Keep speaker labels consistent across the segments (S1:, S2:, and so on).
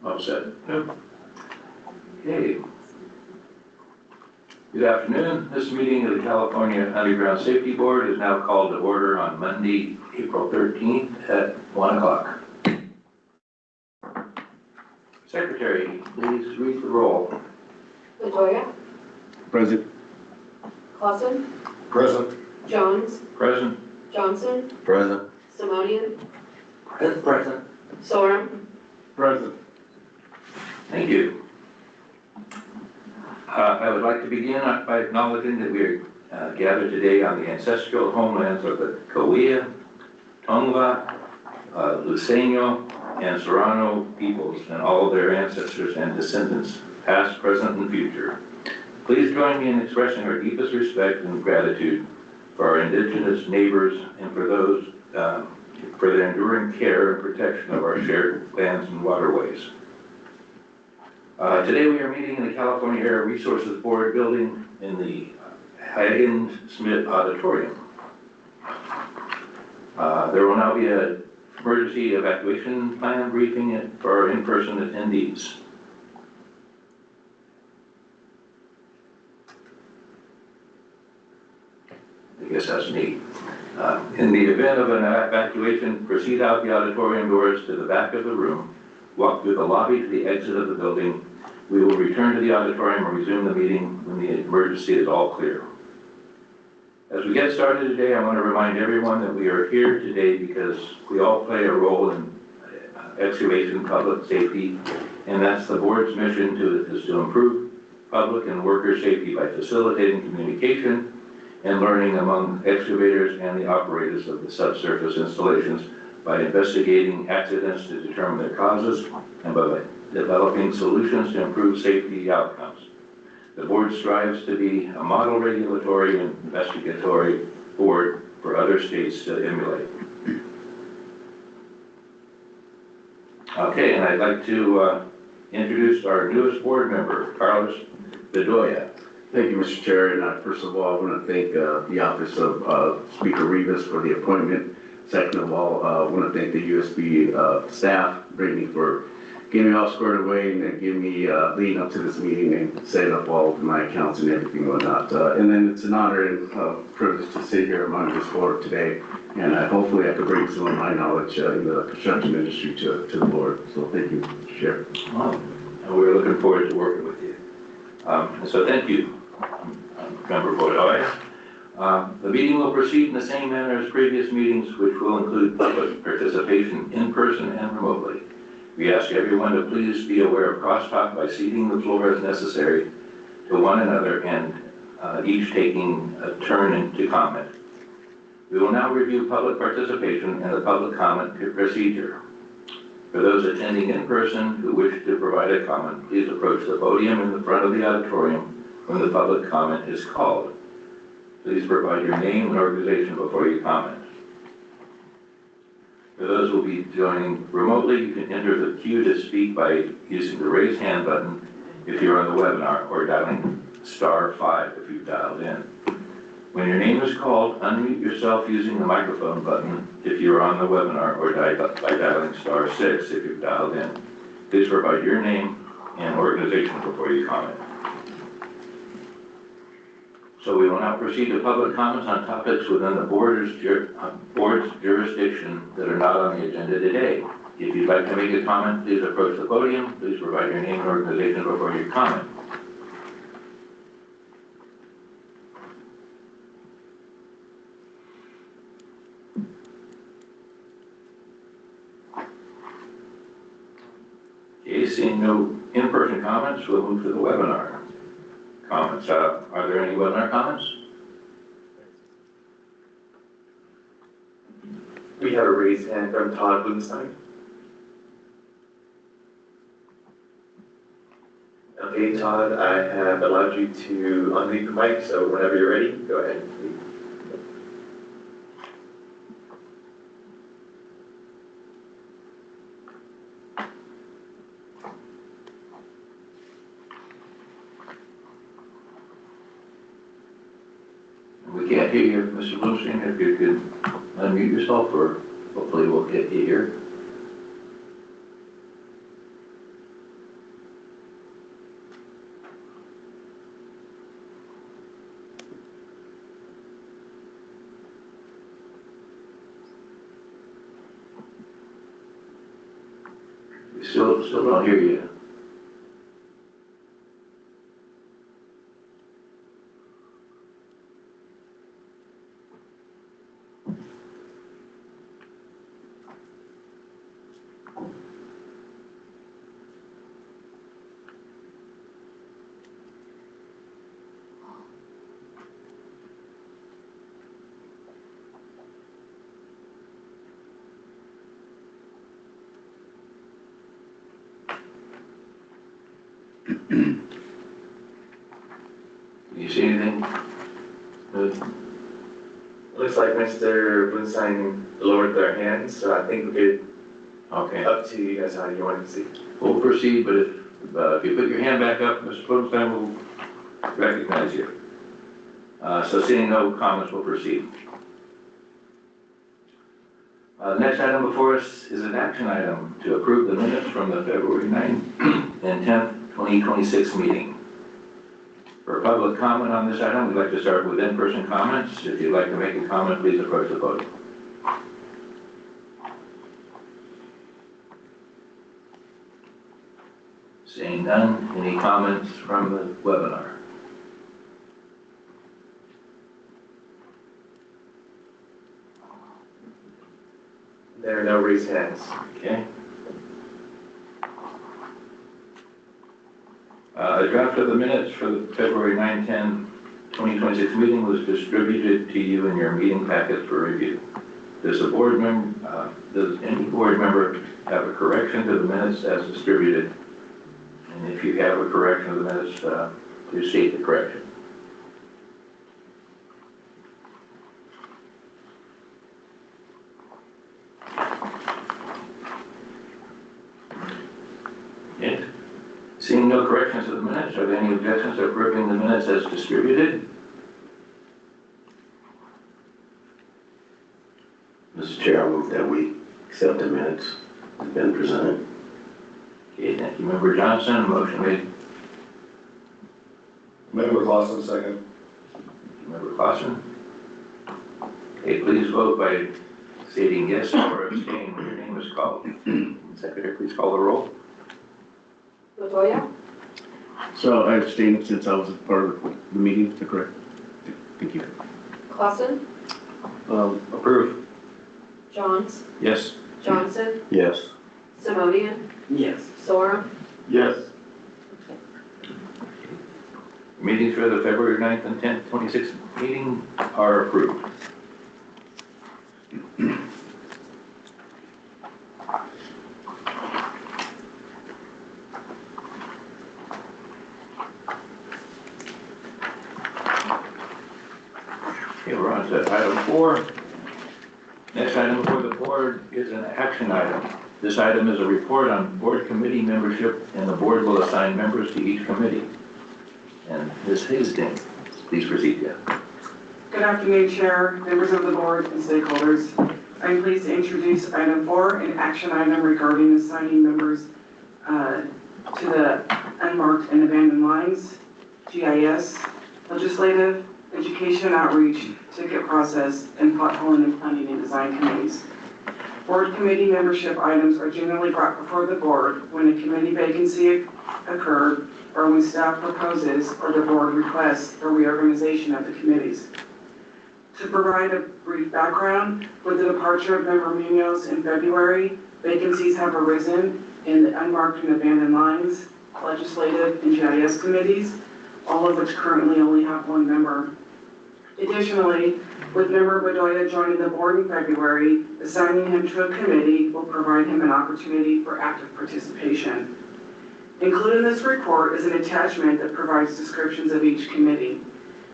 S1: All set. Okay. Good afternoon. This meeting of the California Underground Safety Board is now called to order on Monday, April 13th at 1 o'clock. Secretary, please read the roll.
S2: Latoya,
S3: Present.
S2: Clausen,
S3: Present.
S2: Jones,
S1: Present.
S2: Johnson,
S3: Present.
S2: Simonian,
S1: Present.
S2: Sorum.
S3: Present.
S1: Thank you. I would like to begin by acknowledging that we are gathered today on the ancestral homelands of the Cahuilla, Tongva, Luiseño, and Serrano peoples and all of their ancestors and descendants, past, present, and future. Please join me in expressing our deepest respect and gratitude for our indigenous neighbors and for those for their enduring care and protection of our shared lands and waterways. Today we are meeting in the California Air Resources Board building in the Hagen-Smith Auditorium. There will now be an emergency evacuation plan briefing for our in-person attendees. I guess that's me. In the event of an evacuation, proceed out the auditorium doors to the back of the room, walk through the lobby to the exit of the building. We will return to the auditorium and resume the meeting when the emergency is all clear. As we get started today, I want to remind everyone that we are here today because we all play a role in excavation public safety, and that's the board's mission is to improve public and worker safety by facilitating communication and learning among excavators and the operators of the subsurface installations by investigating accidents to determine their causes and by developing solutions to improve safety outcomes. The board strives to be a model regulatory and investigatory board for other states to emulate. Okay, and I'd like to introduce our newest board member, Carlos Bedoya.
S3: Thank you, Mr. Chair. And first of all, I want to thank the office of Speaker Rivas for the appointment. Second of all, I want to thank the USB staff, Brittany, for getting me all squared away and giving me leading up to this meeting and setting up all of my accounts and everything and whatnot. And then it's an honor and privilege to sit here among this board today. And hopefully I could bring some of my knowledge in the construction industry to the board. So thank you, Mr. Chair.
S1: Well, and we're looking forward to working with you. So thank you, Member Bedoya. The meeting will proceed in the same manner as previous meetings, which will include public participation in person and remotely. We ask everyone to please be aware of crosstalk by ceding the floor as necessary to one another and each taking a turn to comment. We will now review public participation and the public comment procedure. For those attending in person who wish to provide a comment, please approach the podium in the front of the auditorium when the public comment is called. Please provide your name and organization before you comment. For those who will be joining remotely, you can enter the queue to speak by using the raise hand button if you're on the webinar or dialing *5 if you've dialed in. When your name is called, unmute yourself using the microphone button if you're on the webinar or by dialing *6 if you've dialed in. Please provide your name and organization before you comment. So we will now proceed to public comments on topics within the board's jurisdiction that are not on the agenda today. If you'd like to make a comment, please approach the podium. Please provide your name and organization before you comment. Okay, seeing no in-person comments, we'll move to the webinar comments. Are there any webinar comments?
S4: We have a raised hand from Todd Blumenstein. Okay, Todd, I have allowed you to unmute the mic, so whenever you're ready, go ahead, please.
S1: We can't hear you, Mr. Blumenstein. If you could unmute yourself, or hopefully we'll get you here. Still don't hear you. You see anything?
S4: Looks like Mr. Bluestein lowered their hands, so I think we could,
S1: Okay,
S4: up to you guys how you want to see.
S1: we'll proceed, but if you put your hand back up, Mr. Bluestein will recognize you. So seeing no comments, we'll proceed. Next item before us is an action item to approve the minutes from the February 9th and 10th, 2026 meeting. For public comment on this item, we'd like to start with in-person comments. If you'd like to make a comment, please approach the podium. Seeing none, any comments from the webinar?
S4: There are no raised hands.
S1: Okay. A draft of the minutes for the February 9, 10, 2026 meeting was distributed to you in your meeting packet for review. Does any board member have a correction to the minutes as distributed? And if you have a correction to the minutes, please state the correction. Okay. Seeing no corrections to the minutes, are there any objections to approving the minutes as distributed?
S5: Mr. Chair, I move that we accept the minutes that have been presented.
S1: Okay, thank you, Member Johnson. Motion made.
S6: Member Clausen, second.
S1: Member Clausen. Okay, please vote by stating yes or abstain when your name is called. Secretary, please call the roll.
S2: Latoya,
S3: So I abstained since I was a part of the meeting, is that correct? Thank you.
S2: Clausen,
S1: Approve.
S2: Johns,
S1: Yes.
S2: Johnson,
S5: Yes.
S2: Simonian,
S5: Yes.
S2: Sorum,
S6: Yes.
S1: Meetings for the February 9th and 10th, 26th meeting are approved. Okay, we're on to item 4. Next item before the board is an action item. This item is a report on board committee membership, and the board will assign members to each committee. And Ms. Hastings, please proceed, yeah.
S7: Good afternoon, Chair, members of the board, and stakeholders. I'm pleased to introduce item 4, an action item regarding assigning members to the unmarked and abandoned lines, GIS, legislative, education outreach, ticket process, and potholing and planning and design committees. Board committee membership items are generally brought before the board when a committee vacancy occurred or when staff proposes or the board requests a reorganization of the committees. To provide a brief background, with the departure of Member Munoz in February, vacancies have arisen in the unmarked and abandoned lines, legislative, and GIS committees, all of which currently only have one member. Additionally, with Member Bedoya joining the board in February, assigning him to a committee will provide him an opportunity for active participation. Included in this report is an attachment that provides descriptions of each committee.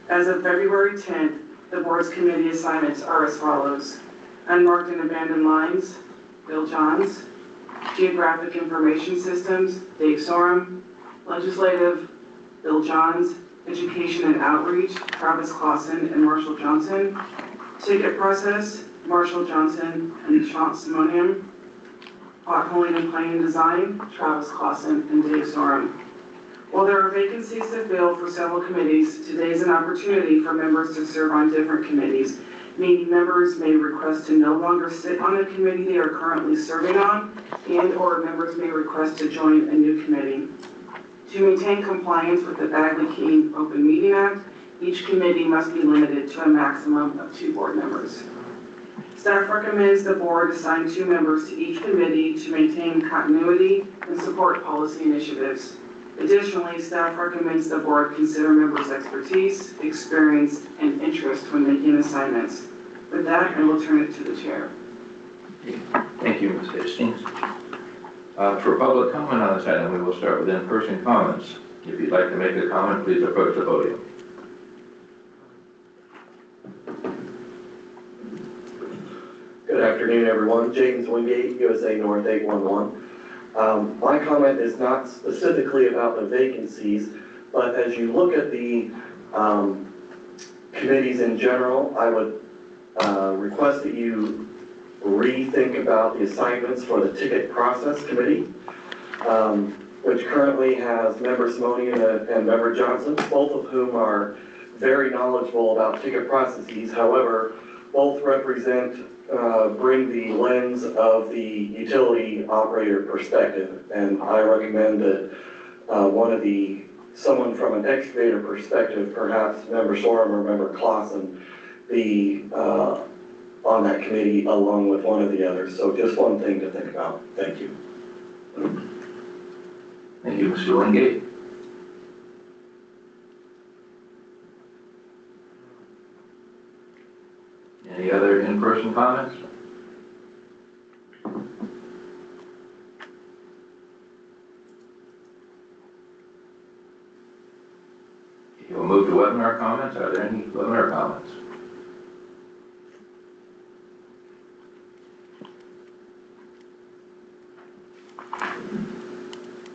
S7: As of February 10th, the board's committee assignments are as follows: Unmarked and Abandoned Lines, Bill Johns; Geographic Information Systems, Dave Sorum; Legislative, Bill Johns; Education and Outreach, Travis Clausen and Marshall Johnson; Ticket Process, Marshall Johnson and Sean Simonian; Potholing and Planning Design, Travis Clausen and Dave Sorum. While there are vacancies to fill for several committees, today is an opportunity for members to serve on different committees meaning members may request to no longer sit on a committee they are currently serving on, and/or members may request to join a new committee. To maintain compliance with the Bagley-Keene Open Meeting Act, each committee must be limited to a maximum of 2 board members. Staff recommends the board assign 2 members to each committee to maintain continuity and support policy initiatives. Additionally, staff recommends the board consider members' expertise, experience, and interest when making assignments. With that, I will turn it to the chair.
S1: Thank you, Ms. Hastings. For public comment on this item, we will start with in-person comments. If you'd like to make a comment, please approach the podium.
S6: Good afternoon, everyone. James Wingate, USA North 811. My comment is not specifically about the vacancies, but as you look at the committees in general, I would request that you rethink about the assignments for the ticket process committee, which currently has member Simonian and member Johnson, both of whom are very knowledgeable about ticket processes. However, both bring the lens of the utility operator perspective, and I recommend that someone from an excavator perspective, perhaps member Sorum or member Clausen, be on that committee along with one of the others. So just one thing to think about. Thank you.
S1: Thank you, Mr. Wingate. Any other in-person comments? We'll move to webinar comments. Are there any webinar comments?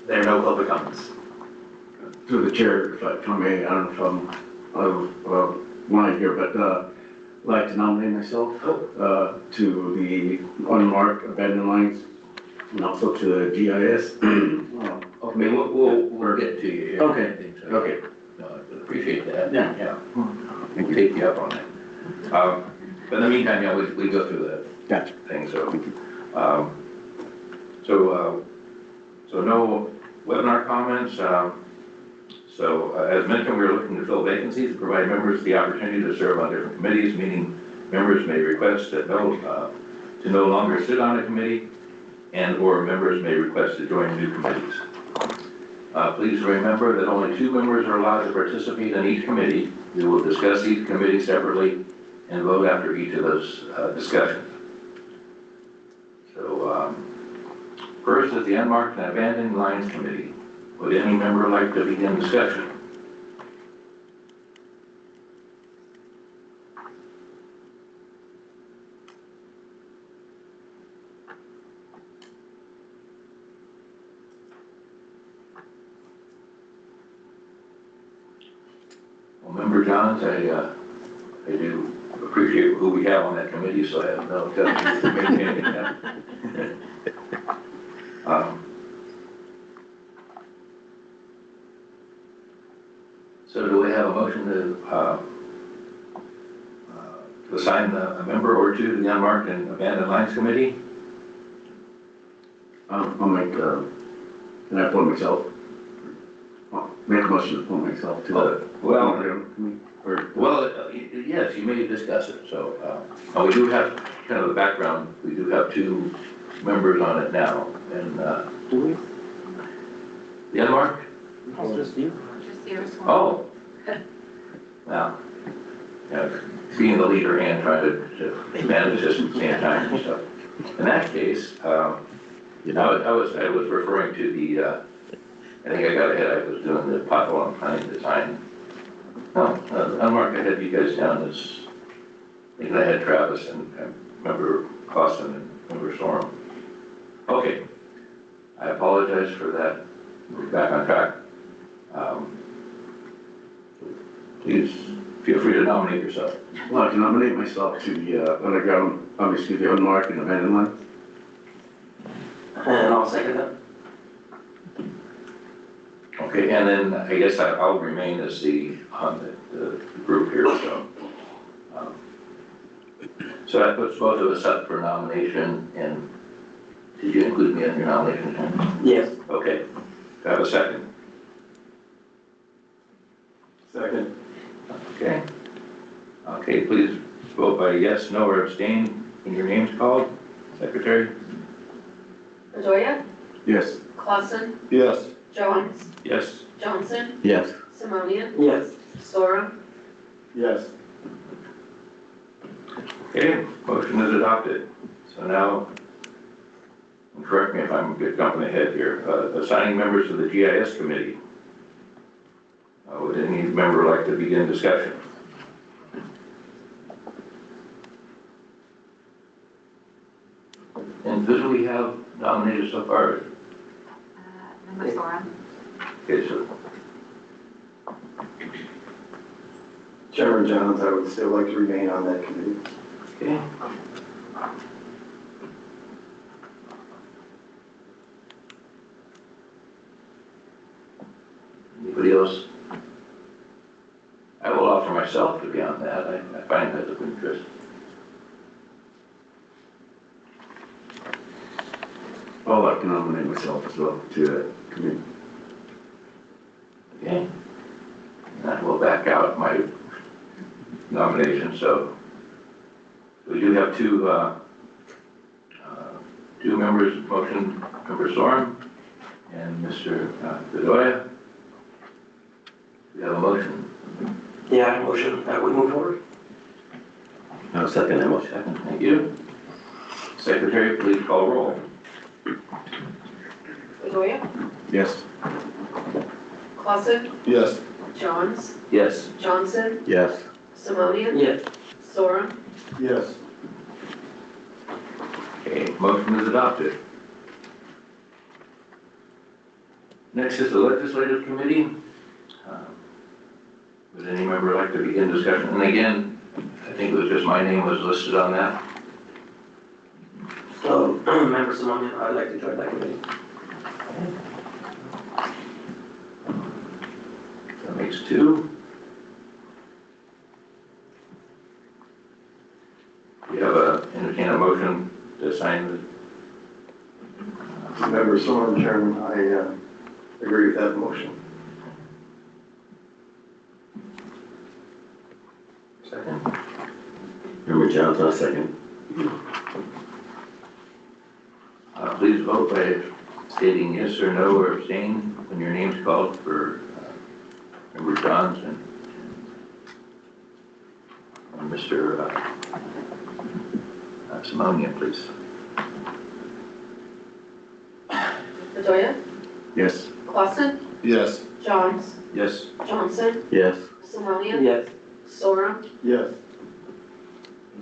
S4: There are no public comments.
S3: Through the chair, if I may, I don't know if I'm lying here, but I'd like to nominate myself to the unmarked abandoned lines and also to the GIS.
S1: Okay, we'll get to you here.
S3: Okay.
S1: I think so.
S3: Okay.
S1: No, I would appreciate that.
S3: Yeah.
S1: We'll take you up on that. But in the meantime, yeah, we go through the
S3: Gotcha.
S1: thing, so. So no webinar comments. As mentioned, we're looking to fill vacancies, provide members the opportunity to serve on different committees, meaning members may request that to no longer sit on a committee, and/or members may request to join new committees. Please remember that only 2 members are allowed to participate in each committee. We will discuss each committee separately and vote after each of those discussions. So first is the Unmarked and Abandoned Lines Committee. Would any member like to begin discussion? Well, Member Johns, I do appreciate who we have on that committee, so I have no objection to maintaining that. So do we have a motion to assign a member or 2 to the Unmarked and Abandoned Lines Committee?
S3: I'll make, can I appoint myself? I'll make a motion to appoint myself to the.
S1: Yes, you may discuss it, so, we do have kind of the background, we do have 2 members on it now, and,
S5: Do we?
S1: the Unmarked?
S5: It's just you.
S2: Just the other one.
S1: Oh. Well, being the leader and trying to manage this at the same time and stuff. In that case, I was referring to the, I think I got ahead, I was doing the pothole and planning design. No, Unmarked, I had you guys down as, I think I had Travis and member Clausen and member Sorum. Okay, I apologize for that. We're back on track. Please feel free to nominate yourself.
S3: Well, I can nominate myself to the Unmarked and Abandoned Lines.
S5: And I'll second that.
S1: Okay, and then I guess I'll remain as on the group here, so. So that puts both of us up for nomination, and did you include me in your nomination, Ken?
S6: Yes.
S1: Okay. Do I have a second?
S6: Second.
S1: Okay. Okay, please vote by yes, no, or abstain when your name's called. Secretary?
S2: Bedoya,
S3: Yes.
S2: Clausen,
S6: Yes.
S2: Johns,
S1: Yes.
S2: Johnson,
S3: Yes.
S2: Simonian,
S6: Yes.
S2: Sora,
S6: Yes.
S1: Okay, motion is adopted. So now, and correct me if I'm jumping ahead here, assigning members to the GIS committee. Would any member like to begin discussion? And who do we have nominated so far?
S8: Member Sora.
S1: Okay, so,
S6: Chairman Johns, I would still like to remain on that committee.
S1: okay. Anybody else? I will offer myself to be on that. I find that of interest.
S3: I'll like to nominate myself as well to that committee.
S1: Okay. And I will back out my nomination, so we do have two members, motion, Member Sorum and Mr. Bedoya. We have a motion.
S6: Yeah, motion that we move forward.
S5: I'll second that motion.
S1: Second, thank you. Secretary, please call roll.
S2: Bedoya,
S3: Yes.
S2: Clausen,
S6: Yes.
S2: Johns,
S1: Yes.
S2: Johnson,
S5: Yes.
S2: Simonian,
S6: Yes.
S2: Sora,
S6: Yes.
S1: Okay, motion is adopted. Next is the legislative committee. Would any member like to begin discussion? And again, I think it was just my name was listed on that.
S9: So, Member Simonian, I'd like to join that committee.
S1: That makes two. We have entertain a motion to assign
S6: Member Sorum, Chairman, I agree with that motion.
S1: the second.
S5: Member Johnson, I'll second.
S1: Please vote by stating yes or no or abstain when your name's called for Member Johns and Mr. Simonian, please.
S2: Bedoya,
S3: Yes.
S2: Clausen,
S6: Yes.
S2: Johns,
S1: Yes.
S2: Johnson,
S5: Yes.
S2: Simonian,
S9: Yes.
S2: Sora,
S6: Yes.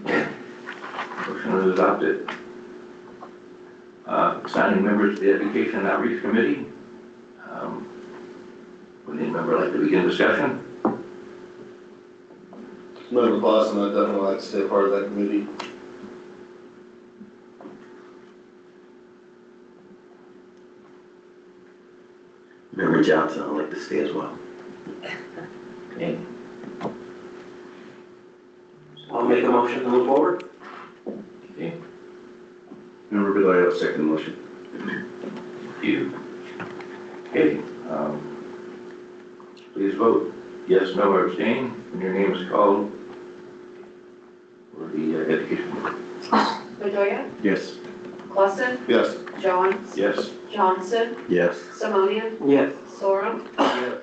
S1: Motion is adopted. Assigning members to the Education and Outreach Committee. Would any member like to begin discussion?
S10: Member Clausen, I'd definitely like to stay a part of that committee.
S5: Member Johnson, I'd like to stay as well.
S1: Okay.
S9: I'll make a motion to move forward.
S1: Okay.
S3: Member Bedoya, second motion.
S1: Thank you. Okay. Please vote yes, no, or abstain when your name is called for the Education.
S2: Bedoya,
S3: Yes.
S2: Clausen,
S10: Yes.
S2: Johns,
S1: Yes.
S2: Johnson,
S5: Yes.
S2: Simonian,
S9: Yes.
S2: Sora,
S6: Yes.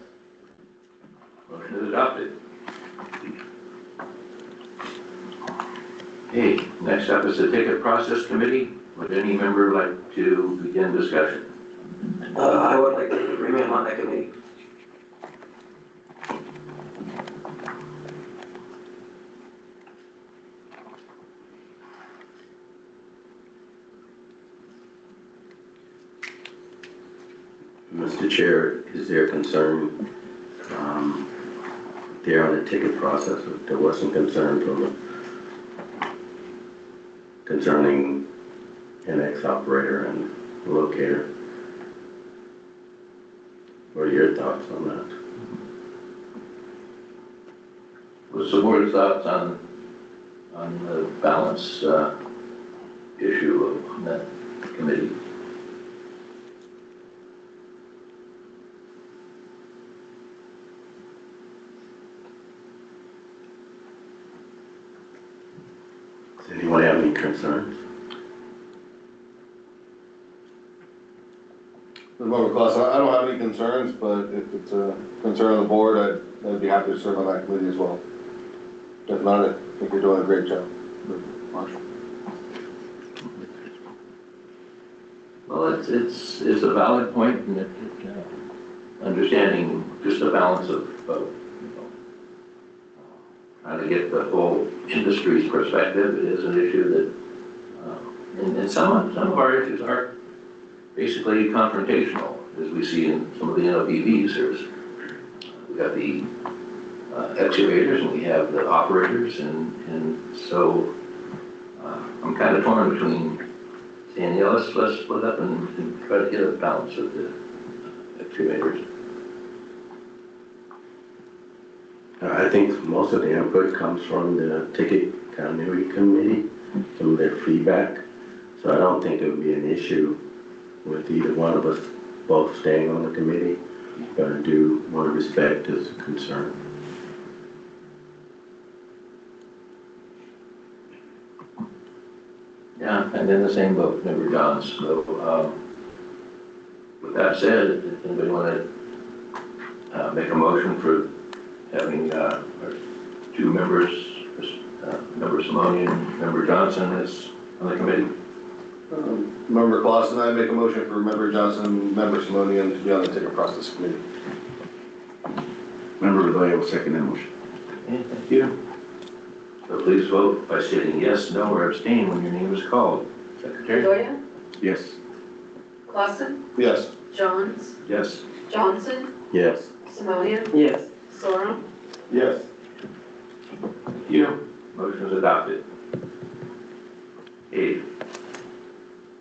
S1: Motion is adopted. Okay, next up is the Ticket Process Committee. Would any member like to begin discussion?
S9: I would like to remain on that committee.
S5: Mr. Chair, is there concern, there on the ticket process? There was some concern from the, concerning an ex-operator and locator. What are your thoughts on that?
S1: What's the board's thoughts on on the balance issue of that committee.
S5: Does anyone have any concerns?
S10: Member Clausen, I don't have any concerns, but if it's a concern of the board, I'd be happy to serve on that committee as well. If not, I think you're doing a great job, Marshall.
S1: Well, it's a valid point, and understanding just the balance of trying to get the whole industry's perspective. It is an issue that, and some of our issues are basically confrontational, as we see in some of the NOPVs. We got the excavators and we have the operators, and so I'm kind of torn between saying, yeah, let's split up and try to get a balance with the excavators.
S5: I think most of the input comes from the ticket continuity committee, some of their feedback. So I don't think it would be an issue with either one of us both staying on the committee, but I do want to respect his concern.
S1: Yeah, and in the same boat, Member Johns. So with that said, if anybody want to make a motion for having our two members, Member Simonian and Member Johnson, as on the committee.
S10: Member Clausen, I make a motion for Member Johnson, Member Simonian to be on the ticket process committee.
S3: Member Bedoya will second that motion.
S1: Okay, thank you. So please vote by stating yes, no, or abstain when your name is called. Secretary?
S2: Bedoya?
S3: Yes.
S2: Clausen?
S10: Yes.
S2: Johns?
S1: Yes.
S2: Johnson?
S5: Yes.
S2: Simonian?
S9: Yes.
S2: Sorum?
S10: Yes.
S1: Thank you. Motion is adopted. 8.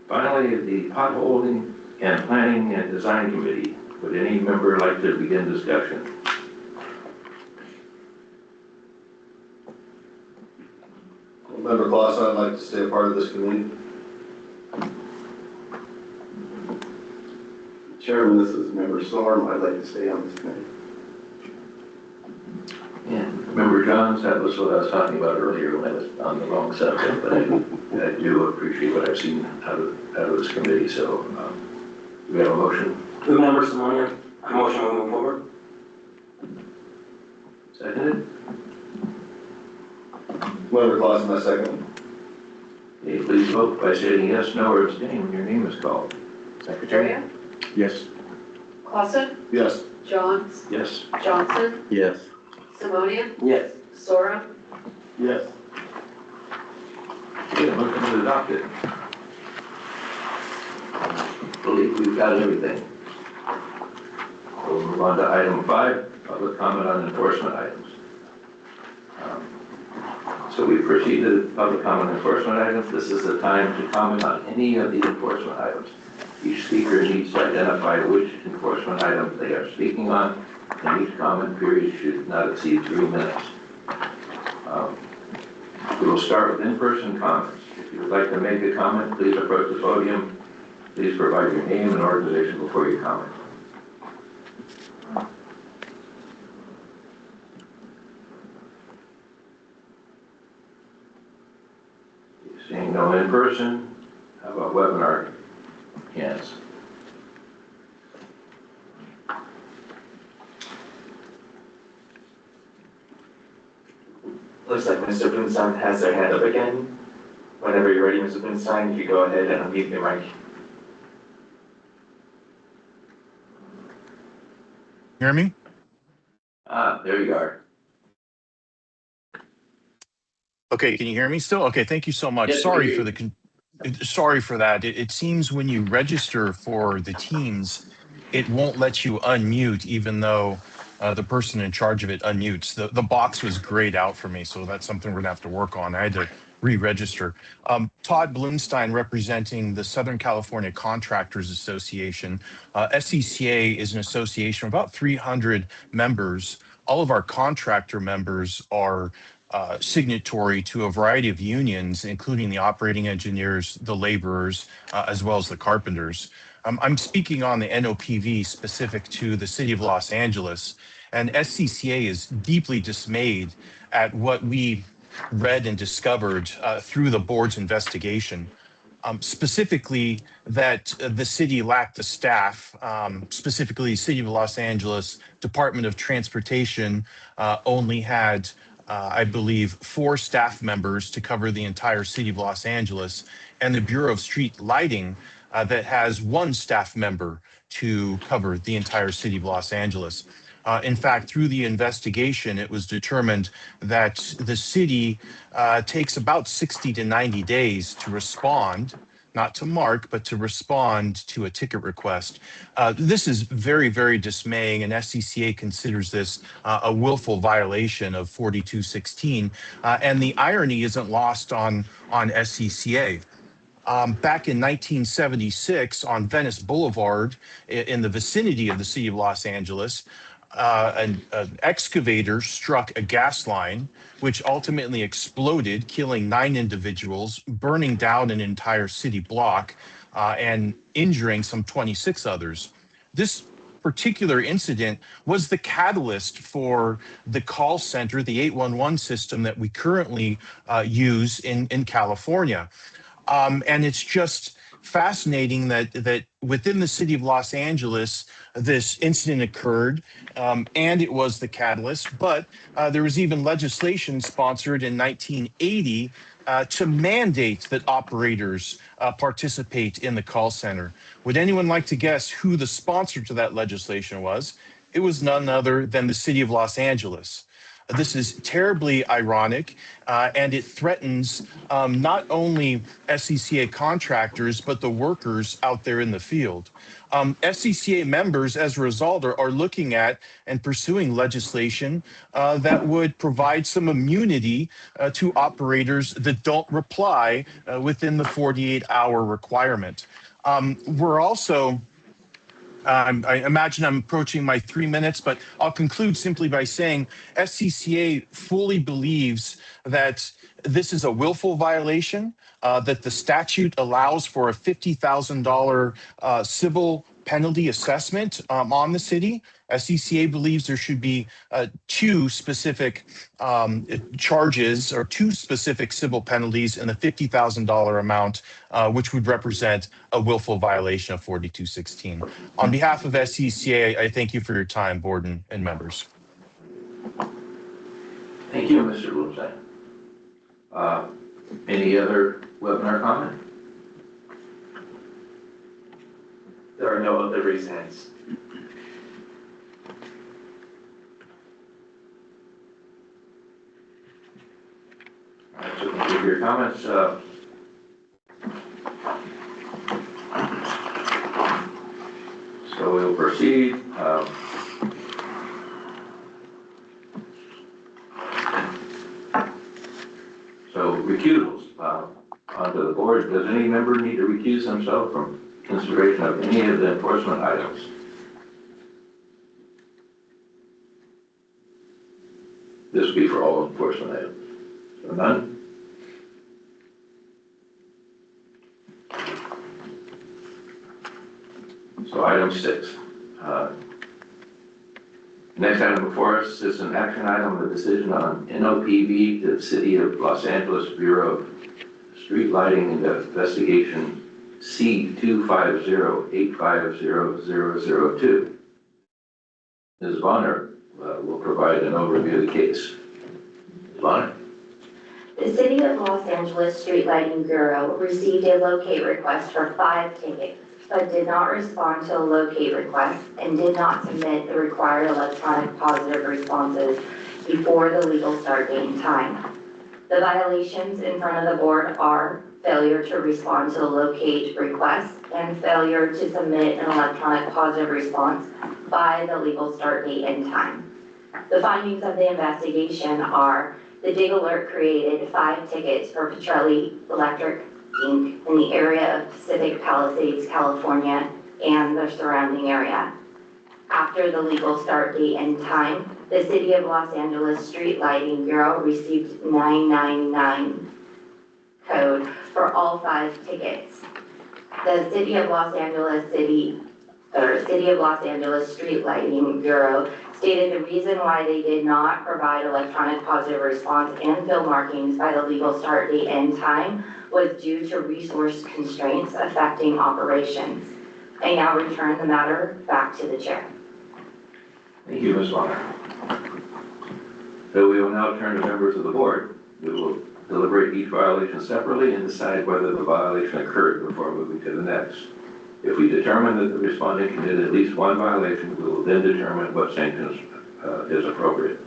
S1: Finally, the potholing and planning and design committee. Would any member like to begin discussion?
S10: Member Clausen, I'd like to stay a part of this committee.
S5: Chairman, this is Member Storm. I'd like to stay on this committee.
S1: And Member Johns, that was what I was talking about earlier when I was on the wrong subject, but I do appreciate what I've seen out of this committee. So do we have a motion?
S9: Member Simonian, I motion we move forward.
S1: Seconded?
S10: Member Clausen, I second.
S1: Okay, please vote by stating yes, no, or abstain when your name is called. Secretary?
S2: Bedoya?
S3: Yes.
S2: Clausen?
S10: Yes.
S2: Johns?
S1: Yes.
S2: Johnson?
S5: Yes.
S2: Simonian?
S9: Yes.
S2: Sorum?
S10: Yes.
S1: Okay, the motion is adopted. I believe we've got everything. We'll move on to item 5, public comment on enforcement items. So we proceed to public comment on enforcement items. This is the time to comment on any of the enforcement items. Each speaker needs to identify which enforcement item they are speaking on, and each comment period should not exceed 3 minutes. We will start with in-person comments. If you would like to make a comment, please approach the podium. Please provide your name and organization before you comment. Seeing no in-person, how about webinar hands?
S4: Looks like Mr. Boonstein has their hand up again. Whenever you're ready, Mr. Boonstein, you go ahead and unmute your mic.
S11: Hear me?
S1: There you are.
S11: Okay, can you hear me still? Okay, thank you so much.
S1: Yes,
S11: Sorry
S1: we
S11: for
S1: hear
S11: sorry for that. It seems when you register for the teams, it won't let you unmute, even though the person in charge of it unmutes. The box was grayed out for me, so that's something we're gonna have to work on. I had to re-register. Todd Bloomstein, representing the Southern California Contractors Association. SCCA is an association of about 300 members. All of our contractor members are signatory to a variety of unions, including the operating engineers, the laborers, as well as the carpenters. I'm speaking on the NOPV specific to the city of Los Angeles, and SCCA is deeply dismayed at what we read and discovered through the board's investigation. Specifically that the city lacked the staff, specifically City of Los Angeles Department of Transportation only had, I believe, 4 staff members to cover the entire City of Los Angeles, and the Bureau of Street Lighting that has 1 staff member to cover the entire City of Los Angeles. In fact, through the investigation, it was determined that the city takes about 60 to 90 days to respond, not to mark, but to respond to a ticket request. This is very, very dismaying, and SCCA considers this a willful violation of 4216. And the irony isn't lost on SCCA. Back in 1976 on Venice Boulevard in the vicinity of the city of Los Angeles, an excavator struck a gas line, which ultimately exploded, killing 9 individuals, burning down an entire city block, and injuring some 26 others. This particular incident was the catalyst for the call center, the 811 system that we currently use in California. And it's just fascinating that within the city of Los Angeles, this incident occurred, and it was the catalyst. But there was even legislation sponsored in 1980 to mandate that operators participate in the call center. Would anyone like to guess who the sponsor to that legislation was? It was none other than the city of Los Angeles. This is terribly ironic, and it threatens not only SCCA contractors, but the workers out there in the field. SCCA members, as a result, are looking at and pursuing legislation that would provide some immunity to operators that don't reply within the 48-hour requirement. We're also I imagine I'm approaching my 3 minutes, but I'll conclude simply by saying SCCA fully believes that this is a willful violation, that the statute allows for a $50,000 civil penalty assessment on the city. SCCA believes there should be 2 specific charges or 2 specific civil penalties in the $50,000 amount, which would represent a willful violation of 4216. On behalf of SCCA, I thank you for your time, board and members.
S1: Thank you, Mr. Wilczek. Any other webinar comment?
S6: There are no other raised hands.
S1: All right, so thank you for your comments. So we'll proceed. So recusals onto the board. Does any member need to recuse themselves from consideration of any of the enforcement items? This will be for all enforcement items. So none? So item 6. Next item before us is an action item, a decision on NOPV to the City of Los Angeles Bureau of Street Lighting Investigation C250850002. Ms. Bonner will provide an overview of the case. Ms. Bonner?
S12: The City of Los Angeles Street Lighting Bureau received a locate request for 5 tickets, but did not respond to a locate request and did not submit the required electronic positive responses before the legal start date and time. The violations in front of the board are failure to respond to the locate request and failure to submit an electronic positive response by the legal start date and time. The findings of the investigation are the Dig Alert created 5 tickets for Petrelli Electric Inc. in the area of Pacific Palisades, California, and the surrounding area. After the legal start date and time, The City of Los Angeles Street Lighting Bureau received 999 code for all 5 tickets. The City of Los Angeles City of Los Angeles Street Lighting Bureau stated the reason why they did not provide electronic positive response and field markings by the legal start date and time was due to resource constraints affecting operations. I now return the matter back to the chair.
S1: Thank you, Ms. Bonner. So we will now turn to members of the board. We will deliberate each violation separately and decide whether the violation occurred before moving to the next. If we determine that the respondent committed at least one violation, we will then determine what sanctions is appropriate.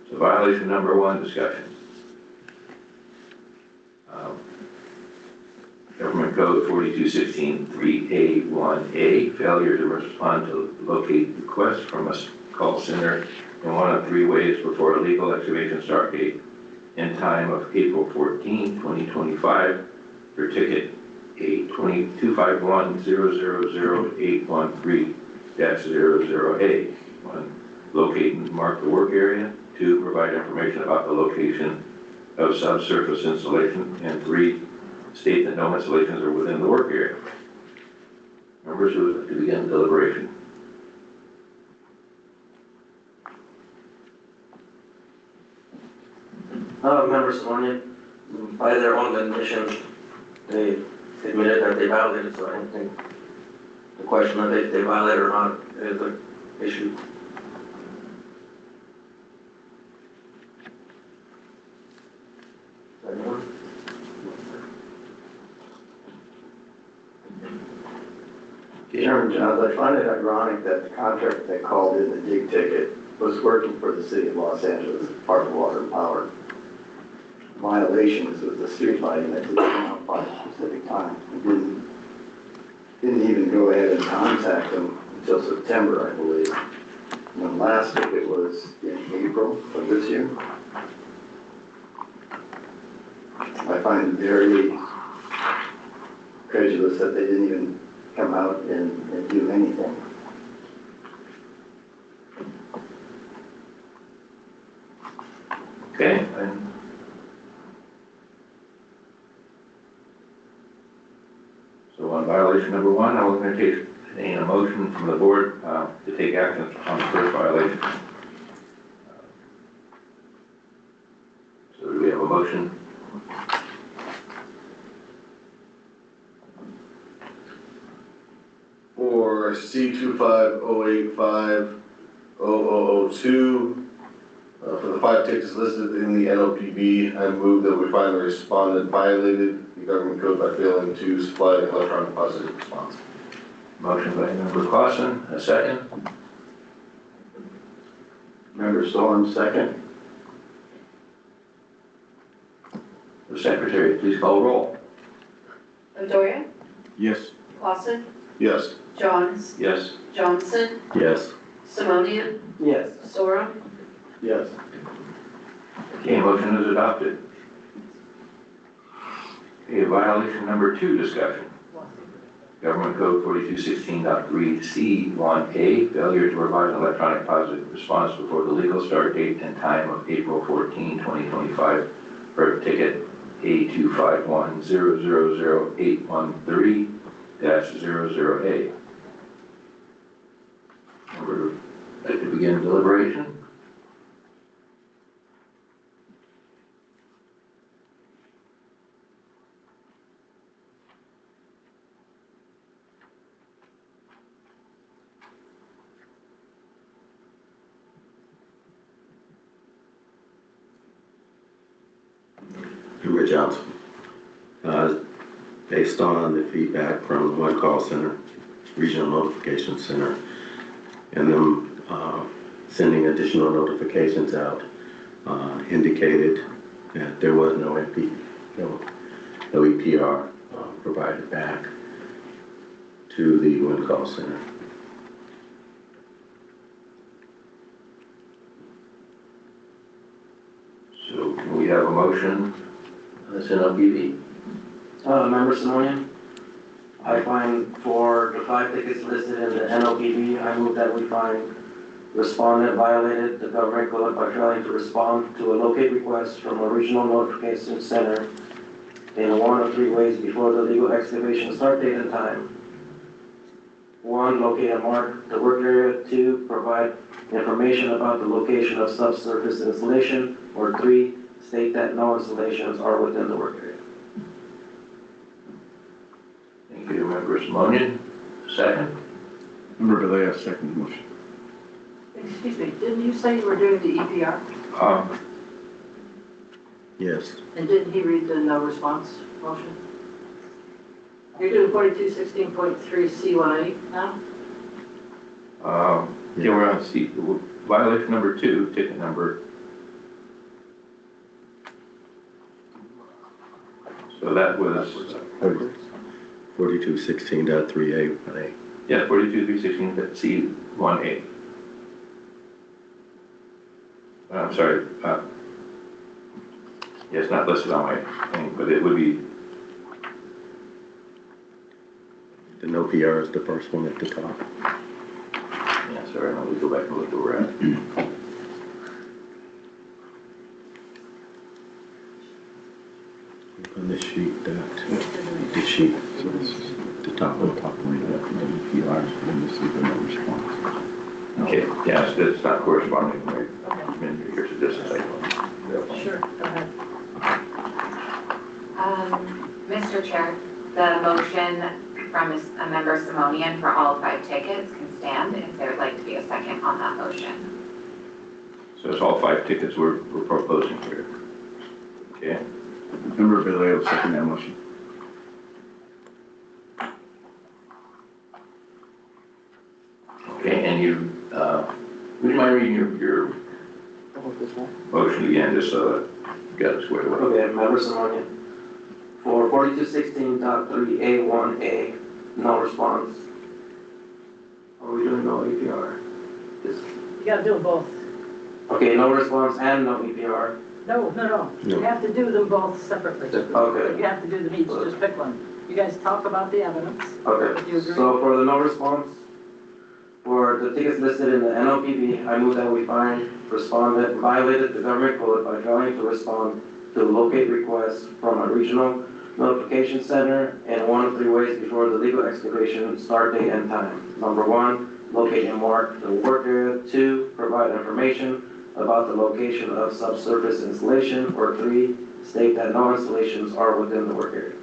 S1: So violation number 1, discussion. Government Code 4216-3A1A, failure to respond to locate requests from a call center in one of 3 ways before a legal excavation start date in time of April 14, 2025 for ticket A251000813-00A. 1, locate and mark the work area. 2, provide information about the location of subsurface installation. And 3, state that no installations are within the work area. Members who would like to begin deliberation.
S9: Members sworn in, by their own admission, they admitted that they violated, so I don't think the question of if they violated or not is an issue. Anyone?
S5: Chairman Johns, I find it ironic that the contractor that called in the dig ticket was working for the City of Los Angeles Department of Water and Power. Violations with the street lighting that didn't come out by a specific time. We didn't even go ahead and contact them until September, I believe. And the last ticket was in April of this year. I find it very credulous that they didn't even come out and do anything.
S1: Okay. So on violation number 1, I will entertain a motion from the board to take action on the first violation. So do we have a motion?
S10: For C250850002, for the 5 tickets listed in the NOPV, I move that we find the respondent violated the government code by failing to supply an electronic positive response.
S1: Motion by Member Clausen, a second.
S5: Member Storm, second.
S1: The secretary, please call roll.
S2: Odoria?
S3: Yes.
S2: Clausen?
S10: Yes.
S2: Johns?
S1: Yes.
S2: Johnson?
S5: Yes.
S2: Simonian?
S6: Yes.
S2: Sora?
S5: Yes.
S1: Okay, motion is adopted. Okay, violation number 2, discussion. Government Code 4216.3C1A, failure to provide an electronic positive response before the legal start date and time of April 14, 2025 for ticket A251000813-00A. We're ready to begin deliberation.
S5: Member Johnson, based on the feedback from one call center, regional notification center, and them sending additional notifications out, indicated that there was no EPR provided back to the one call center.
S1: So can we have a motion? That's NOPV.
S9: Member Simonian, I find for the 5 tickets listed in the NOPV, I move that we find respondent violated the government code by failing to respond to a locate request from a regional notification center in one of three ways before the legal excavation start date and time. 1, locate and mark the work area. 2, provide information about the location of subsurface installation. Or 3, state that no installations are within the work area.
S1: Thank you, Member Simonian. Second?
S3: Member Vallejo, second motion.
S2: Excuse me, didn't you say you were doing the EPR?
S5: Yes.
S2: And didn't he read the no response motion? You're doing 4216.3 C1A now?
S1: Yeah, we're on C, violation number 2, ticket number. So that was,
S5: 4216.3A1A.
S1: yeah, 42.316 C1A. I'm sorry, yeah, it's not listed on my thing, but it would be,
S5: The NOPR is the first one at the top.
S1: yeah, sorry, let me go back and look where we're at.
S5: On the sheet, the sheet, so this is the top one.
S1: Okay, yes, it's not corresponding, right? Here's a distance item.
S2: Sure, go ahead.
S8: Mr. Chair, the motion from a member Simonian for all 5 tickets can stand if there would like to be a second on that motion.
S1: So it's all 5 tickets we're proposing here. Okay,
S3: Member Vallejo, second that motion.
S1: okay, and you, would you mind reading your motion again, just so that you got it squared away?
S9: Okay, member Simonian. For 4216.3A1A, no response. Are we doing no EPR?
S2: You gotta do them both.
S9: Okay, no response and no EPR.
S2: No. You have to do them both separately.
S9: Okay.
S2: You have to do them each, just pick one. You guys talk about the evidence.
S9: Okay,
S2: Do you agree?
S9: so for the no response, for the tickets listed in the NOPV, I move that we find respondent violated the government code by failing to respond to locate requests from a regional notification center in one of 3 ways before the legal excavation start date and time. Number 1, locate and mark the work area. 2, provide information about the location of subsurface installation. Or 3, state that no installations are within the work area.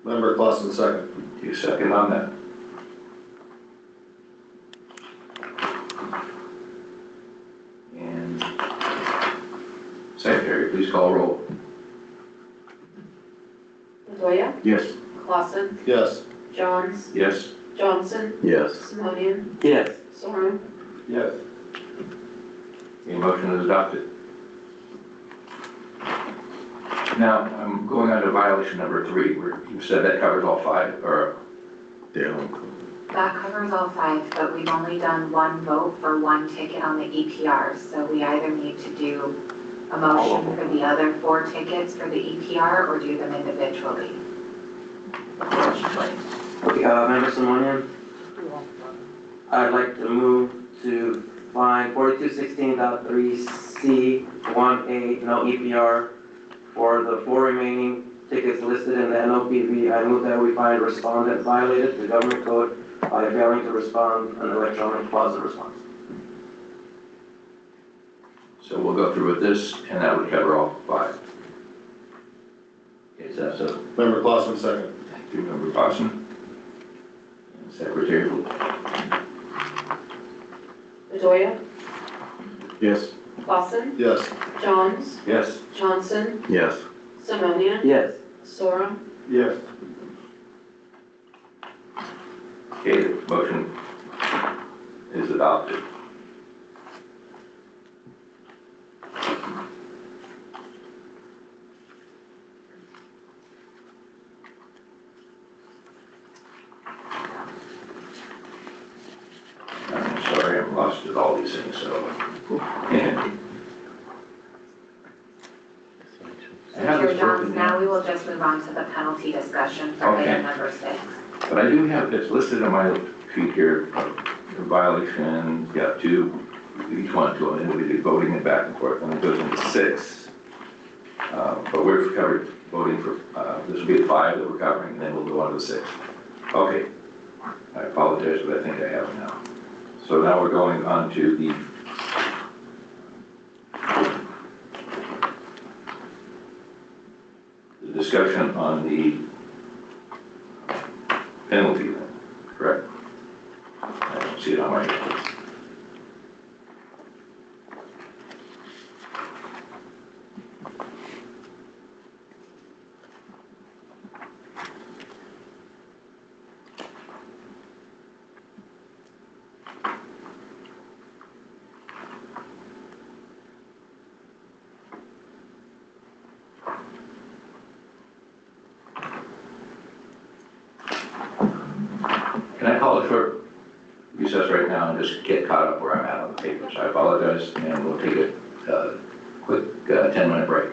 S10: Member Clausen, second.
S1: You second on that? And Secretary, please call roll.
S2: Montoya?
S3: Yes.
S2: Clausen?
S10: Yes.
S2: Johns?
S1: Yes?
S2: Johnson?
S5: Yes.
S2: Simonian?
S9: Yes.
S2: Sorum?
S10: Yes.
S1: The motion is adopted. Now, I'm going on to violation number 3, where you said that covers all 5, or,
S5: Yeah.
S8: That covers all 5, but we've only done 1 vote for 1 ticket on the EPR, so we either need to do a motion for the other 4 tickets for the EPR or do them individually. Unfortunately.
S9: Okay, member Simonian, I'd like to move to find 4216.3C1A, no EPR, for the 4 remaining tickets listed in the NOPV. I move that we find respondent violated the government code by failing to respond an electronic positive response.
S1: so we'll go through with this, and that would cover all 5. Is that so?
S10: Member Clausen, second.
S1: Thank you, Member Clausen. And Secretary,
S2: Montoya?
S3: Yes.
S2: Clausen?
S10: Yes.
S2: Johns?
S1: yes?
S2: Johnson?
S5: Yes.
S2: Simonian?
S9: Yes.
S2: Sorum?
S10: Yes.
S1: Okay, the motion is adopted. I'm sorry, I'm lost at all these things, so. Yeah.
S8: Mr. Johns, now we will just move on to the penalty discussion for
S1: Okay.
S8: item number 6.
S1: But I do have, it's listed in my sheet here, violations, yeah, two, each one to an individual, voting it back and forth, and it goes into 6. But we've covered voting for, this will be the 5 that we're covering, and then we'll go on to the 6. Okay, I apologize, but I think I have it now. So now we're going on to the discussion on the penalty then, correct? I don't see it on my list. Can I call a short recess right now and just get caught up where I'm at on the papers? I apologize, and we'll take a quick 10-minute break.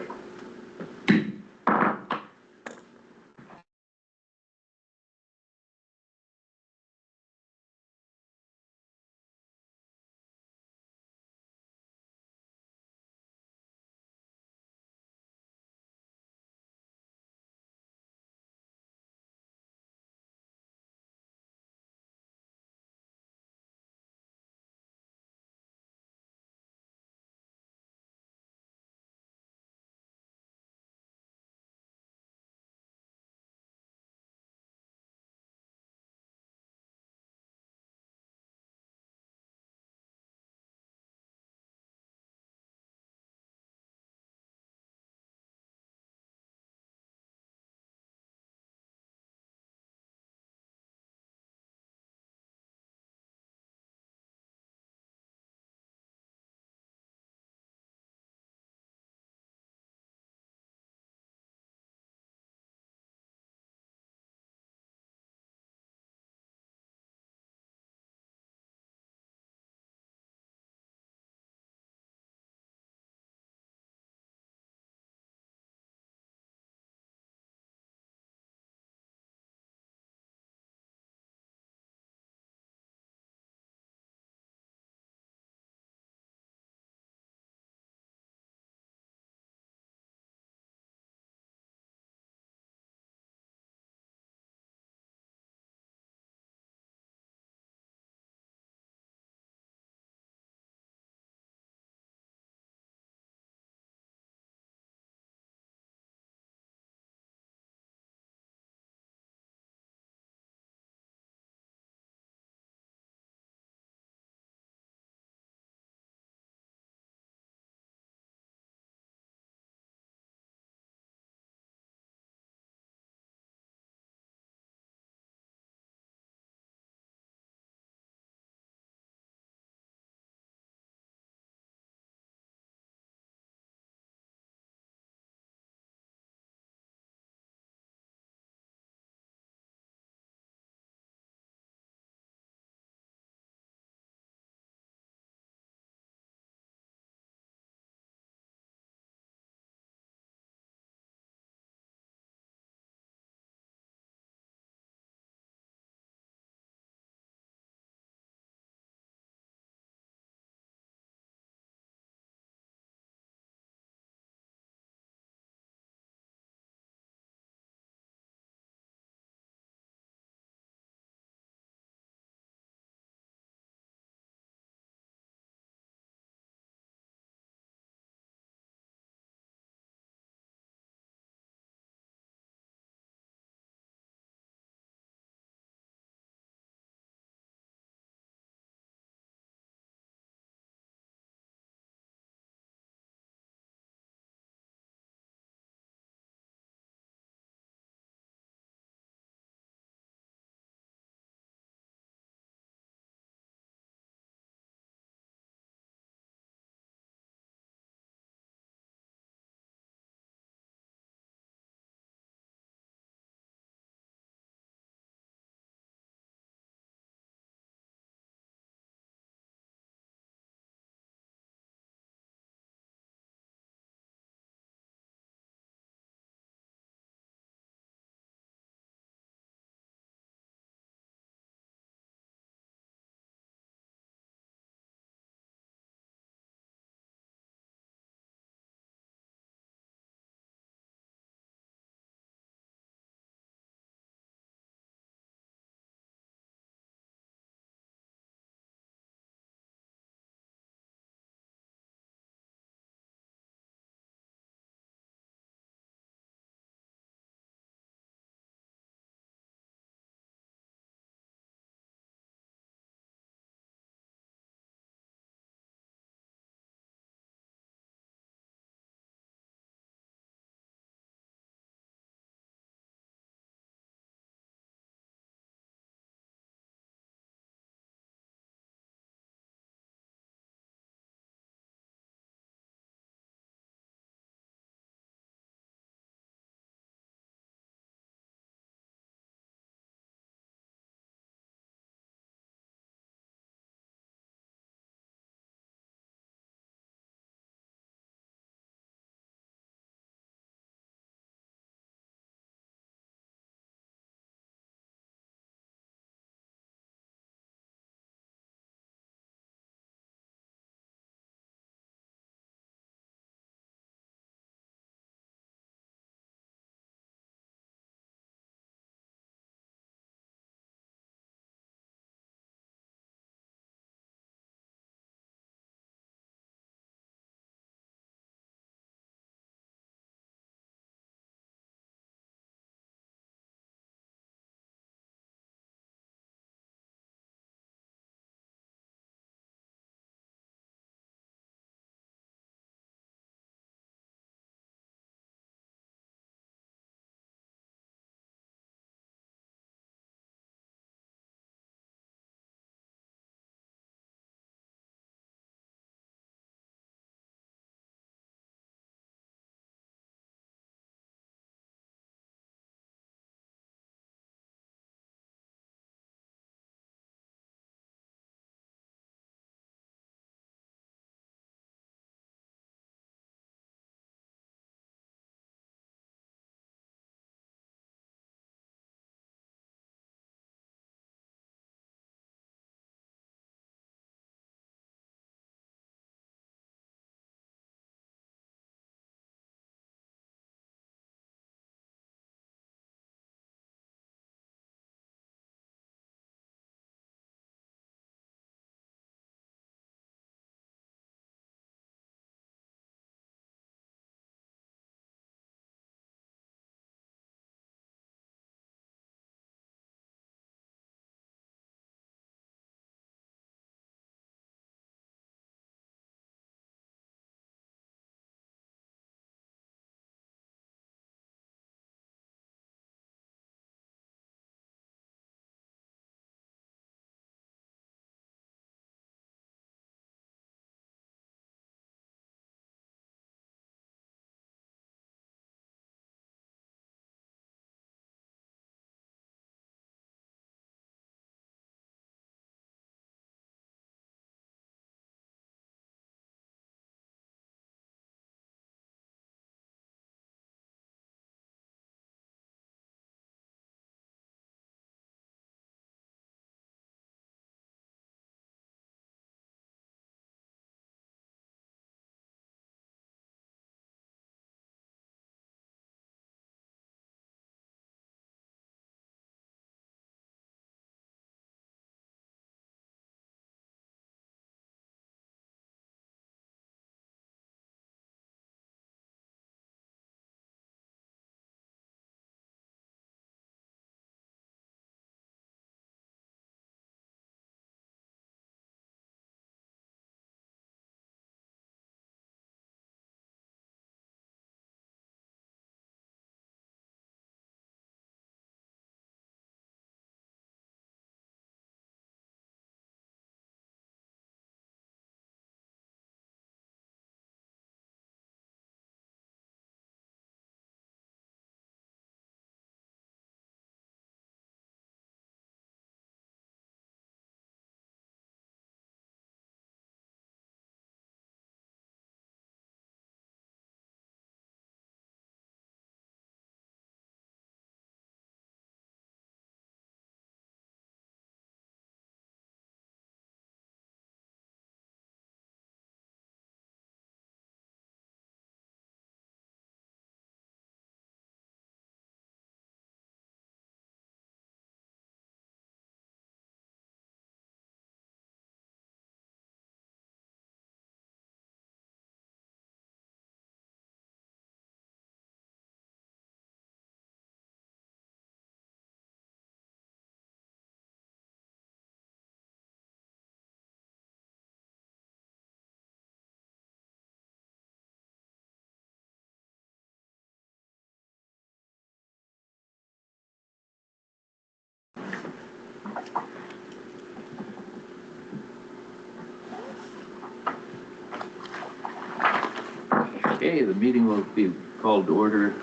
S1: Okay, the meeting will be called to order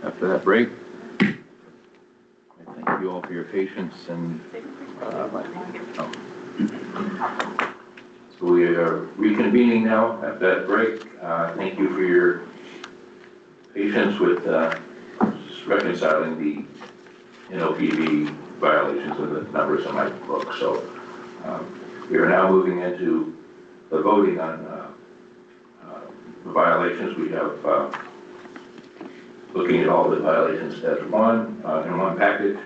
S1: after that break. I thank you all for your patience and, so we are reconvening now after that break. Thank you for your patience with reconciling the NOPV violations with the numbers in my book. So we are now moving into the voting on the violations. We have looking at all the violations as one in one package.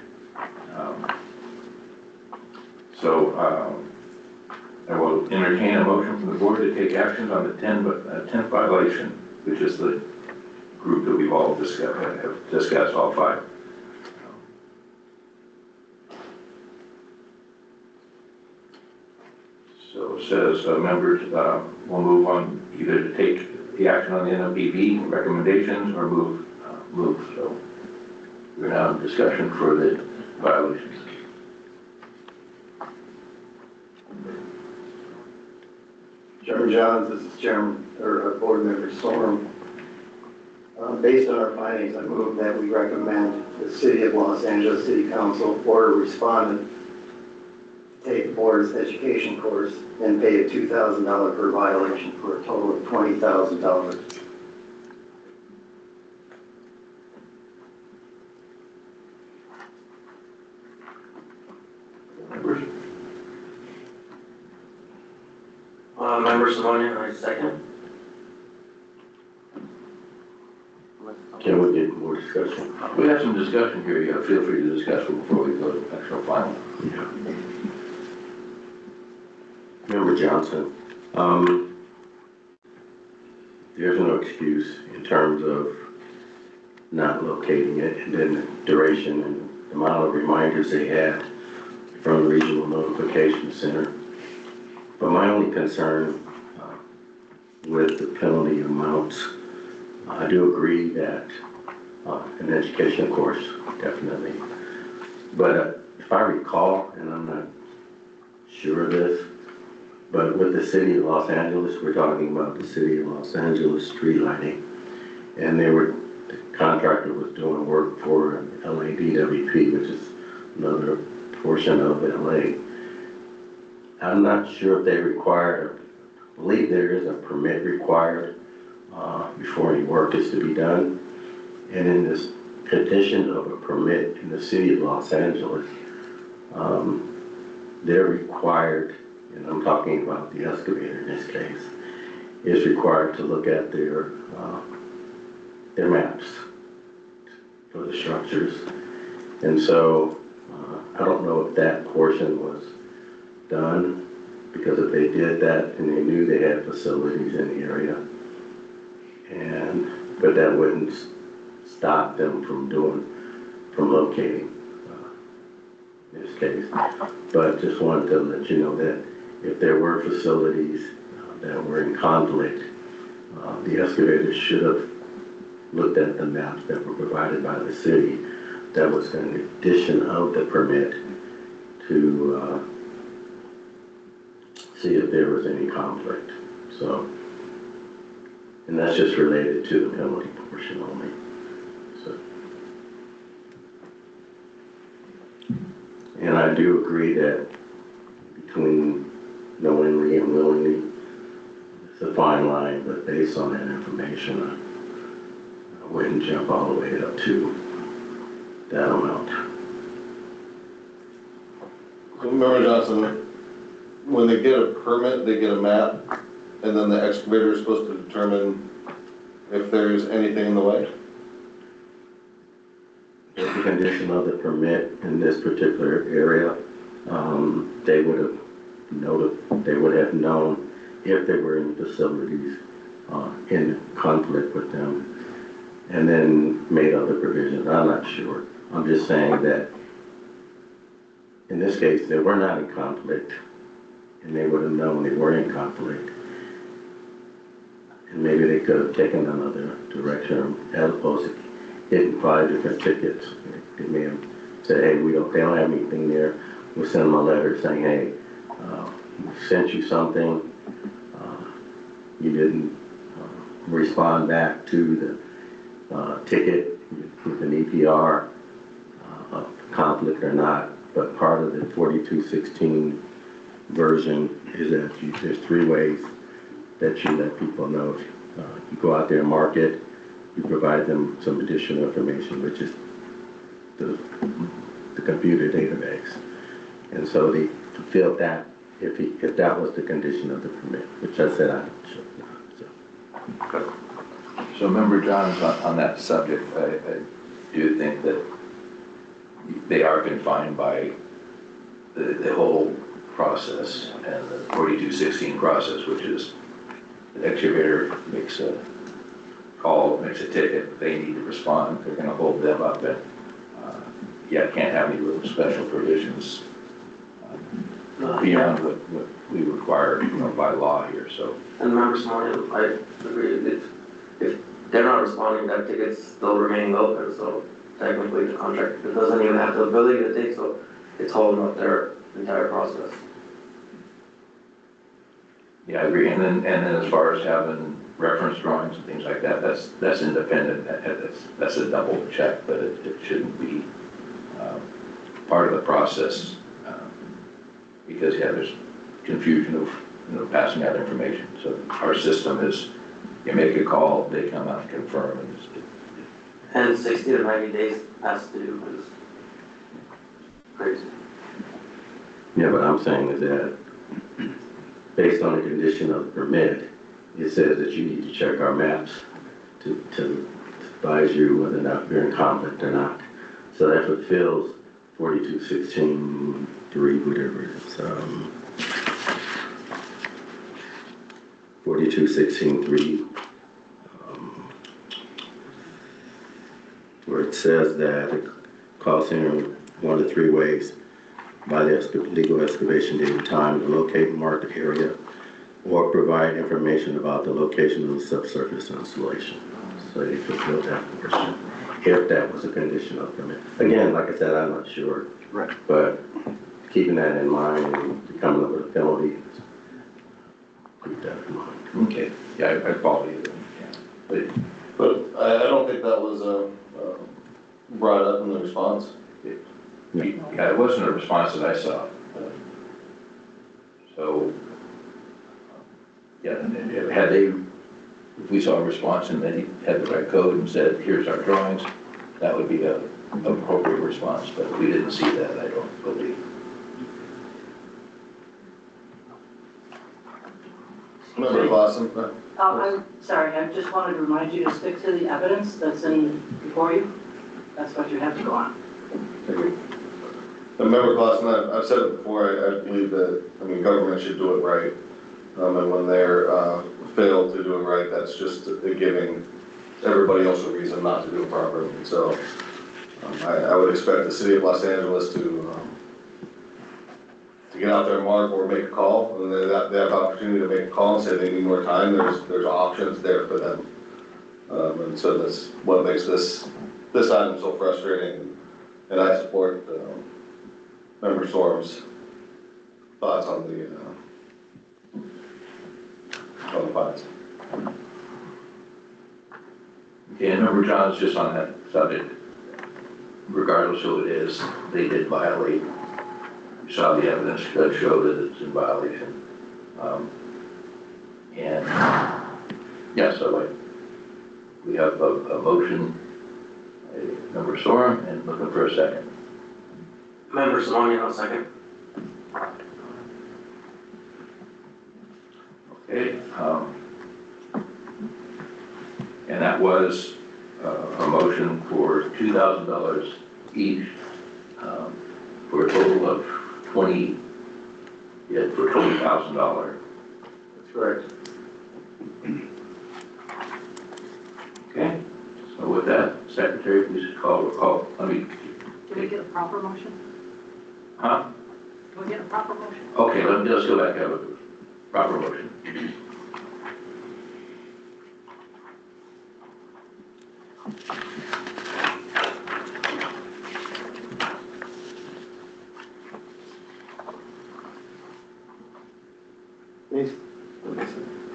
S1: I will entertain a motion from the board to take actions on the 10th violation, which is the group that we've all discussed all five. So it says members will move on either to take the action on the NOPV recommendations or move. So we're now in discussion for the violations.
S13: Chairman Johns, this is Chairman, or Board Member Storm. Based on our findings, I move that we recommend the City of Los Angeles City Council Board of Respondent take the board's education course and pay a $2,000 per violation for a total of $20,000.
S9: Member Simonia, I second.
S5: Can we get more discussion?
S1: We have some discussion here. You feel free to discuss it before we go to the actual final.
S5: Yeah. Member Johnson, there's no excuse in terms of not locating it, and then the duration and the amount of reminders they had from the Regional Notification Center. But my only concern with the penalty amounts, I do agree that an education course, definitely. But if I recall, and I'm not sure of this, but with the City of Los Angeles, we're talking about the City of Los Angeles street lighting. And the contractor was doing work for LADWP, which is another portion of LA. I'm not sure if they require, I believe there is a permit required before any work is to be done. And in this condition of a permit in the City of Los Angeles, they're required, and I'm talking about the excavator in this case, is required to look at their maps for the structures. And so I don't know if that portion was done, because if they did that and they knew they had facilities in the area, but that wouldn't stop them from locating in this case. But just wanted to let you know that if there were facilities that were in conflict, the excavators should have looked at the maps that were provided by the city. That was in addition of the permit to see if there was any conflict. So, and that's just related to the penalty portion only. So, and I do agree that between knowingly and willingly, it's a fine line, but based on that information, I wouldn't jump all the way up to that amount.
S10: Member Johnson, when they get a permit, they get a map, and then the excavator is supposed to determine if there's anything in the way?
S5: As a condition of the permit in this particular area, they would have known if there were any facilities in conflict with them, and then made other provisions. I'm not sure. I'm just saying that in this case, they were not in conflict, and they would have known they were in conflict. And maybe they could have taken another direction as opposed to getting 5 different tickets. They may have said, hey, they don't have anything there. We'll send them a letter saying, hey, we sent you something. You didn't respond back to the ticket with an EPR, conflict or not, but part of the 4216 version is that there's 3 ways that you let people know. You go out there and mark it, you provide them some additional information, which is the computer database. And so they felt that if that was the condition of the permit, which I said I should not.
S1: So Member Johns, on that subject, I do think that they are confined by the whole process and the 4216 process, which is the excavator makes a call, makes a ticket, they need to respond, they're going to hold them up, and can't have any little special provisions beyond what we require, by law here. So.
S9: And Member Simone, I agree. If they're not responding, that ticket's still remaining open. So technically, the contract doesn't even have the ability to take. So it's holding up their entire process.
S1: Yeah, I agree. And then as far as having reference drawings and things like that, that's independent. That's a double check, but it shouldn't be part of the process because there's confusion of passing out information. So our system is you make a call, they come out and confirm,
S9: and 60 to 90 days past due is crazy.
S5: Yeah, what I'm saying is that based on the condition of the permit, it says that you need to check our maps to advise you whether or not you're in conflict or not. So that fulfills 4216.3, whatever it is. 4216.3, where it says that it calls in 1 of 3 ways: by the legal excavation date and time to locate and mark the area, or provide information about the location of the subsurface installation. So you fulfill that portion, if that was a condition of permit. Again, like I said, I'm not sure.
S6: Right.
S5: But keeping that in mind and coming up with a penalty, keep that in mind.
S1: okay. Yeah, I follow you. Yeah.
S10: But I don't think that was brought up in the response.
S1: Yeah, it wasn't a response that I saw. So, if we saw a response and they had the right code and said, here's our drawings, that would be an appropriate response, but we didn't see that, I don't believe.
S10: Member Clausen?
S2: I'm sorry, I just wanted to remind you to stick to the evidence that's before you. That's what you have to go on.
S10: And Member Clausen, I've said it before, I believe that, government should do it right. And when they're failed to do it right, that's just giving everybody else a reason not to do it properly. So I would expect the city of Los Angeles to get out there and mark or make a call, and they have opportunity to make a call and say they need more time. There's options there for them. And so that's what makes this item so frustrating. And I support Member Storm's thoughts on the fines.
S1: Okay, and Member Johns, just on that subject, regardless who it is, they did violate. You saw the evidence that showed that it's in violation. So we have a motion, Member Storm, and looking for a second.
S9: Member Simone, I'll second.
S1: Okay, and that was a motion for $2,000 each, for a total of $20,000.
S6: That's correct.
S1: Okay, so with that, Secretary, please call,
S2: Can we get a proper motion?
S1: huh?
S2: Can we get a proper motion?
S1: Okay, let's go back and have a proper motion.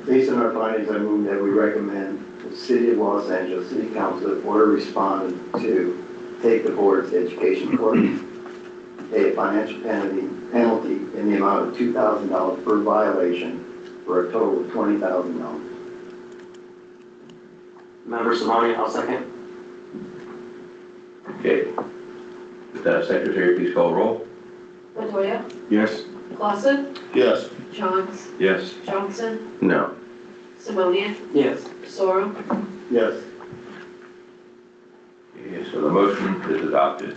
S13: Based on our findings, I move that we recommend the City of Los Angeles City Council, if we're responding to take the board to education court, pay a financial penalty in the amount of $2,000 per violation for a total of $20,000.
S9: Member Simone, I'll second.
S1: Okay. With that, Secretary, please call roll.
S2: Montoya?
S5: Yes?
S2: Clausen?
S10: Yes.
S2: Johns?
S1: Yes.
S2: Johnson?
S5: No.
S2: Simonian?
S9: Yes.
S2: Sorum?
S13: Yes.
S1: Okay, so the motion is adopted.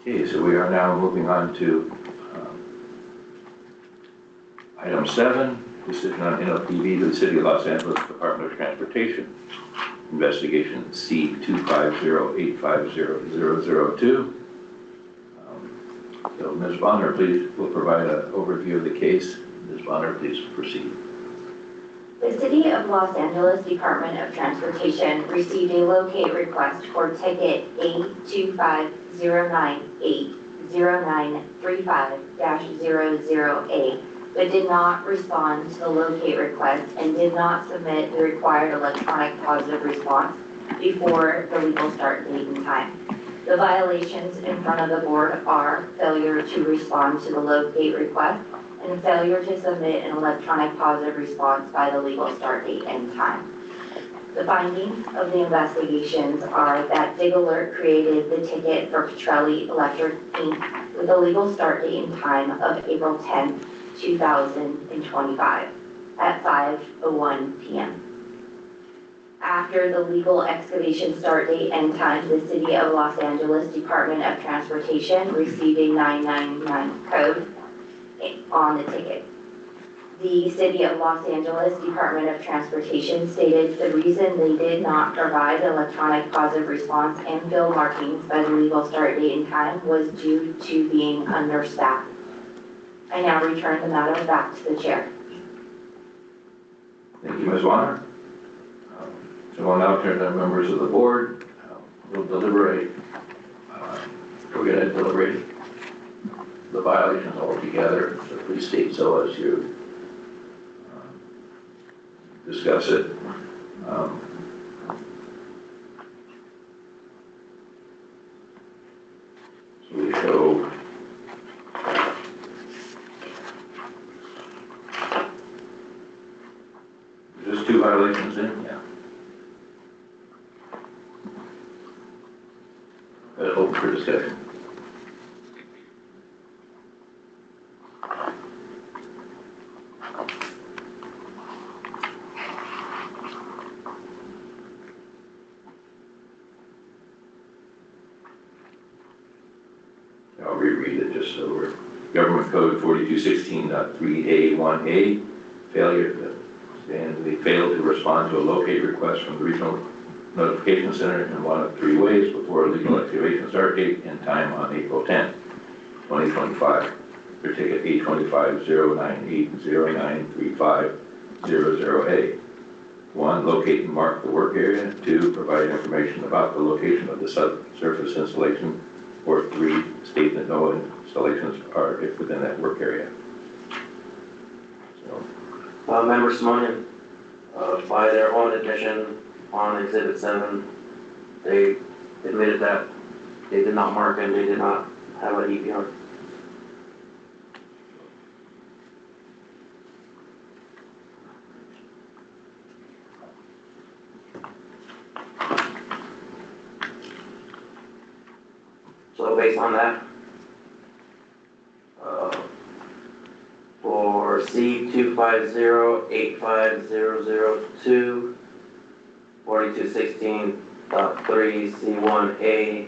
S1: Okay, so we are now moving on to item 7, decision on NOPV to the City of Los Angeles Department of Transportation, investigation C250850002. So Ms. Bonner, please, will provide an overview of the case. Ms. Bonner, please proceed.
S12: The City of Los Angeles Department of Transportation received a locate request for ticket A250980935-00A, but did not respond to the locate request and did not submit the required electronic positive response before the legal start date and time. The violations in front of the board are failure to respond to the locate request and failure to submit an electronic positive response by the legal start date and time. The findings of the investigations are that Dig Alert created the ticket for Petrelli Electric Inc. with a legal start date and time of April 10, 2025 at 5:01 p.m. After the legal excavation start date and time, the City of Los Angeles Department of Transportation received a 999 code on the ticket. The City of Los Angeles Department of Transportation stated the reason they did not provide electronic positive response and field markings by the legal start date and time was due to being understaffed. I now return the matter back to the chair.
S1: Thank you, Ms. Bonner. So we'll now turn to members of the board. We'll deliberate. We're going to deliberate the violations all together. So please state so as you discuss it. So we show there's 2 violations in, yeah. Open for discussion. I'll reread it just so we're, Government Code 4216.3A1A, failure, and they failed to respond to a locate request from the Regional Notification Center in one of 3 ways before a legal excavation start date and time on April 10, 2025. For ticket A25098093500A. 1, locate and mark the work area. 2, provide information about the location of the subsurface installation. Or 3, state that no installations are within that work area. So,
S9: Member Simone, by their own admission on Exhibit 7, they admitted that they did not mark and they did not have an EPR. So based on that, for C250850002, 4216.3C1A,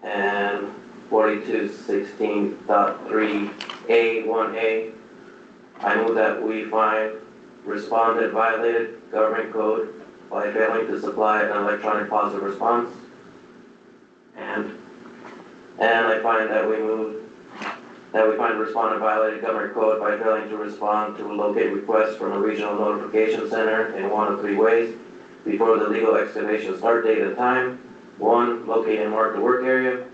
S9: and 4216.3A1A, I move that we find respondent violated government code by failing to supply an electronic positive response. And I find that we find respondent violated government code by failing to respond to a locate request from a regional notification center in one of 3 ways: before the legal excavation start date and time, 1, locate and mark the work area.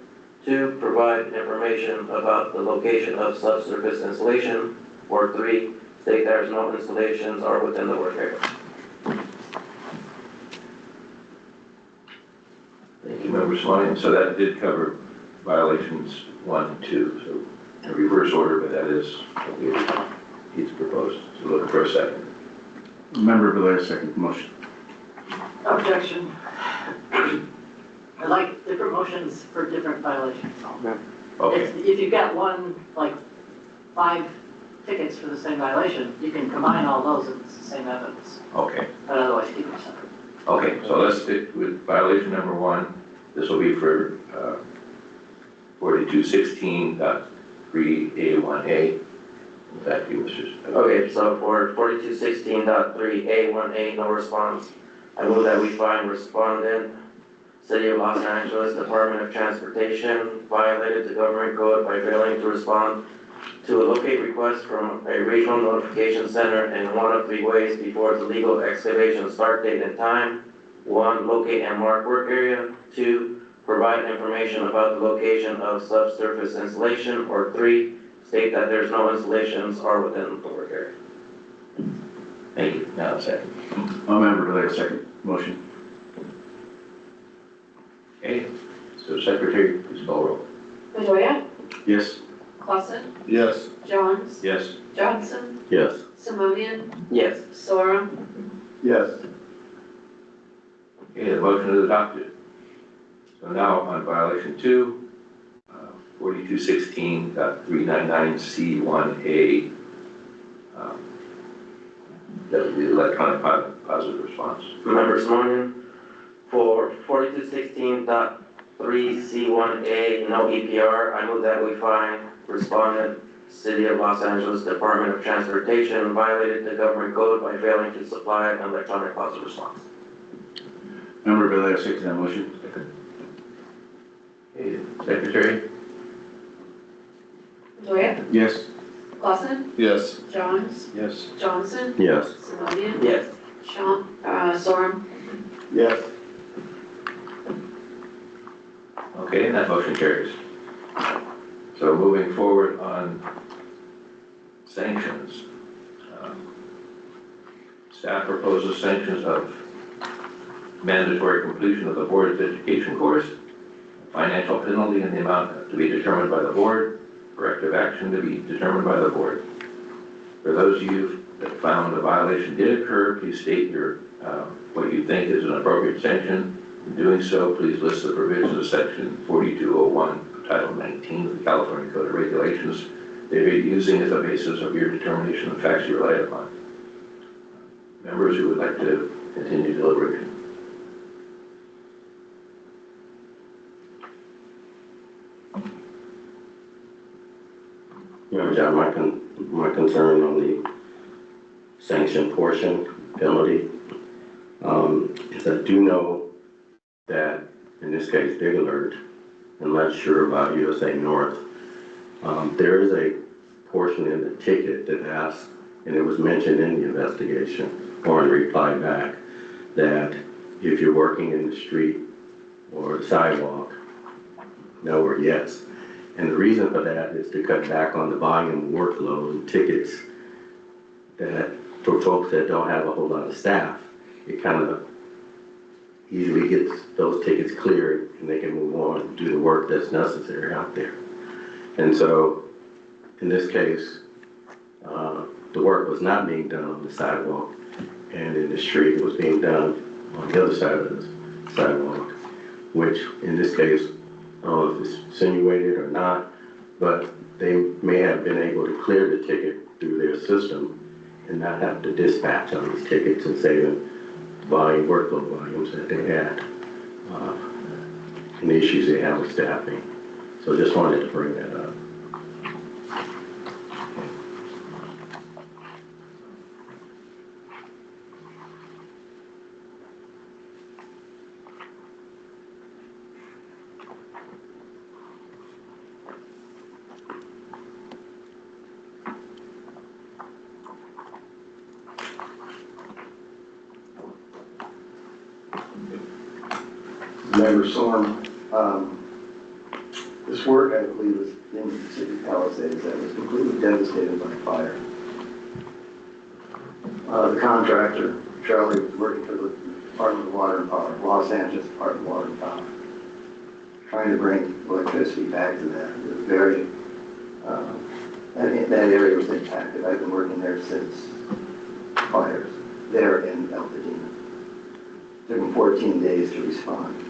S9: 2, provide information about the location of subsurface installation. Or 3, state there's no installations are within the work area.
S1: Thank you, Member Simonian. So that did cover violations 1 and 2. So in reverse order, but that is what he's proposed. So looking for a second.
S3: Member Blair, second motion.
S2: Objection. I like different motions for different violations.
S1: Okay.
S2: If you've got one, like 5 tickets for the same violation, you can combine all those and it's the same evidence,
S1: Okay.
S2: but otherwise keep them separate.
S1: Okay, so let's stick with violation number 1. This will be for 4216.3A1A. Back to you, Mr.
S9: Okay, so for 4216.3A1A, no response. I move that we find respondent, City of Los Angeles, Department of Transportation, violated the government code by failing to respond to a locate request from a regional notification center in one of 3 ways before the legal excavation start date and time. 1, locate and mark work area. 2, provide information about the location of subsurface installation. Or 3, state that there's no installations are within the work area.
S1: Thank you. Now a second.
S3: Member Blair, second motion.
S1: Okay, so Secretary, please call roll.
S2: Bedoya?
S3: Yes.
S2: Clausen?
S10: Yes.
S2: Jones?
S1: Yes.
S2: Johnson?
S5: Yes.
S2: Simonian?
S9: Yes.
S2: Sorum?
S13: Yes.
S1: Okay, the motion is adopted. So now on violation 2, 4216.399C1A, that would be electronic positive response.
S9: Member Simonian, for 4216.3C1A, no EPR, I move that we find respondent, City of Los Angeles, Department of Transportation, violated the government code by failing to supply an electronic positive response.
S3: Member Blair, second that motion.
S1: Okay, Secretary?
S2: Bedoya?
S3: Yes.
S2: Clausen?
S10: Yes.
S2: Jones?
S1: Yes.
S2: Johnson?
S5: Yes.
S2: Simonian?
S9: Yes.
S2: Sorum?
S13: Yes.
S1: Okay, and that motion carries. So moving forward on sanctions. Staff proposes sanctions of mandatory completion of the board's education course, financial penalty in the amount to be determined by the board, corrective action to be determined by the board. For those of you that found a violation did occur, please state your what you think is an appropriate sanction. In doing so, please list the provisions of section 4201 of Title 19 of the California Code of Regulations that you're using as a basis of your determination of facts you relied upon. Members who would like to continue deliberation.
S5: You know, John, my concern on the sanction portion, penalty, is I do know that, in this case, Big Alert, I'm not sure about USA North, there is a portion in the ticket that asks, and it was mentioned in the investigation, or in reply back, that if you're working in the street or sidewalk, no or yes. And the reason for that is to cut back on the volume workload and tickets that, for folks that don't have a whole lot of staff, it kind of easily gets those tickets cleared and they can move on and do the work that's necessary out there. And so, in this case, the work was not being done on the sidewalk, and in the street it was being done on the other side of the sidewalk, which in this case, I don't know if it's insinuated or not, but they may have been able to clear the ticket through their system and not have to dispatch on these tickets and saving workload volumes that they had, and the issues they have with staffing. So just wanted to bring that up.
S13: Member Storm, this work, I believe, was in the city of Palisades that was completely devastated by fire. The contractor, Charlie, was working for the Department of Water and Power, Los Angeles Department of Water and Power, trying to bring electricity back to that. It was very, that area was impacted. I've been working there since fires there in Altadena. It took them 14 days to respond.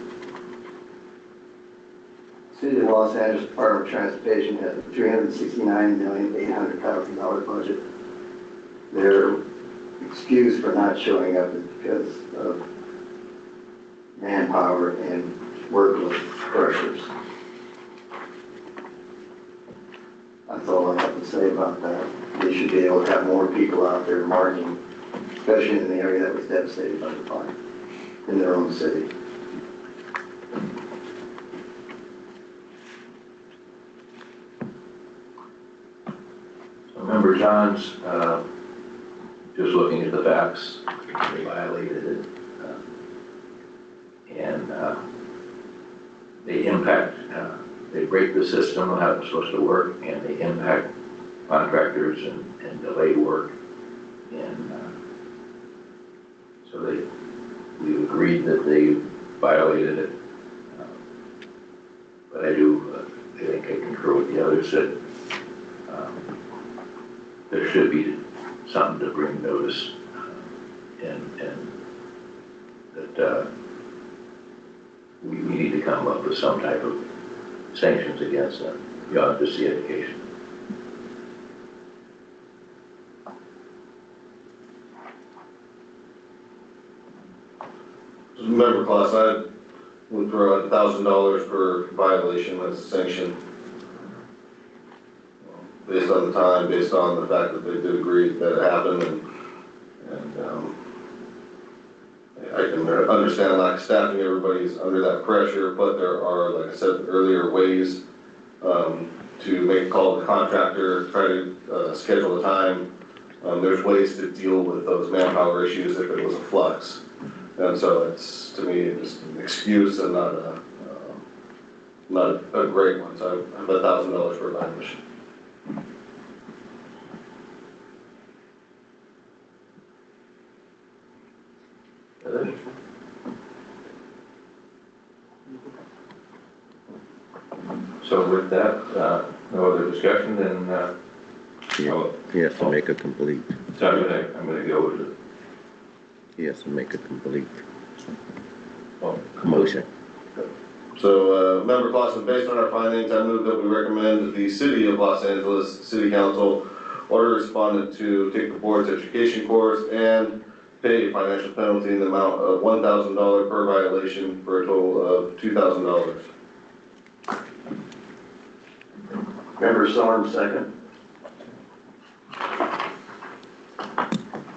S13: City of Los Angeles Department of Transportation has a $369,800,000 budget. Their excuse for not showing up is because of manpower and workload pressures. That's all I have to say about that. They should be able to have more people out there marking, especially in the area that was devastated by the fire in their own city.
S1: Member Johns, just looking at the facts, they violated it. And they impact, they break the system on how it's supposed to work, and they impact contractors and delay work. And so we agreed that they violated it. But I think I concur with the others that there should be something to bring notice, and that we need to come up with some type of sanctions against them. You ought to see education.
S10: Member class, I would throw out $1,000 per violation as a sanction. Based on the time, based on the fact that they did agree that it happened, and I can understand lack of staffing, everybody's under that pressure, but there are, like I said earlier, ways to make a call to the contractor, try to schedule a time. There's ways to deal with those manpower issues if it was a flux. And so it's, to me, just an excuse and not a great one. So I have $1,000 for a violation.
S1: So with that, no other discussion, then
S5: He has to make a complete.
S1: so I'm gonna go with it.
S5: He has to make a complete
S1: Oh,
S5: motion.
S10: So, Member Clausen, based on our findings, I move that we recommend that the City of Los Angeles City Council order respondent to take the board's education course and pay a financial penalty in the amount of $1,000 per violation for a total of $2,000.
S13: Member Storm, second.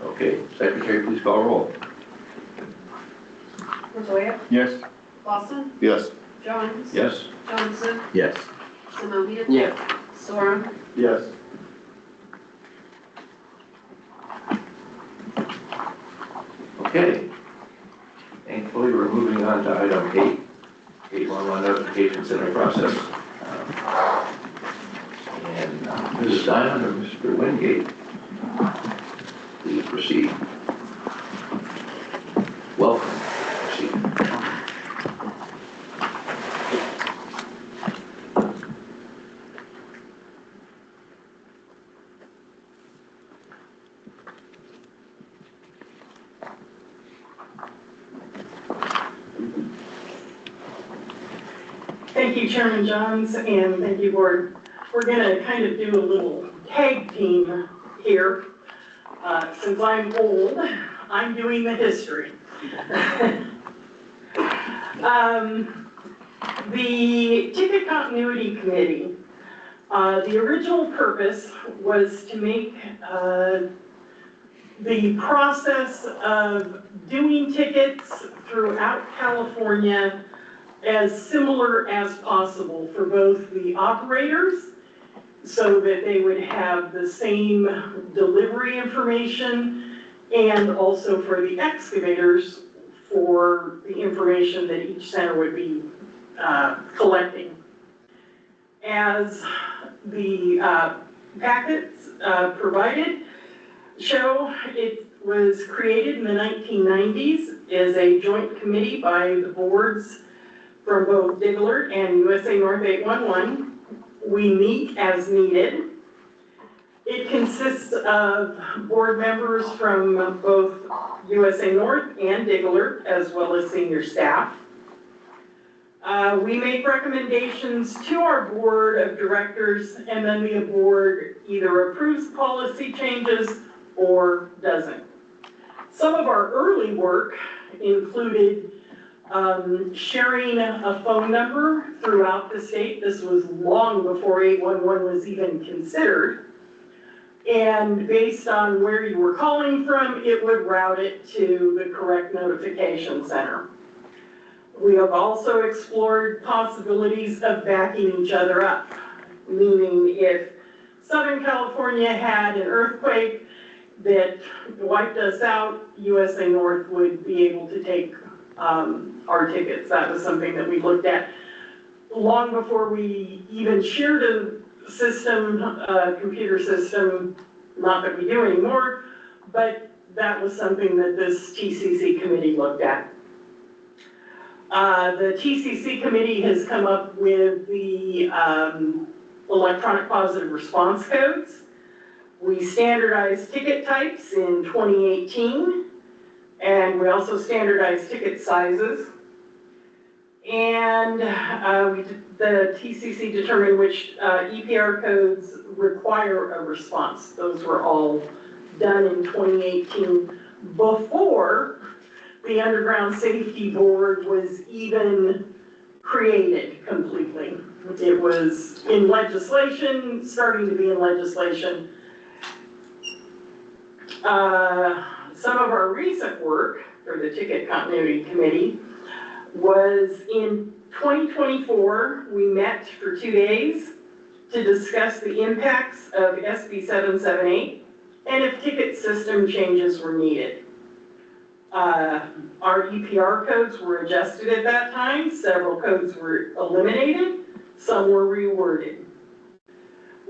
S1: okay, Secretary, please call roll.
S2: Montoya?
S11: Yes.
S2: Lawson?
S10: Yes.
S2: Jones?
S1: Yes?
S2: Johnson?
S5: Yes.
S2: Simonian?
S9: Yes.
S2: Sorum?
S13: Yes.
S1: Okay. Thankfully, we're moving on to item 811 notification center process. And Mrs. Diamond or Mr. Wingate, please proceed. Welcome. Proceed.
S14: Thank you, Chairman Johns, and thank you, Board. We're going to kind of do a little tag team here. Since I'm old, I'm doing the history. The Ticket Continuity Committee, the original purpose was to make the process of doing tickets throughout California as similar as possible for both the operators, so that they would have the same delivery information, and also for the excavators for the information that each center would be collecting. As the packets provided show, it was created in the 1990s as a joint committee by the boards from both Diggler and USA North 811. We meet as needed. It consists of board members from both USA North and Diggler, as well as senior staff. We make recommendations to our board of directors, and then the board either approves policy changes or doesn't. Some of our early work included sharing a phone number throughout the state. This was long before 811 was even considered. And based on where you were calling from, it would route it to the correct notification center. We have also explored possibilities of backing each other up, meaning if Southern California had an earthquake that wiped us out, USA North would be able to take our tickets. That was something that we looked at long before we even shared a system, computer system, not that we do anymore, but that was something that this TCC committee looked at. The TCC committee has come up with the electronic positive response codes. We standardized ticket types in 2018, and we also standardized ticket sizes. And the TCC determined which EPR codes require a response. Those were all done in 2018 before the Underground Safety Board was even created completely. It was in legislation, starting to be in legislation. Some of our recent work for the Ticket Continuity Committee was in 2024, we met for 2 days to discuss the impacts of SB 778 and if ticket system changes were needed. Our EPR codes were adjusted at that time. Several codes were eliminated, some were reworded.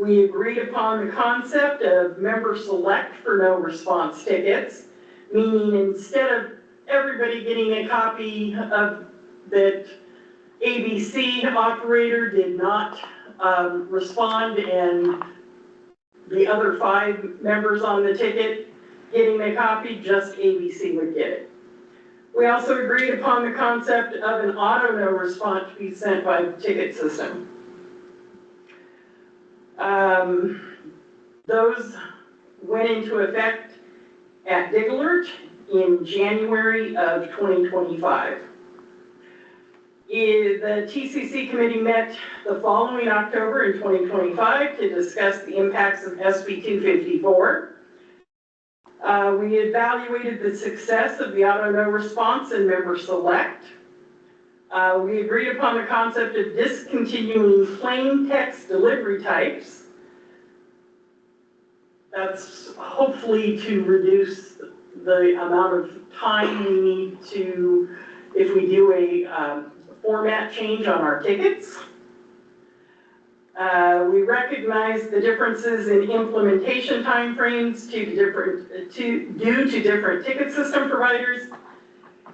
S14: We agreed upon the concept of member select for no response tickets, meaning instead of everybody getting a copy of that ABC operator did not respond and the other 5 members on the ticket getting a copy, just ABC would get it. We also agreed upon the concept of an auto no response to be sent by the ticket system. Those went into effect at Diggler in January of 2025. The TCC committee met the following October in 2025 to discuss the impacts of SB 254. We evaluated the success of the auto no response and member select. We agreed upon the concept of discontinuing plain text delivery types. That's hopefully to reduce the amount of time we need to, if we do a format change on our tickets. We recognize the differences in implementation timeframes due to different ticket system providers.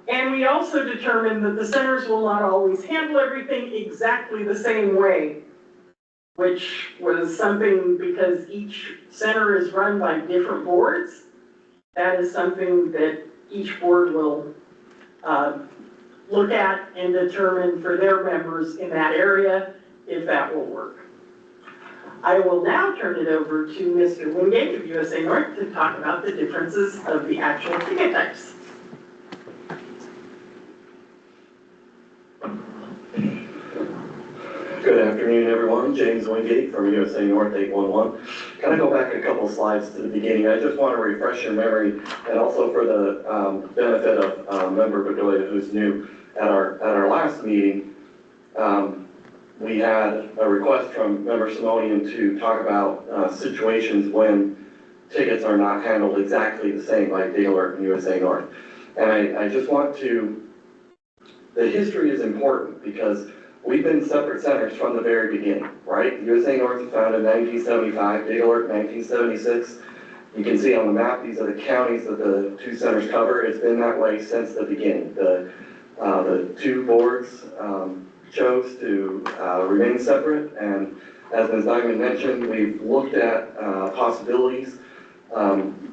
S14: And we also determined that the centers will not always handle everything exactly the same way, which was something because each center is run by different boards. That is something that each board will look at and determine for their members in that area if that will work. I will now turn it over to Mr. Wingate of USA North to talk about the differences of the actual ticket types.
S6: Good afternoon, everyone. James Wingate from USA North 811. Can I go back a couple slides to the beginning? I just want to refresh your memory, and also for the benefit of member Bedoya, who's new. At our last meeting, we had a request from member Simonian to talk about situations when tickets are not handled exactly the same by Diggler and USA North. And I just want to, the history is important because we've been separate centers from the very beginning, right? USA North was founded in 1975, Data Alert 1976. You can see on the map, these are the counties that the two centers cover. It's been that way since the beginning. The two boards chose to remain separate, and as Ms. Diamond mentioned, we've looked at possibilities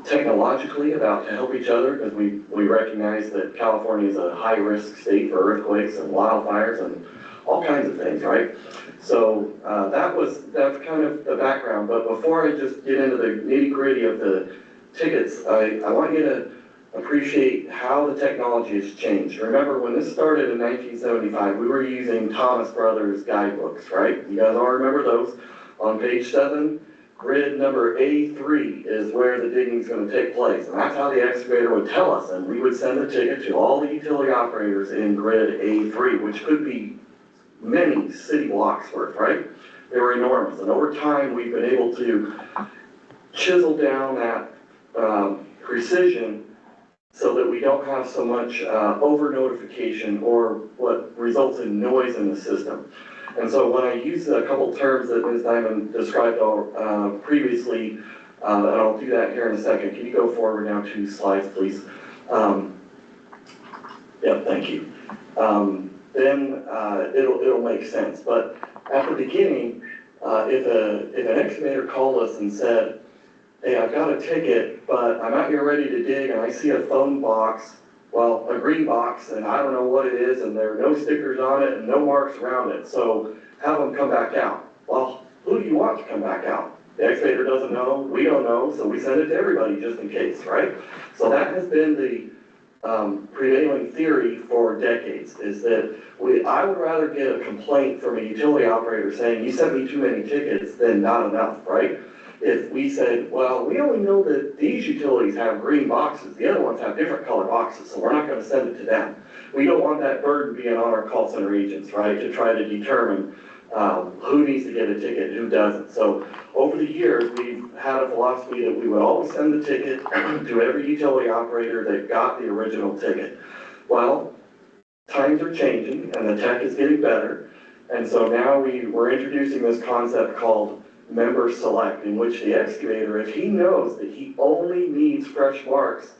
S6: technologically about to help each other, because we recognize that California is a high-risk state for earthquakes and wildfires and all kinds of things, right? So that's kind of the background. But before I just get into the nitty-gritty of the tickets, I want you to appreciate how the technology has changed. Remember, when this started in 1975, we were using Thomas Brothers guidebooks, right? You guys all remember those? On page 7, grid number A3 is where the digging is going to take place. And that's how the excavator would tell us. And we would send the ticket to all the utility operators in grid A3, which could be many city blocks worth, right? They were enormous. And over time, we've been able to chisel down that precision so that we don't have so much over notification or what results in noise in the system. And so when I use a couple terms that Ms. Diamond described previously, and I'll do that here in a second. Can you go forward now 2 slides, please? Yeah, thank you. Then it'll make sense. But at the beginning, if an excavator called us and said, hey, I've got a ticket, but I'm out here ready to dig and I see a phone box, well, a green box, and I don't know what it is, and there are no stickers on it and no marks around it, so have them come back out. Well, who do you want to come back out? The excavator doesn't know, we don't know, so we send it to everybody just in case, right? So that has been the prevailing theory for decades, is that I would rather get a complaint from a utility operator saying, you sent me too many tickets than not enough, right? If we said, well, we only know that these utilities have green boxes, the other ones have different color boxes, so we're not going to send it to them. We don't want that burden being on our call center agents, right, to try to determine who needs to get a ticket, who doesn't. So over the years, we've had a philosophy that we would always send the ticket to every utility operator that got the original ticket. Well, times are changing and the tech is getting better, and so now we're introducing this concept called member select, in which the excavator, if he knows that he only needs fresh marks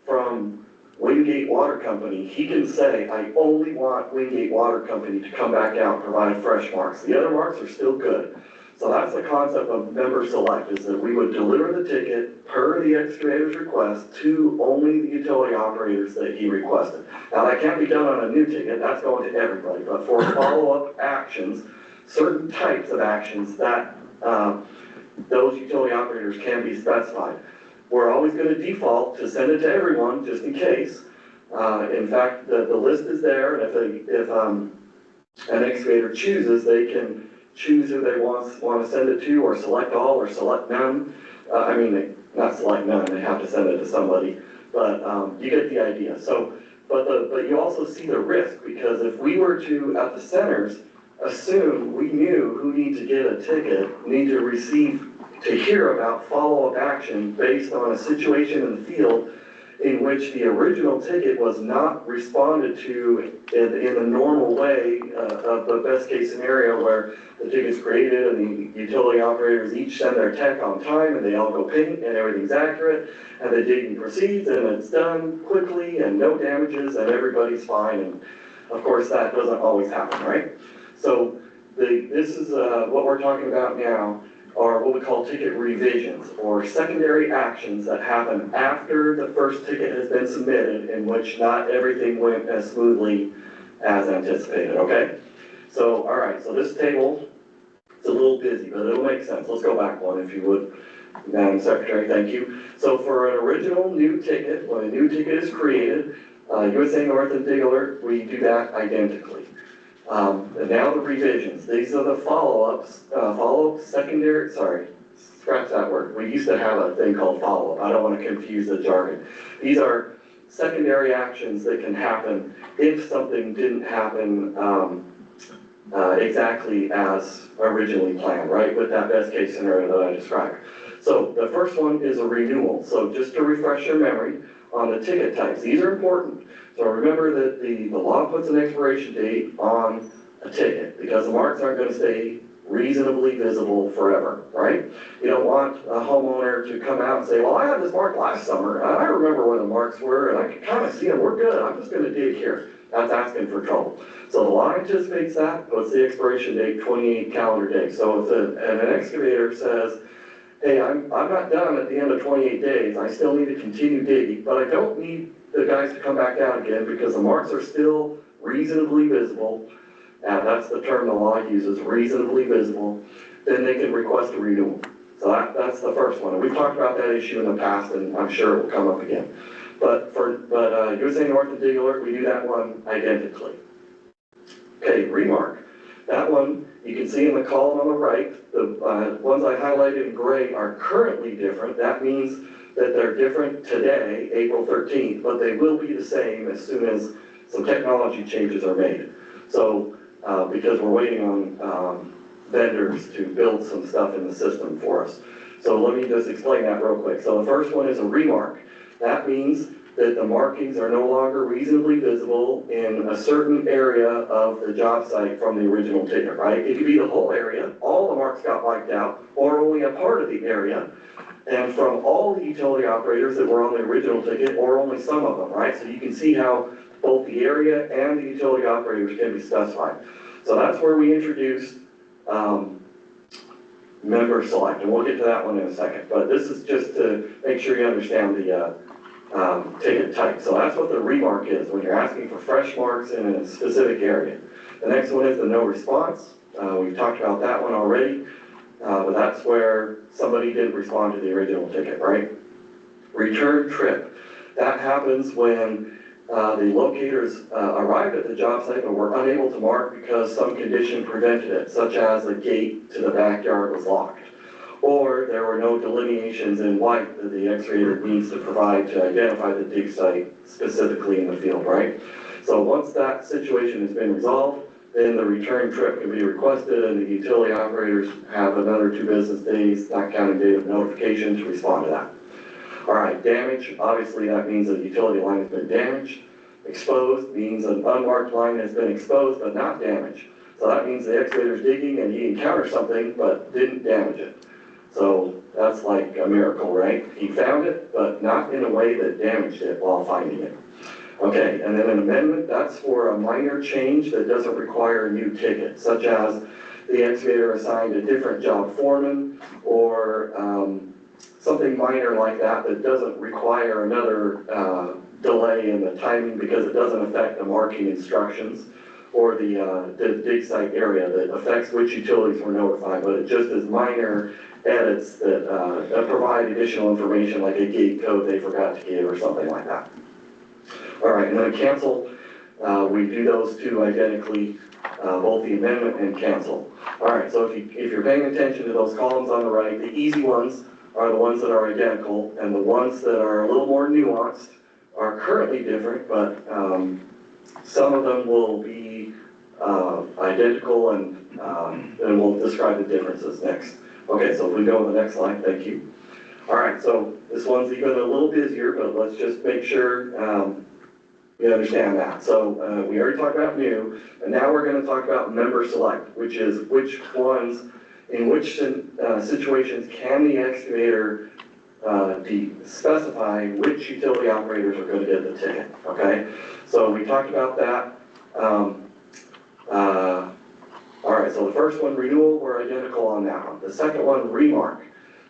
S6: from Wingate Water Company, he can say, I only want Wingate Water Company to come back out and provide fresh marks. The other marks are still good. So that's the concept of member select, is that we would deliver the ticket per the excavator's request to only the utility operators that he requested. Now that can't be done on a new ticket, that's going to everybody, but for follow-up actions, certain types of actions that those utility operators can be specified. We're always going to default to send it to everyone, just in case. In fact, the list is there, and if an excavator chooses, they can choose who they want to send it to, or select all, or select none. Not select none, they have to send it to somebody, but you get the idea. So, but you also see the risk, because if we were to, at the centers, assume we knew who needed to get a ticket, need to hear about follow-up action based on a situation in the field in which the original ticket was not responded to in the normal way of the best case scenario, where the ticket's created and the utility operators each send their tech on time and they all go ping and everything's accurate and the digging proceeds and it's done quickly and no damages and everybody's fine. And of course that doesn't always happen, right? So this is what we're talking about now are what we call ticket revisions, or secondary actions that happen after the first ticket has been submitted, in which not everything went as smoothly as anticipated, okay? So, all right, so this table is a little busy, but it'll make sense. Let's go back one if you would, Madam Secretary, thank you. So for an original new ticket, when a new ticket is created, USA North and Dig Alert, we do that identically. And now the revisions. These are the follow-ups, scratch that word. We used to have a thing called follow-up. I don't want to confuse the jargon. These are secondary actions that can happen if something didn't happen exactly as originally planned, right? With that best case scenario that I described. So the first one is a renewal. So just to refresh your memory, on the ticket types. These are important. So remember that the law puts an expiration date on a ticket because the marks aren't going to stay reasonably visible forever, right? You don't want a homeowner to come out and say, well, I had this mark last summer, and I remember where the marks were, and I could kind of see them, we're good, I'm just gonna dig here. That's asking for trouble. So the law anticipates that, puts the expiration date 28 calendar days. So if an excavator says, hey, I'm not done at the end of 28 days, I still need to continue digging, but I don't need the guys to come back down again because the marks are still reasonably visible, and that's the term the law uses, reasonably visible, then they can request a renewal. So that's the first one. And we've talked about that issue in the past, and I'm sure it will come up again. But USA North and Dig Alert, we do that one identically. Okay, remark. That one, you can see in the column on the right, the ones I highlighted in gray are currently different. That means that they're different today, April 13th, but they will be the same as soon as some technology changes are made. So, because we're waiting on vendors to build some stuff in the system for us. So let me just explain that real quick. So the first one is a remark. That means that the markings are no longer reasonably visible in a certain area of the job site from the original ticket, right? It could be the whole area, all the marks got wiped out, or only a part of the area, and from all the utility operators that were on the original ticket, or only some of them, right? So you can see how both the area and the utility operators can be specified. So that's where we introduced member select, and we'll get to that one in a second. But this is just to make sure you understand the ticket type. So that's what the remark is, when you're asking for fresh marks in a specific area. The next one is the no response. We've talked about that one already, but that's where somebody didn't respond to the original ticket, right? Return trip. That happens when the locators arrived at the job site but were unable to mark because some condition prevented it, such as the gate to the backyard was locked, or there were no delineations in white that the excavator needs to provide to identify the dig site specifically in the field, right? So once that situation has been resolved, then the return trip can be requested and the utility operators have another 2 business days, not counting date of notification, to respond to that. All right, damage, obviously that means a utility line has been damaged. Exposed means an unmarked line has been exposed but not damaged. So that means the excavator's digging and he encountered something but didn't damage it. So that's like a miracle, right? He found it, but not in a way that damaged it while finding it. Okay, and then an amendment, that's for a minor change that doesn't require a new ticket, such as the excavator assigned a different job foreman, or something minor like that that doesn't require another delay in the timing because it doesn't affect the marking instructions or the dig site area that affects which utilities were notified, but it just is minor edits that provide additional information like a gate code they forgot to give or something like that. All right, and then cancel, we do those 2 identically, both the amendment and cancel. All right, so if you're paying attention to those columns on the right, the easy ones are the ones that are identical, and the ones that are a little more nuanced are currently different, but some of them will be identical, and we'll describe the differences next. Okay, so if we go to the next slide, thank you. All right, so this one's even a little busier, but let's just make sure you understand that. So we already talked about new, and now we're going to talk about member select, which is which ones, in which situations can the excavator specify which utility operators are going to get the ticket, okay? So we talked about that. All right, so the first one, renewal, we're identical on that one. The second one, remark.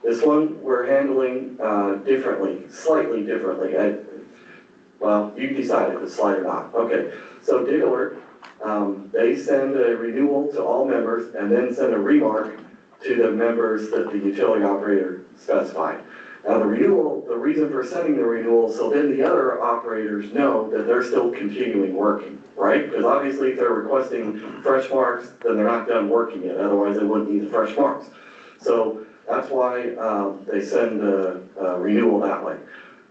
S6: This one we're handling differently, slightly differently. Well, you decide if it's slight or not. Okay, so Dig Alert, they send a renewal to all members and then send a remark to the members that the utility operator specified. Now the renewal, the reason for sending the renewal, so then the other operators know that they're still continuing working, right? Because obviously if they're requesting fresh marks, then they're not done working yet, otherwise they wouldn't need the fresh marks. So that's why they send the renewal that way.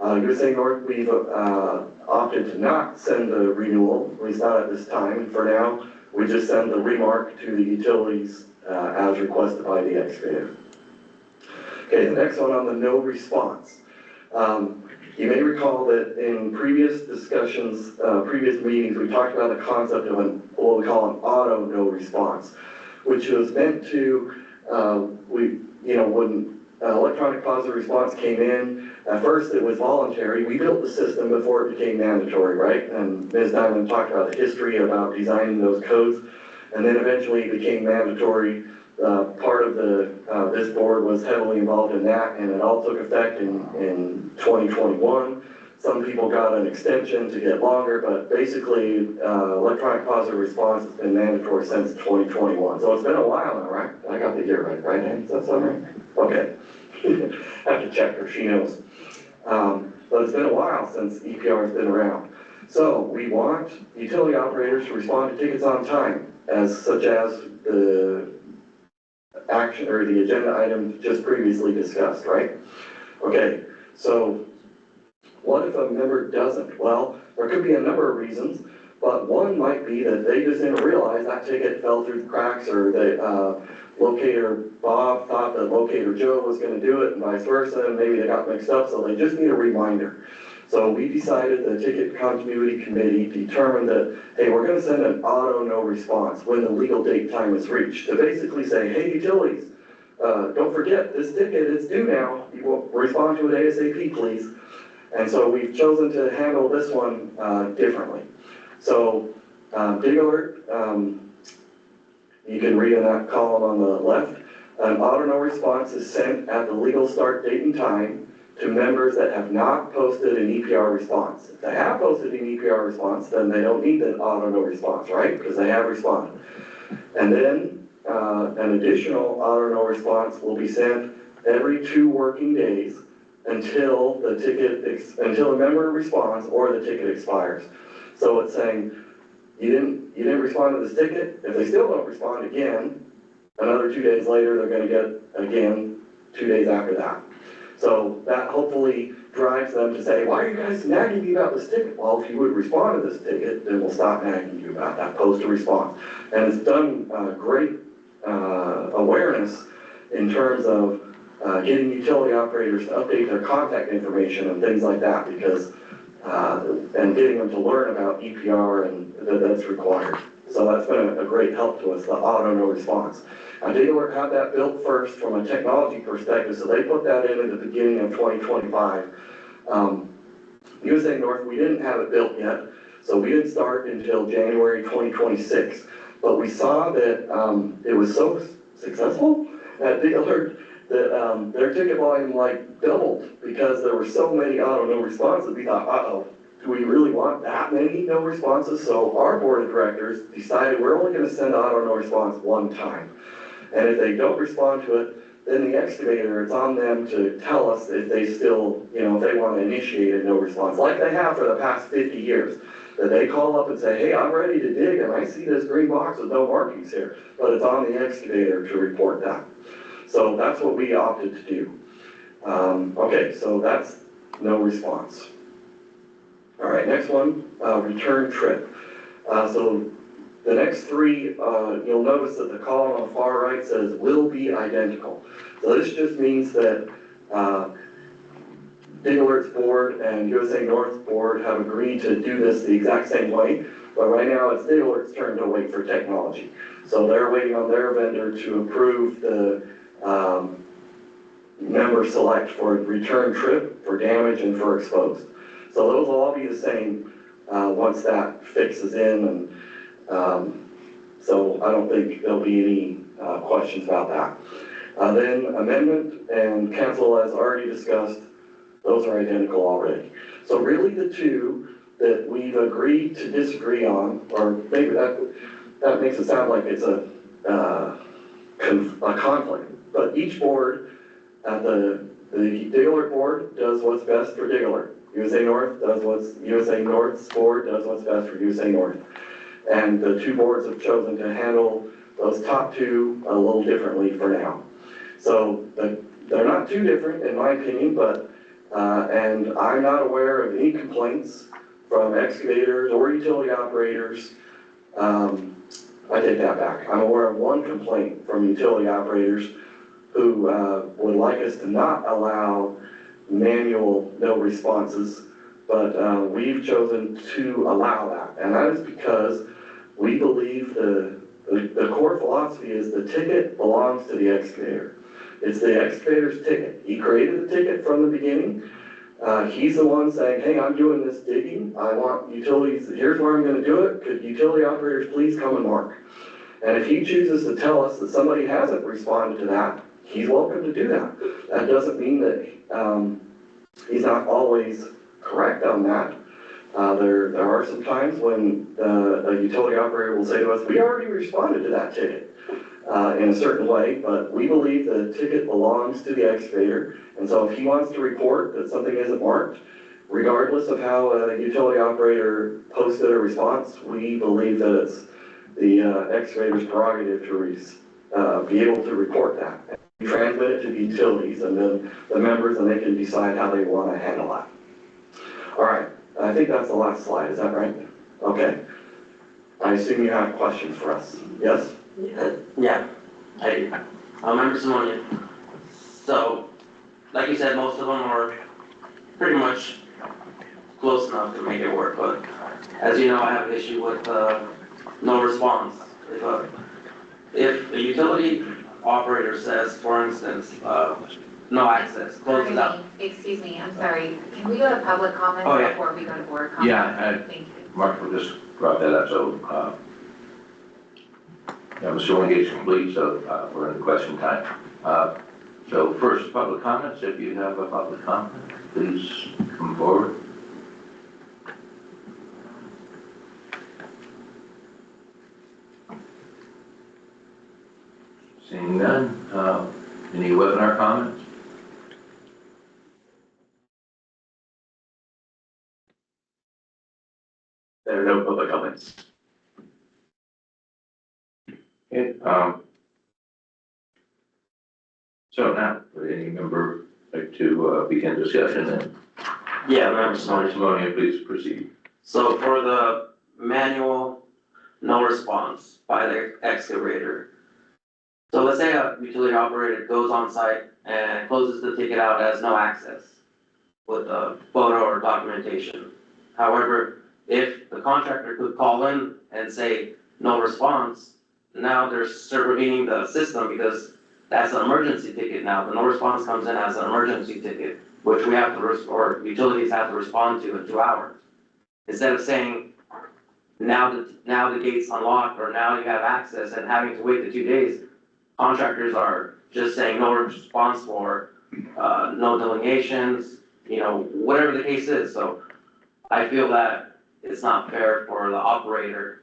S6: USA North, we've opted to not send the renewal, at least not at this time, and for now, we just send the remark to the utilities as requested by the excavator. Okay, the next one on the no response. You may recall that in previous discussions, previous meetings, we talked about the concept of what we call an auto no response, which was meant to, when electronic positive response came in, at first it was voluntary. We built the system before it became mandatory, right? And Ms. Diamond talked about the history about designing those codes, and then eventually it became mandatory. Part of this board was heavily involved in that, and it all took effect in 2021. Some people got an extension to get longer, but basically, electronic positive response has been mandatory since 2021. So it's been a while now, right? I got the year right, Ann? Is that something right? Okay. I have to check her, she knows. But it's been a while since EPR has been around. So we want utility operators to respond to tickets on time, such as the action or the agenda item just previously discussed, right? Okay, so what if a member doesn't? Well, there could be a number of reasons, but one might be that they just didn't realize that ticket fell through the cracks, or the Locator Bob thought that Locator Joe was going to do it and vice versa, and maybe they got mixed up, so they just need a reminder. So we decided, the Ticket Continuity Committee determined that, hey, we're going to send an auto no response when the legal date time is reached, to basically say, hey, utilities, don't forget this ticket is due now. You will respond to it ASAP, please. And so we've chosen to handle this one differently. So Dig Alert, you can read in that column on the left, an auto no response is sent at the legal start date and time to members that have not posted an EPR response. If they have posted an EPR response, then they don't need the auto no response, right? Because they have responded. And then an additional auto no response will be sent every 2 working days until until a member responds or the ticket expires. So it's saying, you didn't respond to this ticket. If they still don't respond again, another 2 days later, they're going to get again 2 days after that. So that hopefully drives them to say, why are you guys nagging me about this ticket? Well, if you would respond to this ticket, then we'll stop nagging you about that post to response. And it's done great awareness in terms of getting utility operators to update their contact information and things like that, because and getting them to learn about EPR and that's required. So that's been a great help to us, the auto no response. Dig Alert had that built first from a technology perspective, so they put that in at the beginning of 2025. USA North, we didn't have it built yet, so we didn't start until January 2026. But we saw that it was so successful at Dig Alert that their ticket volume doubled because there were so many auto no responses. We thought, uh-oh, do we really want that many no responses? So our board of directors decided we're only going to send auto no response one time. And if they don't respond to it, then the excavator, it's on them to tell us if they still, if they want to initiate a no response, like they have for the past 50 years. That they call up and say, hey, I'm ready to dig, and I see this green box with no markings here. But it's on the excavator to report that. So that's what we opted to do. Okay, so that's no response. All right, next one, return trip. So the next 3, you'll notice that the column on the far right says will be identical. So this just means that Dig Alert's board and USA North's board have agreed to do this the exact same way, but right now it's Dig Alert's turn to wait for technology. So they're waiting on their vendor to approve the member select for return trip, for damage, and for exposed. So those will all be the same once that fix is in, and so I don't think there'll be any questions about that. Then amendment and cancel, as already discussed, those are identical already. So really the 2 that we've agreed to disagree on, or maybe that makes it sound like it's a conflict, but each board, the Dig Alert board does what's best for Dig Alert. USA North's board does what's best for USA North. And the 2 boards have chosen to handle those top 2 a little differently for now. So they're not too different in my opinion, but and I'm not aware of any complaints from excavators or utility operators. I take that back. I'm aware of 1 complaint from utility operators who would like us to not allow manual no responses, but we've chosen to allow that. And that is because we believe the core philosophy is the ticket belongs to the excavator. It's the excavator's ticket. He created the ticket from the beginning. He's the one saying, hey, I'm doing this digging. I want utilities, here's where I'm gonna do it. Could utility operators please come and mark? And if he chooses to tell us that somebody hasn't responded to that, he's welcome to do that. That doesn't mean that he's not always correct on that. There are some times when a utility operator will say to us, we already responded to that ticket in a certain way, but we believe the ticket belongs to the excavator. And so if he wants to report that something isn't marked, regardless of how a utility operator posted a response, we believe that it's the excavator's prerogative to be able to report that. We transmit it to the utilities and then the members, and they can decide how they want to handle that. All right, I think that's the last slide, is that right? Okay. I assume you have questions for us, yes?
S9: Yeah, I do. Member Simonian. So, like you said, most of them are pretty much close enough to make it work, but as you know, I have an issue with no response. If a utility operator says, for instance, no access, closes out.
S8: Excuse me, I'm sorry. Can we go to public comment before we go to board comment?
S1: Yeah,
S8: Thank you.
S1: Mark just brought that up, so, Mr. Wingate's complete, so we're in the question time. So first, public comments. If you have a public comment, please come forward. Seeing none, any webinar comments?
S6: There are no public comments.
S1: Okay, so now, would any member like to begin discussion? And
S9: Yeah, Member Simonian.
S1: Simonian, please proceed.
S9: So for the manual no response by the excavator. So let's say a utility operator goes on site and closes the ticket out as no access with a photo or documentation. However, if the contractor could call in and say no response, now they're supervening the system because that's an emergency ticket now. The no response comes in as an emergency ticket, which we have to, or utilities have to respond to in 2 hours. Instead of saying, now the gate's unlocked, or now you have access, and having to wait the 2 days, contractors are just saying no response for no delineations, whatever the case is. So I feel that it's not fair for the operator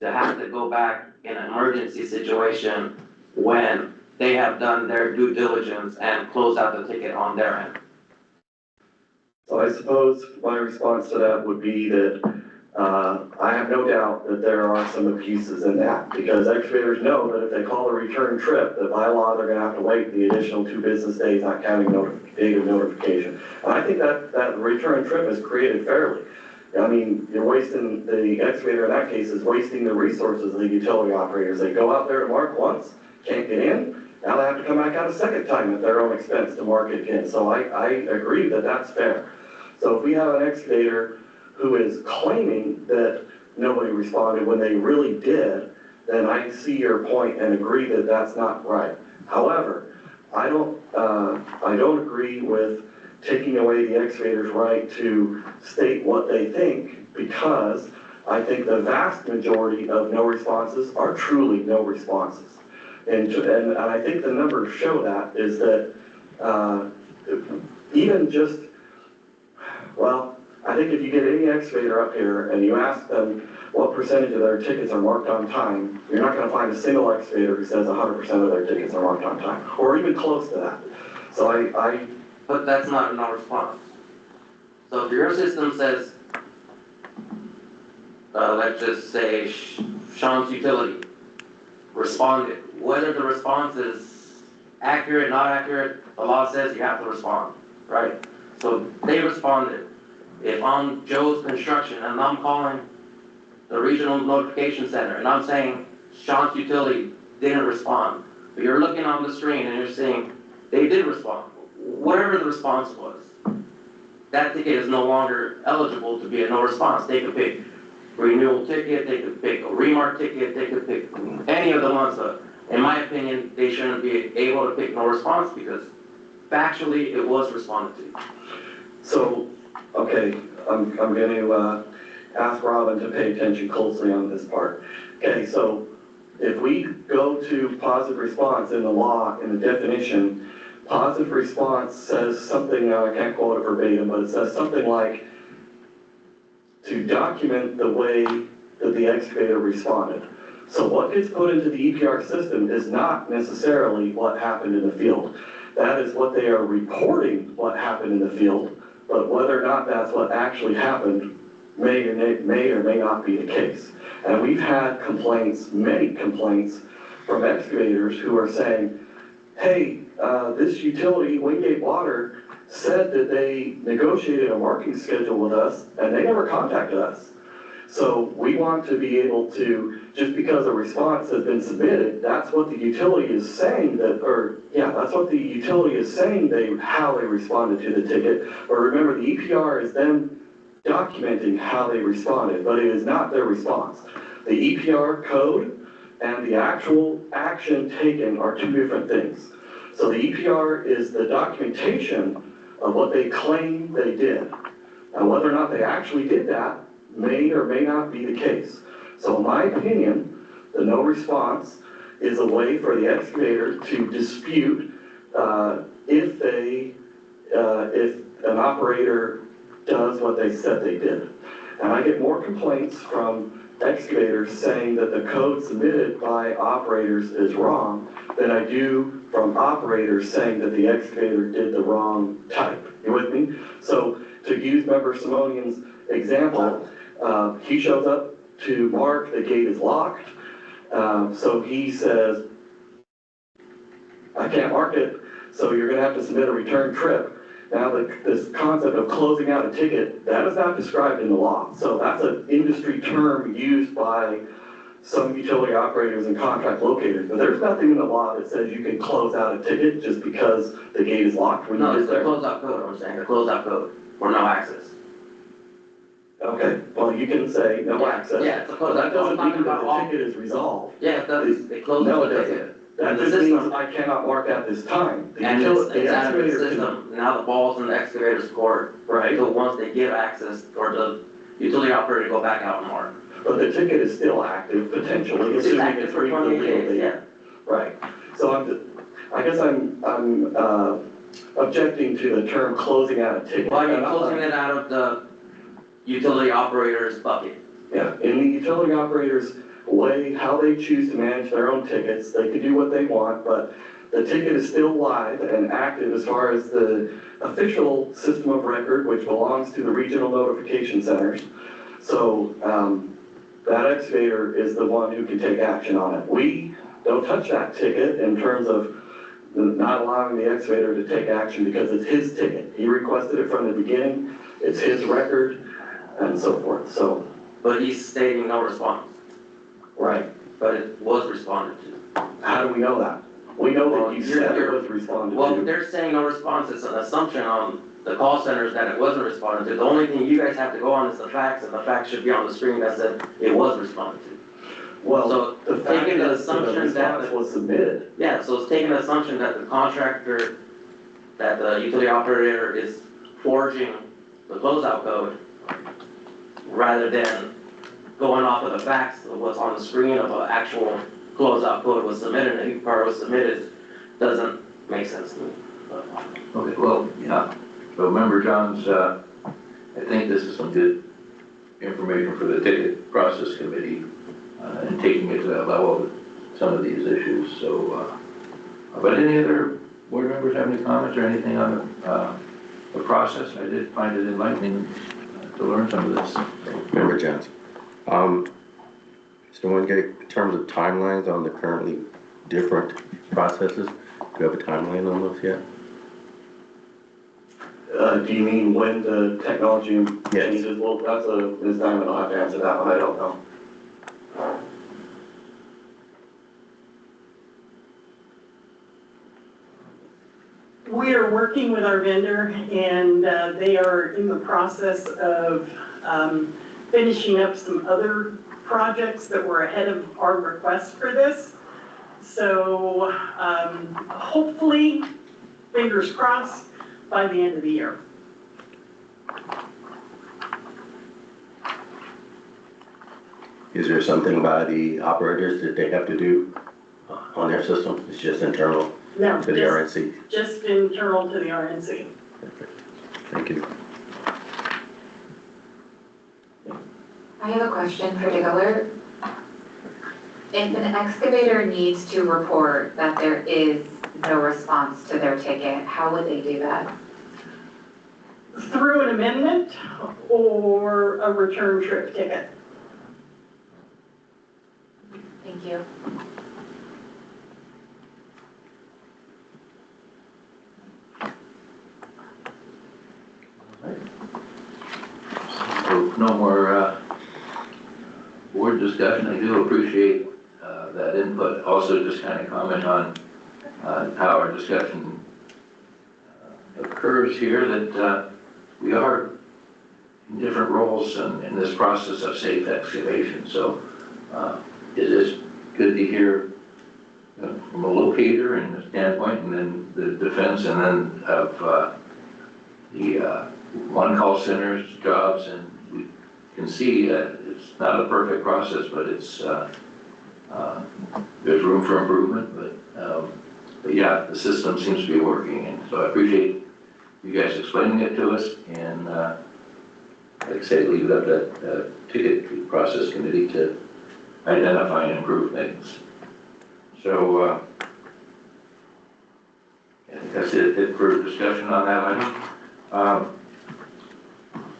S9: to have to go back in an emergency situation when they have done their due diligence and closed out the ticket on their end.
S6: So I suppose my response to that would be that I have no doubt that there are some abuses in that, because excavators know that if they call a return trip, that by law they're gonna have to wait the additional 2 business days, not counting date of notification. And I think that return trip is created fairly. I mean, you're wasting, the excavator in that case is wasting the resources of the utility operators. They go out there to mark once, can't get in, now they have to come back out a second time at their own expense to mark it again. So I agree that that's fair. So if we have an excavator who is claiming that nobody responded when they really did, then I see your point and agree that that's not right. However, I don't agree with taking away the excavator's right to state what they think, because I think the vast majority of no responses are truly no responses. And I think the numbers show that is that even just, well, I think if you get any excavator up here and you ask them what percentage of their tickets are marked on time, you're not gonna find a single excavator who says 100% of their tickets are marked on time, or even close to that. So
S9: But that's not a no response. So if your system says, let's just say Sean's utility responded, whether the response is accurate, not accurate, the law says you have to respond, right? So they responded. If I'm Joe's Construction and I'm calling the regional notification center and I'm saying Sean's utility didn't respond, but you're looking on the screen and you're seeing they did respond, whatever the response was, that ticket is no longer eligible to be a no response. They could pick renewal ticket, they could pick a remark ticket, they could pick any of the ones that, in my opinion, they shouldn't be able to pick no response because factually it was responded to.
S6: So, okay, I'm going to ask Robin to pay attention closely on this part. Okay, so if we go to positive response in the law, in the definition, positive response says something, I can't quote it verbatim, but it says something like to document the way that the excavator responded. So what gets put into the EPR system is not necessarily what happened in the field. That is what they are reporting what happened in the field, but whether or not that's what actually happened may or may not be the case. And we've had complaints, many complaints from excavators who are saying, hey, this utility, Wingate Water, said that they negotiated a marking schedule with us and they never contacted us. So we want to be able to, just because a response has been submitted, that's what the utility is saying that's what the utility is saying how they responded to the ticket. But remember, the EPR is then documenting how they responded, but it is not their response. The EPR code and the actual action taken are two different things. So the EPR is the documentation of what they claim they did. And whether or not they actually did that may or may not be the case. So in my opinion, the no response is a way for the excavator to dispute if an operator does what they said they did. And I get more complaints from excavators saying that the code submitted by operators is wrong than I do from operators saying that the excavator did the wrong type. You with me? So to use Member Simonian's example, he shows up to mark the gate is locked. So he says, I can't mark it, so you're gonna have to submit a return trip. Now, this concept of closing out a ticket, that is not described in the law. So that's an industry term used by some utility operators and contract locators. But there's nothing in the law that says you can close out a ticket just because the gate is locked when you
S9: No,
S6: get
S9: it's the
S6: there.
S9: closeout code, I'm saying, the closeout code for no access.
S6: Okay, well, you can say no access.
S9: Yeah, it's a
S6: But that doesn't
S9: I'm talking
S6: mean that
S9: about
S6: the ticket is resolved.
S9: Yeah, it does, it closes
S6: No,
S9: the
S6: it
S9: ticket.
S6: doesn't. That
S9: And the
S6: just means
S9: system,
S6: I cannot mark at this time. The
S9: and
S6: utility,
S9: it's
S6: the
S9: out of the
S6: excavator can,
S9: system, now the ball's in the excavator's court.
S6: right?
S9: So once they give access, or the utility operator to go back out and mark.
S6: But the ticket is still active, potentially,
S9: It's
S6: assuming
S9: active
S6: it's
S9: for
S6: reading the
S9: 28
S6: legal
S9: days,
S6: date.
S9: yeah.
S6: Right. So I guess I'm objecting to the term closing out a ticket.
S9: Well, you're closing it out of the utility operator's bucket.
S6: Yeah, in the utility operator's way, how they choose to manage their own tickets, they can do what they want, but the ticket is still live and active as far as the official system of record, which belongs to the regional notification centers. So that excavator is the one who can take action on it. We don't touch that ticket in terms of not allowing the excavator to take action because it's his ticket. He requested it from the beginning, it's his record, and so forth, so.
S9: But he's stating no response.
S6: Right.
S9: But it was responded to.
S6: How do we know that? We know that you said it was responded
S9: Well,
S6: to.
S9: they're saying no response, it's an assumption on the call centers that it wasn't responded to. The only thing you guys have to go on is the facts, and the facts should be on the screen that said it was responded to.
S6: Well,
S9: So
S6: the fact
S9: taking the
S6: is that the
S9: assumption that
S6: response was submitted.
S9: Yeah, so it's taking the assumption that the contractor, that the utility operator is forging the closeout code rather than going off of the facts of what's on the screen of an actual closeout code was submitted and a part was submitted doesn't make sense to me.
S1: Okay, well, yeah, so Member Johns, I think this is some good information for the ticket process committee and taking it to that level with some of these issues, so, but any other board members have any comments or anything on the process? I did find it enlightening to learn some of this.
S5: Member Johnson. Mr. Wingate, in terms of timelines on the currently different processes, do you have a timeline on those yet?
S6: Do you mean when the technology changes? Well, that's Ms. Diamond, I'll have to answer that one, I don't know.
S14: We are working with our vendor, and they are in the process of finishing up some other projects that were ahead of our request for this. So hopefully, fingers crossed, by the end of the year.
S5: Is there something by the operators that they have to do on their system? It's just internal
S14: No,
S5: to the RNC?
S14: just internal to the RNC.
S5: Thank you.
S8: I have a question for Dig Alert. If an excavator needs to report that there is no response to their ticket, how would they do that?
S14: Through an amendment or a return trip ticket.
S8: Thank you.
S1: So no more board discussion. I do appreciate that input. Also just kind of comment on how our discussion occurs here, that we are in different roles in this process of safe excavation. So it is good to hear from a locator and the standpoint, and then the defense, and then of the one call centers jobs, and we can see that it's not a perfect process, but it's there's room for improvement. But yeah, the system seems to be working, and so I appreciate you guys explaining it to us, and like I say, leave it up to the ticket process committee to identify and improve things. So I think that's it for discussion on that item.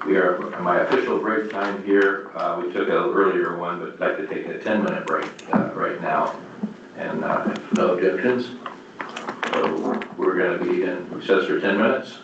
S1: We are at my official break time here. We took an earlier one, but I'd like to take a 10-minute break right now, and no objections. So we're going to be in recess for 10 minutes.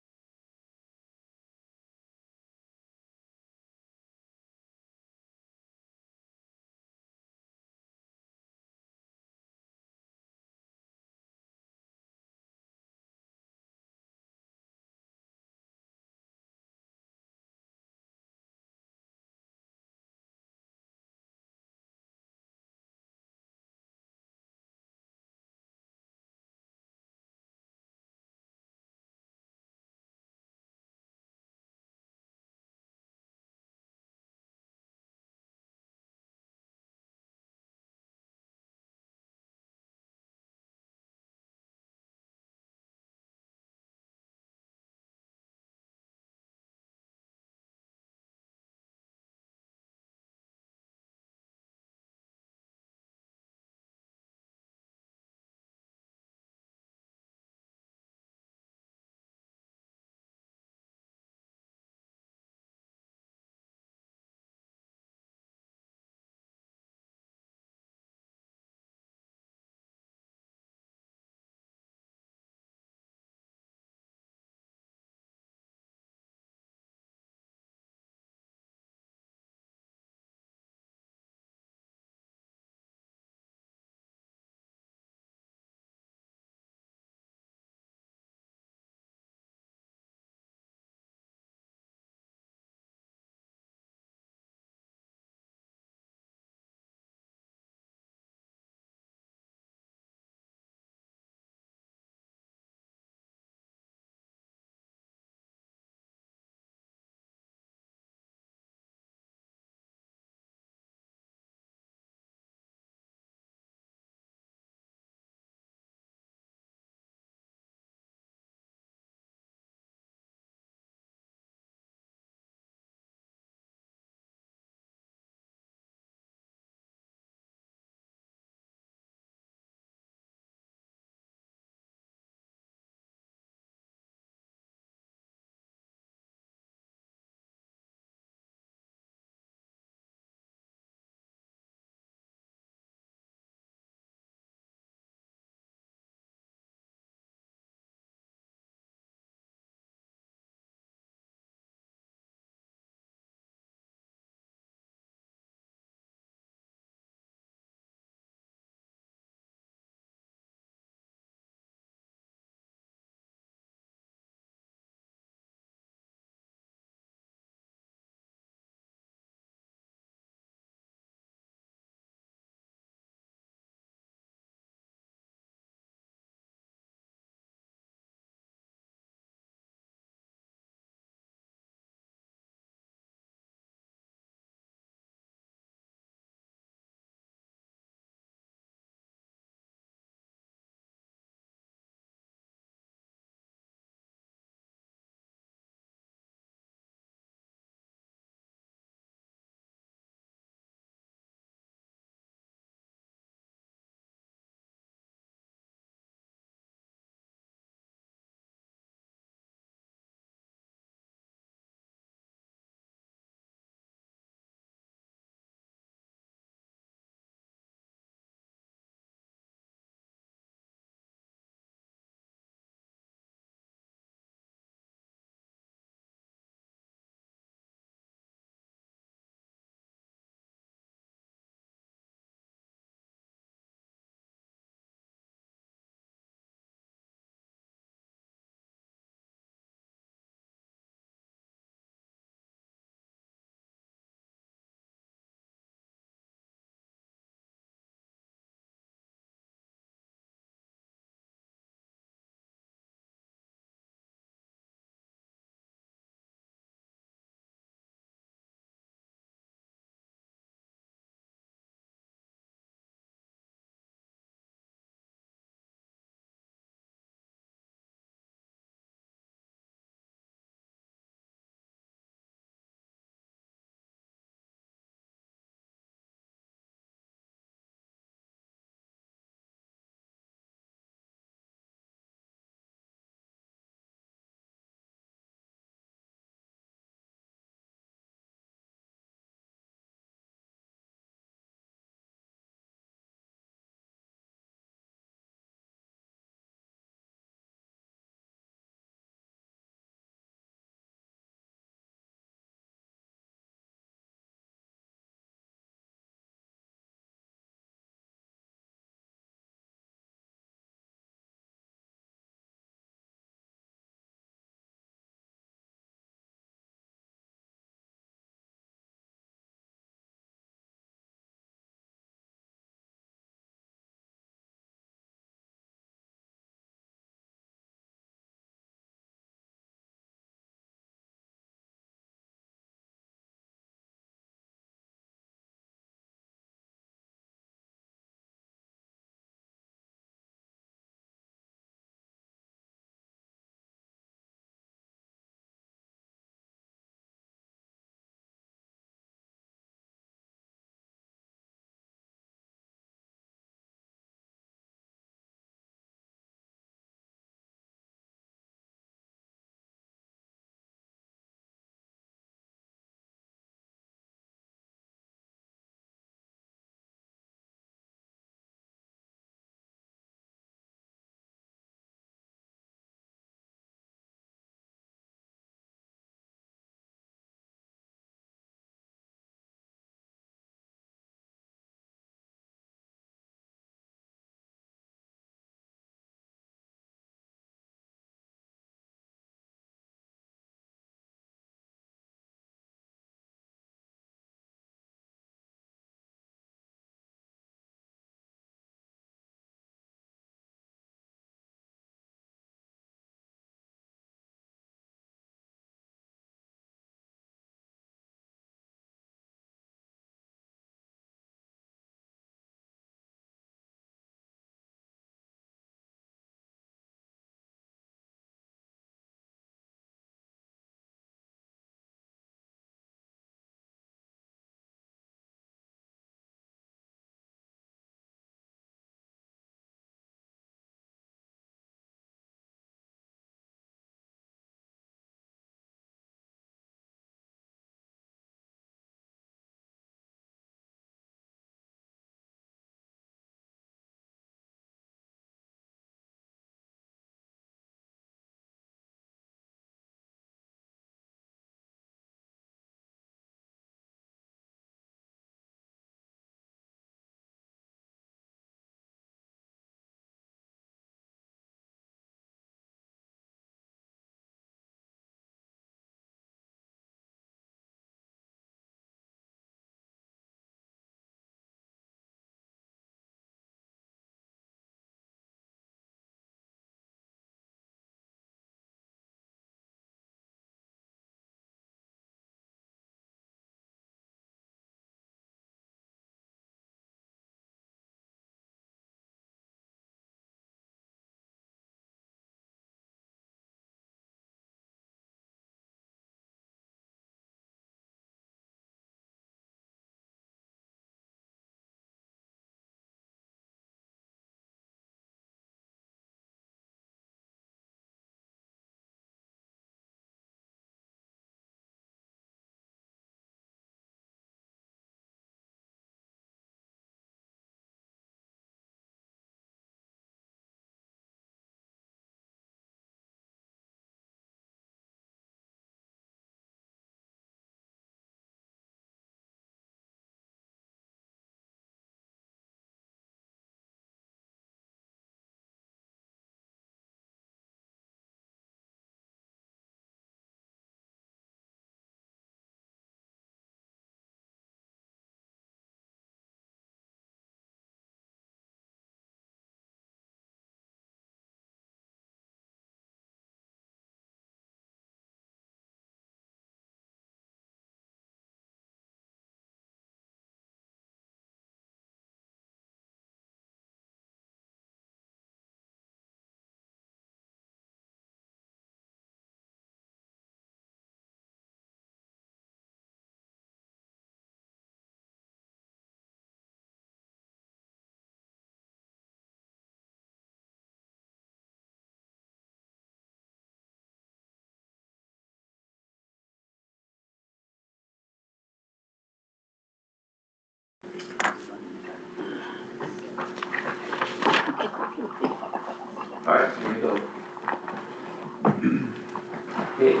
S1: Okay,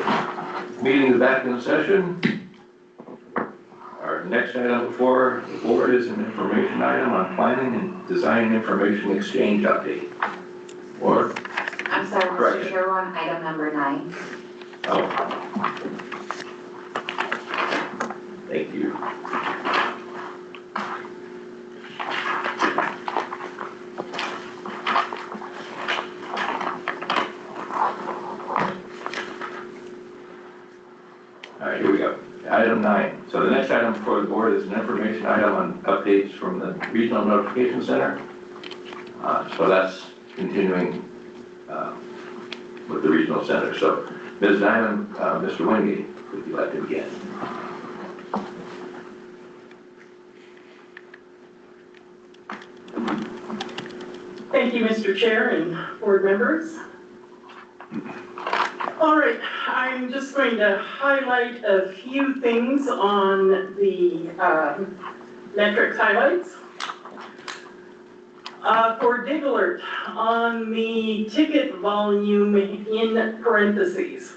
S1: meeting is back in session. Our next item before the board is an information item on planning and design information exchange update. Or,
S8: I'm sorry,
S1: Correct.
S8: Mr. Chair, we're on item number 9.
S1: oh. Thank you. All right, here we go. Item 9. So the next item before the board is an information item on updates from the Regional Notification Center. So that's continuing with the Regional Center. So Ms. Diamond, Mr. Wingate, would you like to begin?
S14: Thank you, Mr. Chair and board members. All right, I'm just going to highlight a few things on the metrics highlights. For Dig Alert, on the ticket volume in parentheses,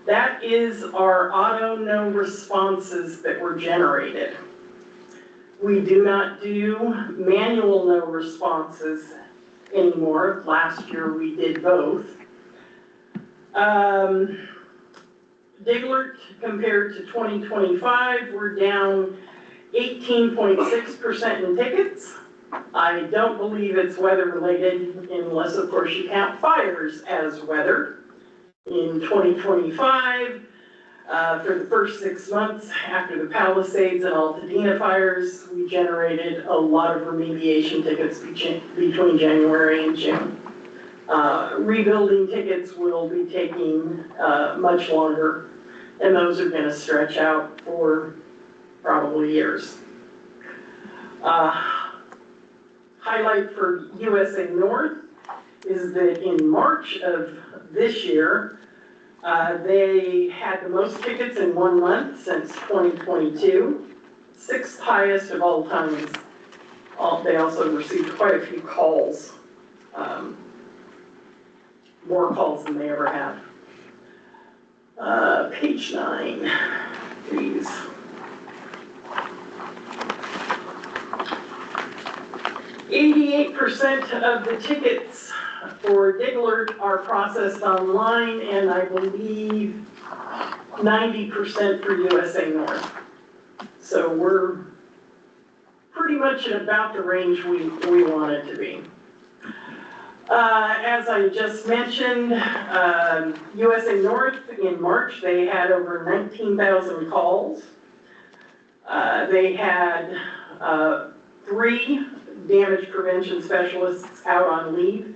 S14: that is our auto no responses that were generated. We do not do manual no responses anymore. Last year we did both. Dig Alert compared to 2025, we're down 18.6% in tickets. I don't believe it's weather related unless of course you count fires as weather. In 2025, for the first 6 months after the Palisades and Altadena fires, we generated a lot of remediation tickets between January and June. Rebuilding tickets will be taking much longer, and those are going to stretch out for probably years. Highlight for USA North is that in March of this year, they had the most tickets in 1 month since 2022, 6th highest of all times. They also received quite a few calls, more calls than they ever had. Page 9, please. 88% of the tickets for Dig Alert are processed online, and I believe 90% for USA North. So we're pretty much at about the range we want it to be. As I just mentioned, USA North in March, they had over 19,000 calls. They had 3 damage prevention specialists out on leave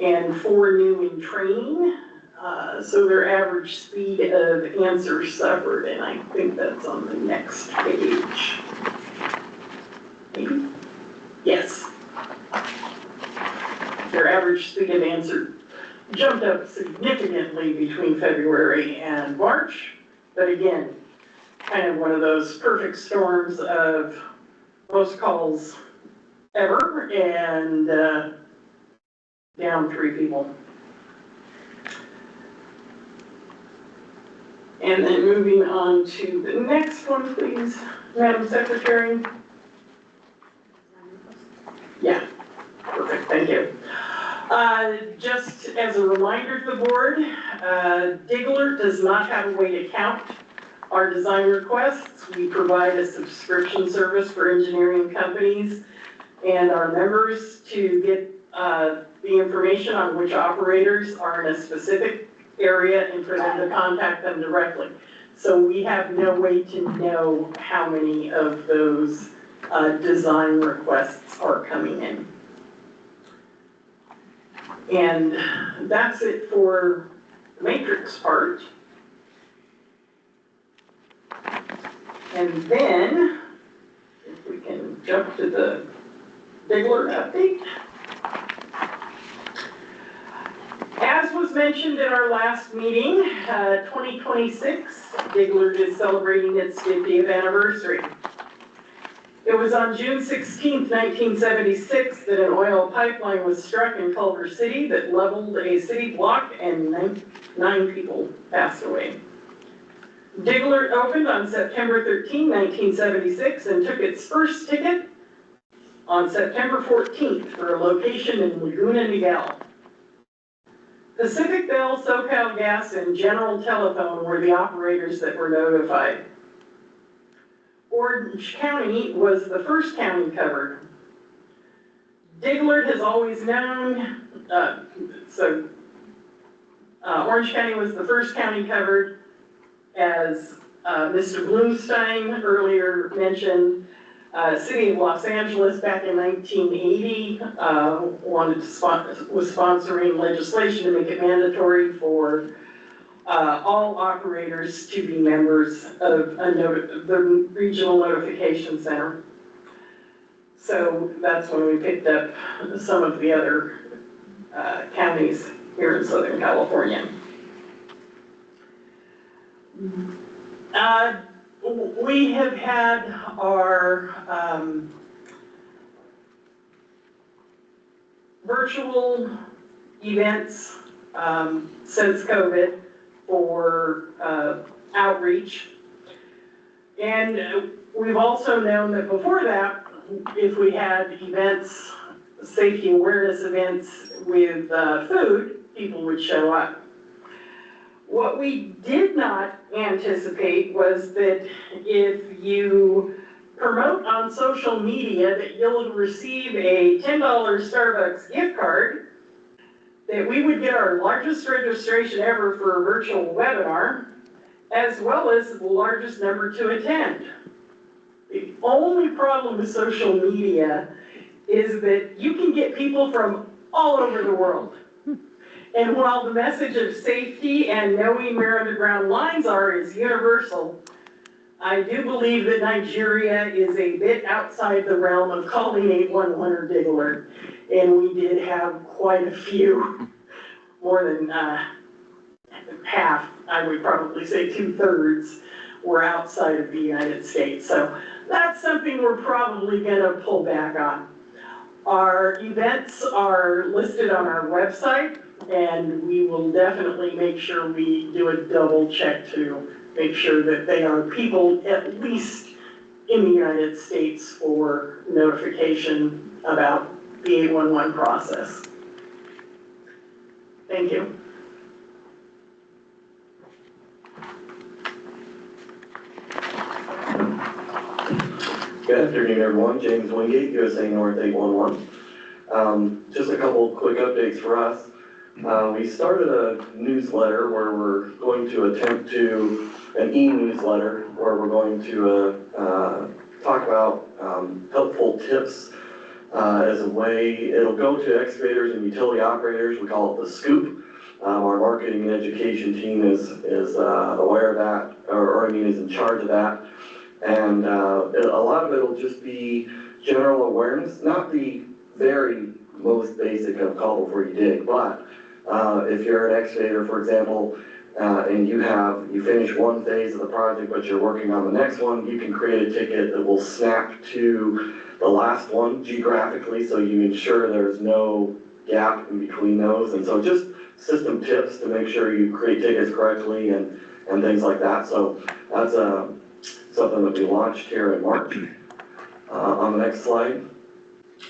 S14: and 4 new in training. So their average speed of answer suffered, and I think that's on the next page. Maybe? Yes. Their average speed of answer jumped up significantly between February and March, but again, kind of one of those perfect storms of most calls ever, and down 3 people. And then moving on to the next one, please, Madam Secretary. Yeah, perfect, thank you. Just as a reminder to the board, Dig Alert does not have a way to count our design requests. We provide a subscription service for engineering companies and our members to get the information on which operators are in a specific area and for them to contact them directly. So we have no way to know how many of those design requests are coming in. And that's it for the matrix part. And then, if we can jump to the Dig Alert update. As was mentioned in our last meeting, 2026, Dig Alert is celebrating its 50th anniversary. It was on June 16th, 1976, that an oil pipeline was struck in Culver City that leveled a city block and 9 people passed away. Diggler opened on September 13, 1976, and took its first ticket on September 14th for a location in Laguna Niguel. Pacific Bell, SoCal Gas, and General Telephone were the operators that were notified. Orange County was the first county covered. Diglert has always known, Orange County was the first county covered, as Mr. Bloomstein earlier mentioned. City of Los Angeles back in 1980 was sponsoring legislation to make it mandatory for all operators to be members of the Regional Notification Center. So that's when we picked up some of the other counties here in Southern California. We have had our virtual events since COVID for outreach. And we've also known that before that, if we had events, safety awareness events with food, people would show up. What we did not anticipate was that if you promote on social media that you'll receive a $10 Starbucks gift card, that we would get our largest registration ever for a virtual webinar, as well as the largest number to attend. The only problem with social media is that you can get people from all over the world. And while the message of safety and knowing where underground lines are is universal, I do believe that Nigeria is a bit outside the realm of calling 811 or dig alert. And we did have quite a few, more than half, I would probably say 2/3, were outside of the United States. So that's something we're probably gonna pull back on. Our events are listed on our website, and we will definitely make sure we do a double check to make sure that they are people at least in the United States for notification about the 811 process. Thank you.
S6: Good afternoon, everyone. James Wingate, USA North 811. Just a couple quick updates for us. We started a newsletter where we're going to attempt to, an e-newsletter, where we're going to talk about helpful tips as a way, it'll go to excavators and utility operators. We call it the scoop. Our marketing and education team is aware of that, or is in charge of that. And a lot of it will just be general awareness, not the very most basic of call before you dig, but if you're an excavator, for example, and you finish one phase of the project, but you're working on the next one, you can create a ticket that will snap to the last one geographically, so you ensure there's no gap in between those. And so just system tips to make sure you create tickets correctly and things like that. So that's something that we launched here in March. On the next slide.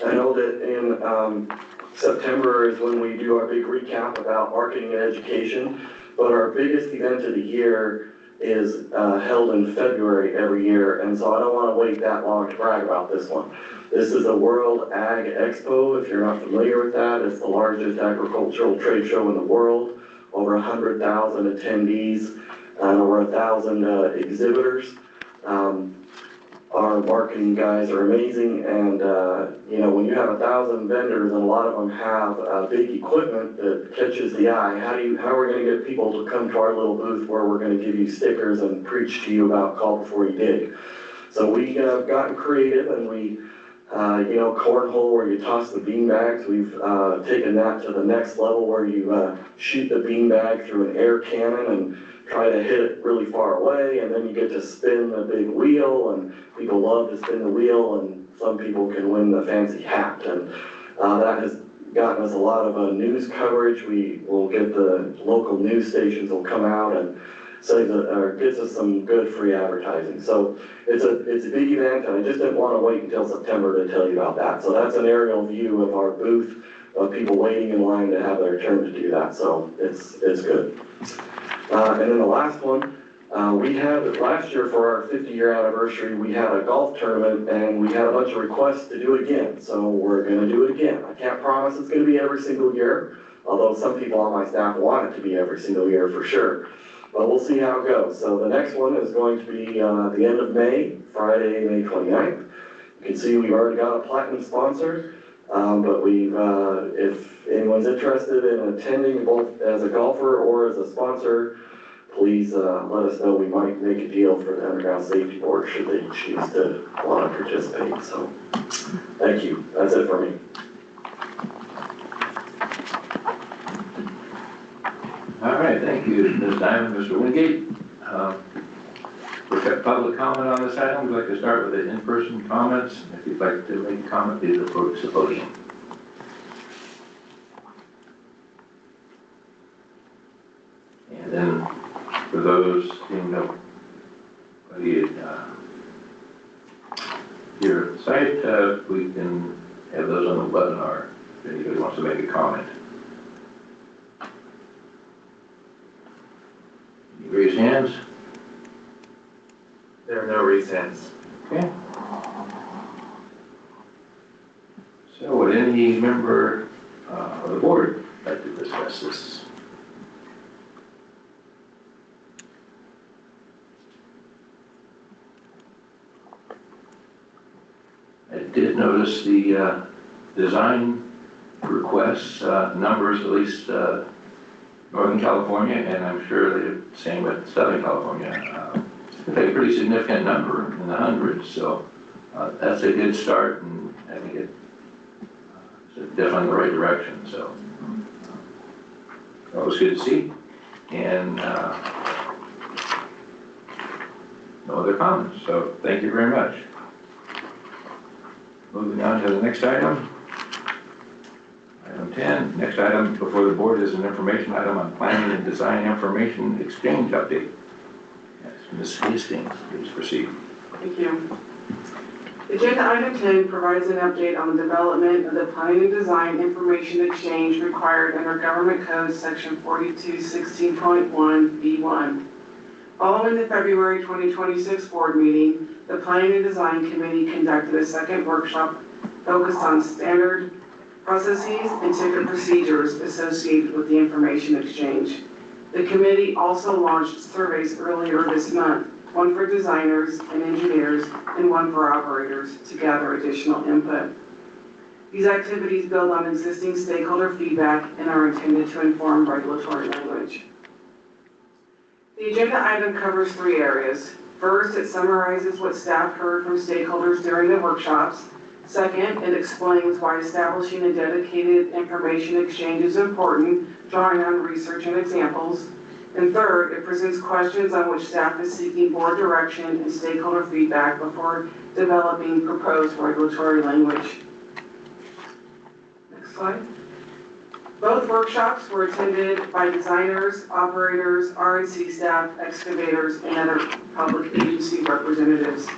S6: I know that in September is when we do our big recap about marketing and education, but our biggest event of the year is held in February every year, and so I don't want to wait that long to brag about this one. This is the World Ag Expo. If you're not familiar with that, it's the largest agricultural trade show in the world. Over 100,000 attendees and over 1,000 exhibitors. Our marketing guys are amazing, and you know, when you have 1,000 vendors and a lot of them have big equipment that catches the eye, how are we going to get people to come to our little booth where we're going to give you stickers and preach to you about call before you dig? So we have gotten creative, and we cornhole where you toss the beanbags. We've taken that to the next level where you shoot the beanbag through an air cannon and try to hit it really far away, and then you get to spin the big wheel, and people love to spin the wheel, and some people can win the fancy hat. And that has gotten us a lot of news coverage. We will get the local news stations will come out and say that, or gets us some good free advertising. So it's a big event, and I just didn't want to wait until September to tell you about that. So that's an aerial view of our booth of people waiting in line to have their turn to do that. So it's good. And then the last one, we had last year for our 50-year anniversary, we had a golf tournament, and we had a bunch of requests to do it again. So we're going to do it again. I can't promise it's going to be every single year, although some people on my staff want it to be every single year for sure. But we'll see how it goes. So the next one is going to be the end of May, Friday, May 29th. You can see we've already got a platinum sponsor, but if anyone's interested in attending both as a golfer or as a sponsor, please let us know. We might make a deal for the Underground Safety Board should they choose to want to participate. So thank you. That's it for me.
S1: All right, thank you, Ms. Diamond, Mr. Wingate. We've got public comment on this item. We'd like to start with the in-person comments. If you'd like to make a comment, please approach the podium. And then for those seeing nobody here at the site, we can have those on the webinar if anybody wants to make a comment. Raise hands.
S4: There are no raised hands.
S1: Okay. So would any member of the board like to discuss this? I did notice the design requests numbers, at least Northern California, and I'm sure they're the same with Southern California. A pretty significant number in the hundreds, so that's a good start, and I think it's definitely in the right direction. So that was good to see, and no other comments. So thank you very much. Moving on to the next item. Item 10, next item before the board is an information item on planning and design information exchange update. Yes, Ms. Hastings, please proceed.
S7: Thank you. Agenda item 10 provides an update on the development of the planning and design information exchange required under Government Code Section 4216.1B1. Following the February 2026 board meeting, the Planning and Design Committee conducted a second workshop focused on standard processes and ticket procedures associated with the information exchange. The committee also launched surveys earlier this month, one for designers and engineers and one for operators to gather additional input. These activities build on existing stakeholder feedback and are intended to inform regulatory language. The agenda item covers 3 areas. First, it summarizes what staff heard from stakeholders during the workshops. Second, it explains why establishing a dedicated information exchange is important, drawing on research and examples. And third, it presents questions on which staff is seeking board direction and stakeholder feedback before developing proposed regulatory language. Next slide. Both workshops were attended by designers, operators, R&C staff, excavators, and other public agency representatives.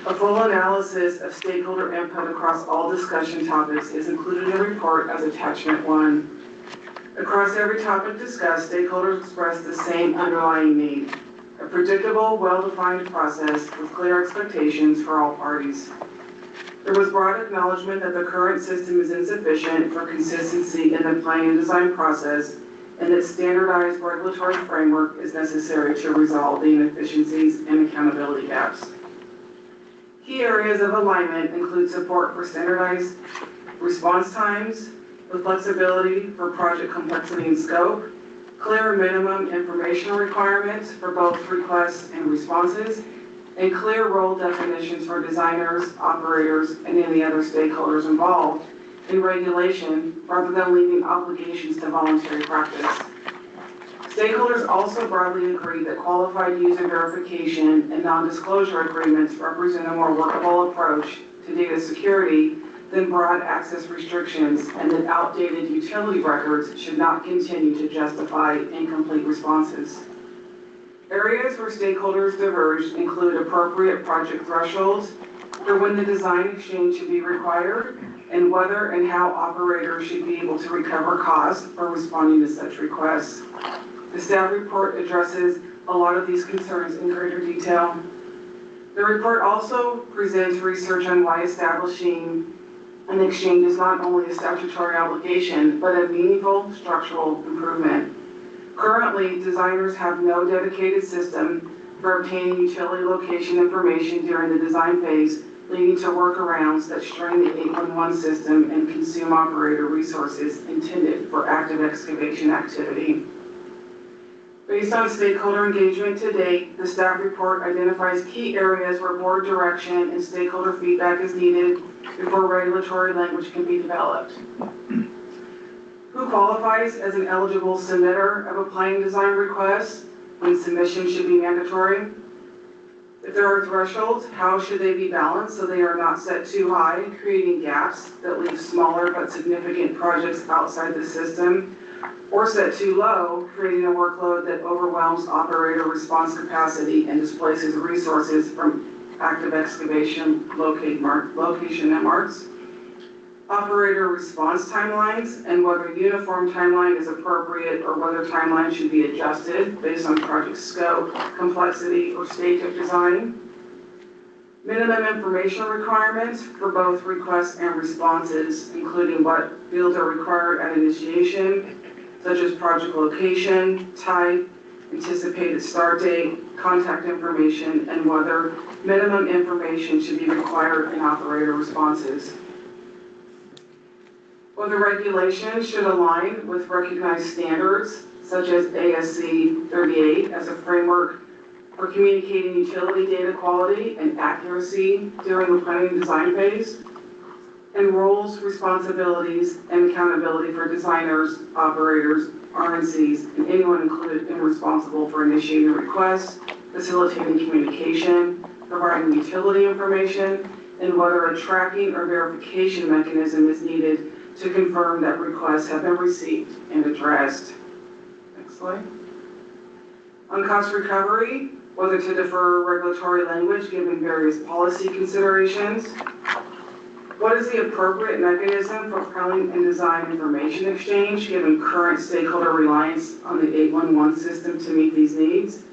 S7: A full analysis of stakeholder input across all discussion topics is included in the report as attachment 1. Across every topic discussed, stakeholders expressed the same underlying need: a predictable, well-defined process with clear expectations for all parties. There was broad acknowledgement that the current system is insufficient for consistency in the planning and design process, and that standardized regulatory framework is necessary to resolve the inefficiencies and accountability gaps. Key areas of alignment include support for standardized response times, with flexibility for project complexity and scope, clear minimum information requirements for both requests and responses, and clear role definitions for designers, operators, and any other stakeholders involved in regulation rather than leaving obligations to voluntary practice. Stakeholders also broadly agree that qualified user verification and non-disclosure agreements represent a more workable approach to data security than broad access restrictions, and that outdated utility records should not continue to justify incomplete responses. Areas where stakeholders diverge include appropriate project thresholds for when the design exchange should be required, and whether and how operators should be able to recover costs for responding to such requests. The staff report addresses a lot of these concerns in greater detail. The report also presents research on why establishing an exchange is not only a statutory obligation, but a meaningful structural improvement. Currently, designers have no dedicated system for obtaining utility location information during the design phase, leading to workarounds that strain the 811 system and consume operator resources intended for active excavation activity. Based on stakeholder engagement to date, the staff report identifies key areas where board direction and stakeholder feedback is needed before regulatory language can be developed. Who qualifies as an eligible submitter of applying design requests when submission should be mandatory? If there are thresholds, how should they be balanced so they are not set too high, creating gaps that leave smaller but significant projects outside the system, or set too low, creating a workload that overwhelms operator response capacity and displaces resources from active excavation location networks? Operator response timelines, and whether uniform timeline is appropriate or whether timeline should be adjusted based on project scope, complexity, or stage of design. Minimum information requirements for both requests and responses, including what fields are required at initiation, such as project location, type, anticipated start date, contact information, and whether minimum information should be required in operator responses. Whether regulations should align with recognized standards, such as ASC 38 as a framework for communicating utility data quality and accuracy during the planning and design phase, and roles, responsibilities, and accountability for designers, operators, RNCs, and anyone included and responsible for initiating requests, facilitating communication, providing utility information, and whether a tracking or verification mechanism is needed to confirm that requests have been received and addressed. Next slide. On cost recovery, whether to defer regulatory language given various policy considerations. What is the appropriate mechanism for planning and design information exchange given current stakeholder reliance on the 811 system to meet these needs?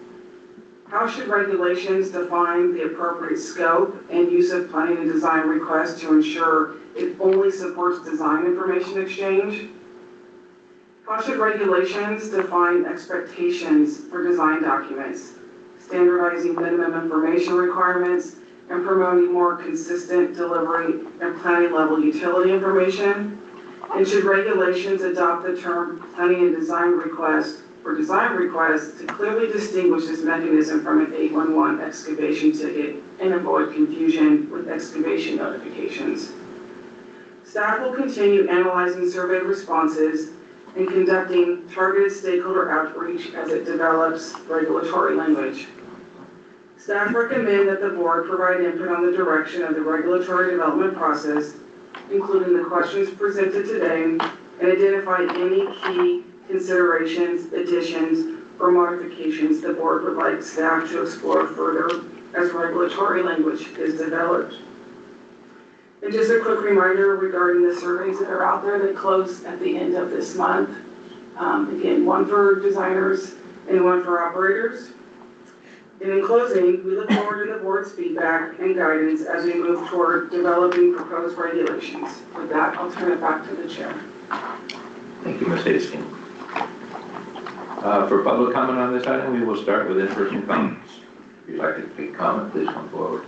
S7: How should regulations define the appropriate scope and use of planning and design requests to ensure it only supports design information exchange? How should regulations define expectations for design documents, standardizing minimum information requirements, and promoting more consistent delivery and planning level utility information? And should regulations adopt the term planning and design request for design requests to clearly distinguish this mechanism from an 811 excavation ticket and avoid confusion with excavation notifications? Staff will continue analyzing survey responses and conducting targeted stakeholder outreach as it develops regulatory language. Staff recommend that the board provide input on the direction of the regulatory development process, including the questions presented today, and identify any key considerations, additions, or modifications the board would like staff to explore further as regulatory language is developed. And just a quick reminder regarding the surveys that are out there that close at the end of this month. Again, one for designers and one for operators. And in closing, we look forward to the board's feedback and guidance as we move toward developing proposed regulations. With that, I'll turn it back to the chair.
S1: Thank you, Ms. Hastings. For public comment on this item, we will start with in-person comments. If you'd like to make a comment, please come forward.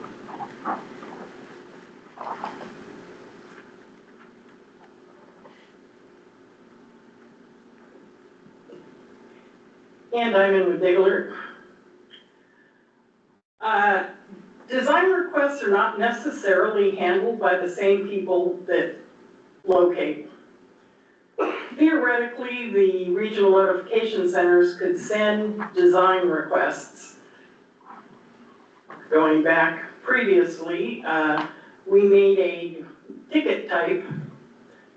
S14: And I'm in with Diggler. requests are not necessarily handled by the same people that locate. Theoretically, the regional notification centers could send design requests. Going back previously, we made a ticket type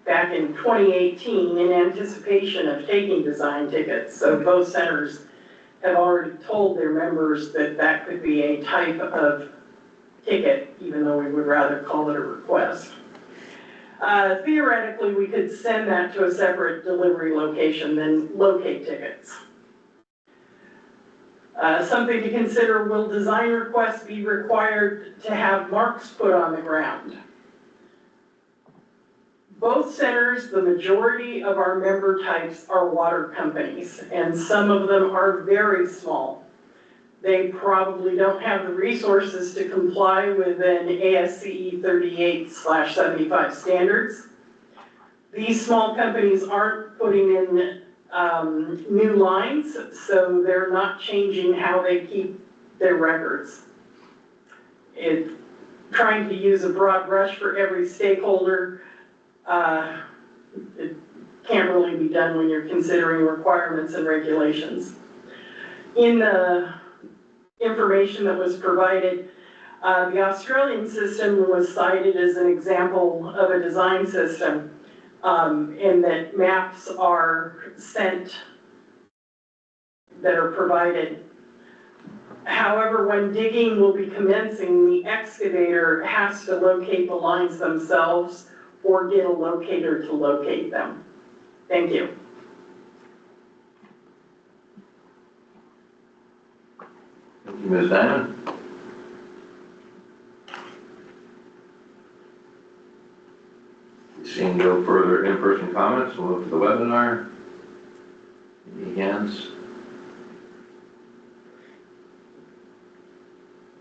S14: back in 2018 in anticipation of taking design tickets. So both centers have already told their members that that could be a type of ticket, even though we would rather call it a request. Theoretically, we could send that to a separate delivery location than locate tickets. Something to consider, will design requests be required to have marks put on the ground? Both centers, the majority of our member types are water companies, and some of them are very small. They probably don't have the resources to comply with an ASCE 38/75 standards. These small companies aren't putting in new lines, so they're not changing how they keep their records. Trying to use a broad brush for every stakeholder, it can't really be done when you're considering requirements and regulations. In the information that was provided, the Australian system was cited as an example of a design system, in that maps are sent that are provided. However, when digging will be commencing, the excavator has to locate the lines themselves or get a locator to locate them. Thank you.
S1: Thank you, Ms. Diamond. Seeing no further in-person comments, we'll move to the webinar. Any hands?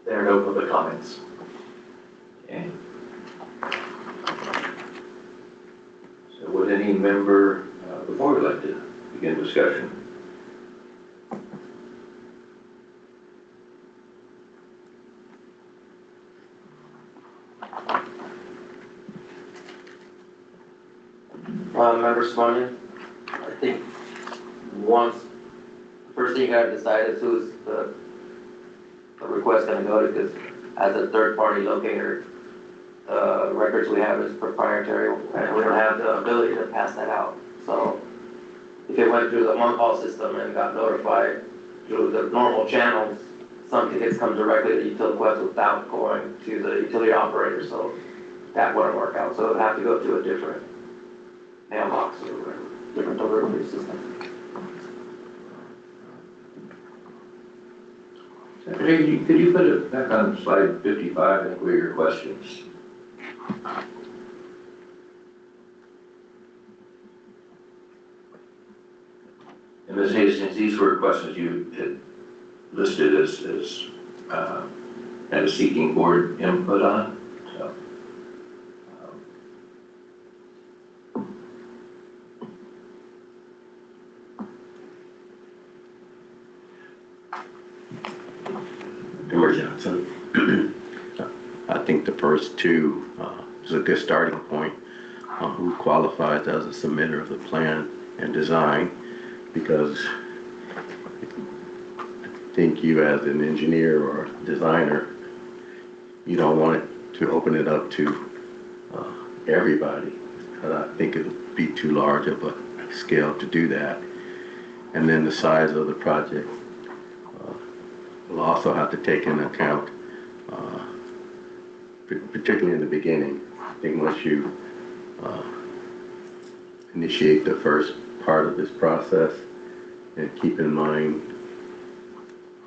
S4: There are no public comments.
S1: Okay. So would any member, before we like to begin discussion?
S9: Member Simonian, I think the first thing you gotta decide is who's the request gonna go to, because as a third-party locator, records we have is proprietary, and we don't have the ability to pass that out. So if it went through the one-call system and got notified through the normal channels, some tickets come directly to utility quest without going to the utility operator, so that wouldn't work out. So it would have to go to a different mailbox or whatever, different delivery system.
S1: Secretary, could you put it back on slide 55, I think, were your questions? And Ms. Hastings, these were questions you had listed as kind of seeking board input on. So,
S5: Member Johnson, I think the first two is a good starting point. Who qualifies as a submitter of the plan and design, because I think you as an engineer or designer, you don't want it to open it up to everybody. I think it would be too large of a scale to do that. And then the size of the project will also have to take into account, particularly in the beginning. I think once you initiate the first part of this process, and keep in mind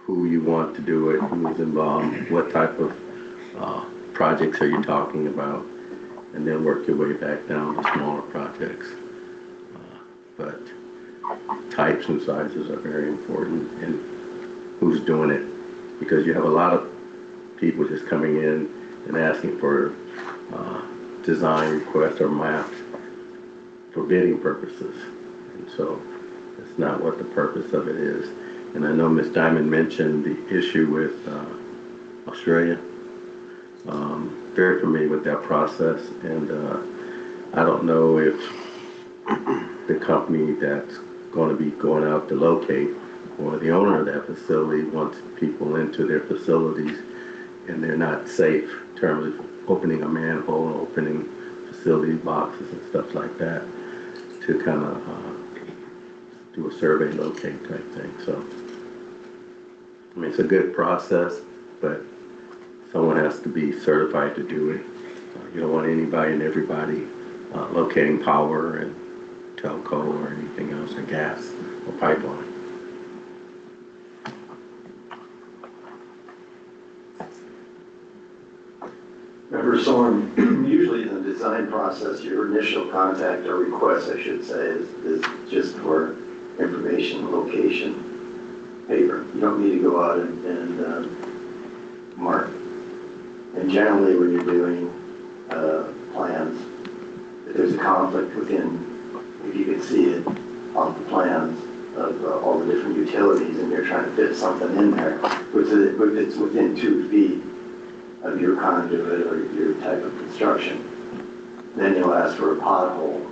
S5: who you want to do it, who's involved, what type of projects are you talking about, and then work your way back down to smaller projects. But types and sizes are very important, and who's doing it, because you have a lot of people just coming in and asking for design requests or maps for bidding purposes. And so that's not what the purpose of it is. And I know Ms. Diamond mentioned the issue with Australia. Very familiar with that process, and I don't know if the company that's going to be going out to locate or the owner of that facility wants people into their facilities and they're not safe in terms of opening a manhole, opening facility boxes and stuff like that, to kind of do a survey locate type thing. So, I mean, it's a good process, but someone has to be certified to do it. You don't want anybody and everybody locating power and telco or anything else, or gas or pipeline.
S13: Member Sorm, usually in the design process, your initial contact or request, I should say, is just for information, location, paper. You don't need to go out and mark. And generally, when you're doing plans, if there's a conflict within, if you can see it on the plans of all the different utilities, and you're trying to fit something in there, if it's within 2 feet of your conduit or your type of construction, then you'll ask for a pothole.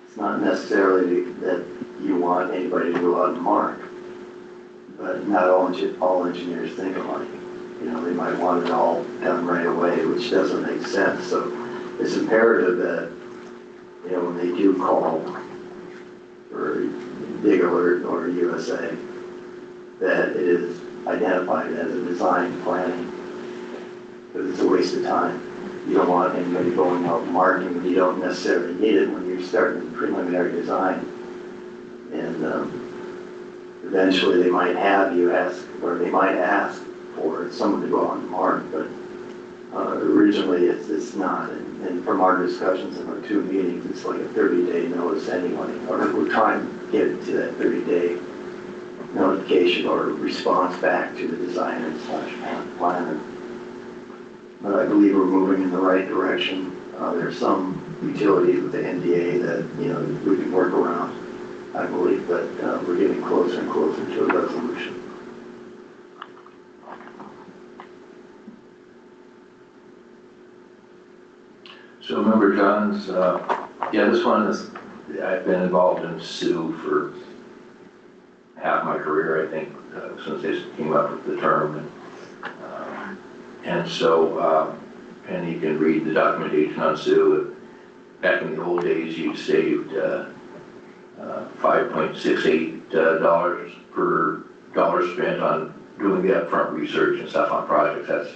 S13: It's not necessarily that you want anybody to go out and mark, but not all engineers think alike. You know, they might want it all done right away, which doesn't make sense. So it's imperative that, you know, when they do call for Big Alert or USA, that it is identified as a design planning, because it's a waste of time. You don't want anybody going out marking when you don't necessarily need it when you're starting preliminary design. And eventually they might have you ask, or they might ask for someone to go out and mark, but originally it's not. And from our discussions in our 2 meetings, it's like a 30-day notice anyway, or we're trying to get it to that 30-day notification or response back to the designer / planner. But I believe we're moving in the right direction. There's some utilities with the NDA that, you know, we can work around, I believe, but we're getting closer and closer to a resolution.
S1: So Member Johns, yeah, this one is, I've been involved in SUE for half my career, I think, since they came up with the term. And so, and you can read the documentation on SUE. Back in the old days, you saved $5.68 per dollar spent on doing the upfront research and stuff on projects. That's,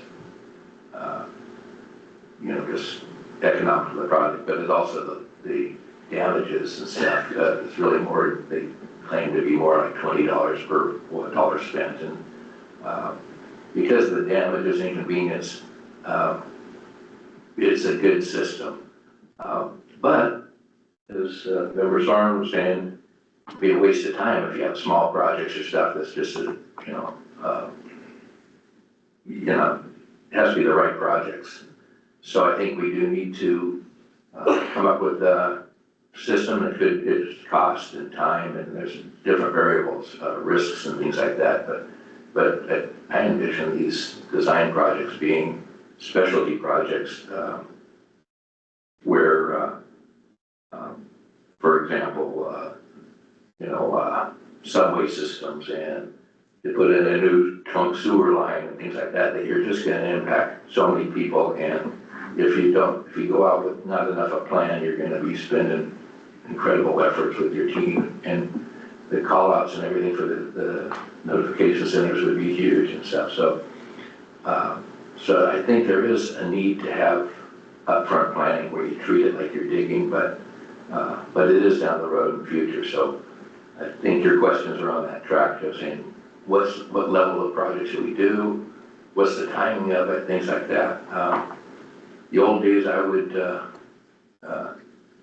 S1: you know, just economic to the project, but it's also the damages and stuff. It's really more, they claim to be more like $20 per dollar spent. And because of the damages and inconvenience, it's a good system. But as Member Sarn was saying, it'd be a waste of time if you have small projects or stuff that's just, it has to be the right projects. So I think we do need to come up with a system that could, it's cost and time, and there's different variables, risks and things like that. But I envision these design projects being specialty projects where, for example, subway systems, and to put in a new trunk sewer line and things like that, that you're just going to impact so many people. And if you go out with not enough of a plan, you're going to be spending incredible efforts with your team, and the call outs and everything for the notification centers would be huge and stuff. So, so I think there is a need to have upfront planning where you treat it like you're digging, but it is down the road in the future. So I think your questions are on that track of saying, what level of project should we do? What's the timing of it? Things like that. The old days I would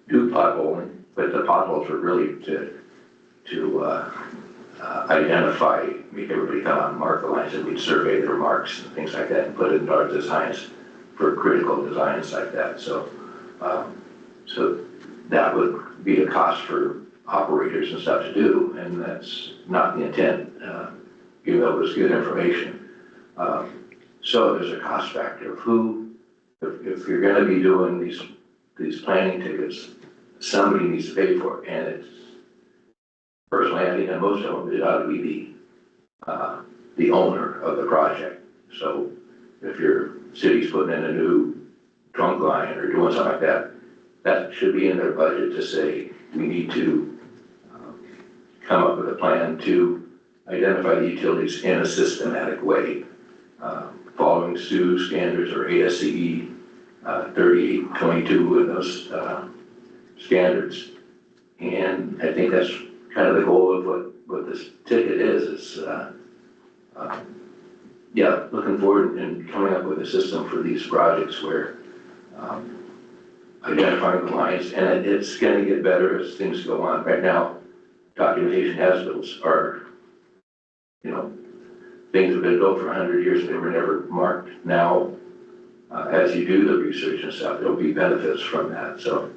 S1: do potholing, but the potholes were really to identify, make everybody come out and mark the lines, and we'd survey their marks and things like that and put it in our designs for critical designs like that. So, so that would be a cost for operators and stuff to do, and that's not the intent, even though it was good information. So there's a cost factor of who, if you're gonna be doing these planning tickets, somebody needs to pay for it, and it's, personally, I think that most of them, it ought to be the owner of the project. So if your city's putting in a new trunk line or doing something like that, that should be in their budget to say, we need to come up with a plan to identify the utilities in a systematic way, following SU standards or ASCE 3822 and those standards. And I think that's kind of the goal of what this ticket is yeah, looking forward and coming up with a system for these projects where identifying the lines, and it's going to get better as things go on. Right now, documentation as-bills are, you know, things have been built for 100 years and they were never marked. Now, as you do the research and stuff, there'll be benefits from that. So,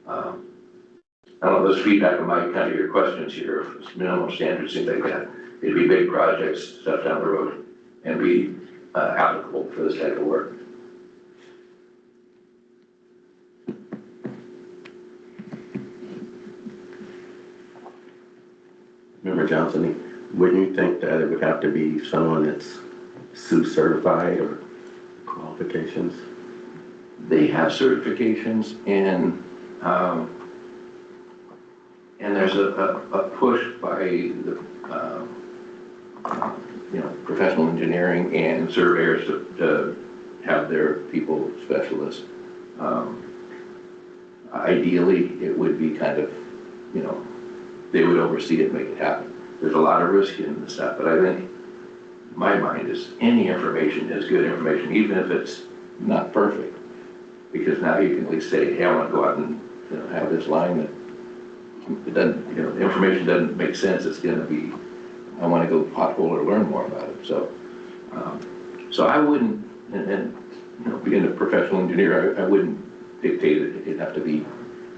S1: I don't know, those feedback on my kind of your questions here, minimum standards, things like that. It'd be big projects, stuff down the road, and be applicable for this type of work.
S5: Member Johnson, wouldn't you think that it would have to be someone that's SU certified or qualifications?
S1: They have certifications, and there's a push by the professional engineering and surveyors to have their people specialists. Ideally, it would be kind of, they would oversee it and make it happen. There's a lot of risk in this stuff, but I think my mind is any information is good information, even if it's not perfect, because now you can at least say, hey, I want to go out and have this line that it doesn't, the information doesn't make sense. It's going to be, I want to go pothole or learn more about it. So, so I wouldn't, and being a professional engineer, I wouldn't dictate it. It'd have to be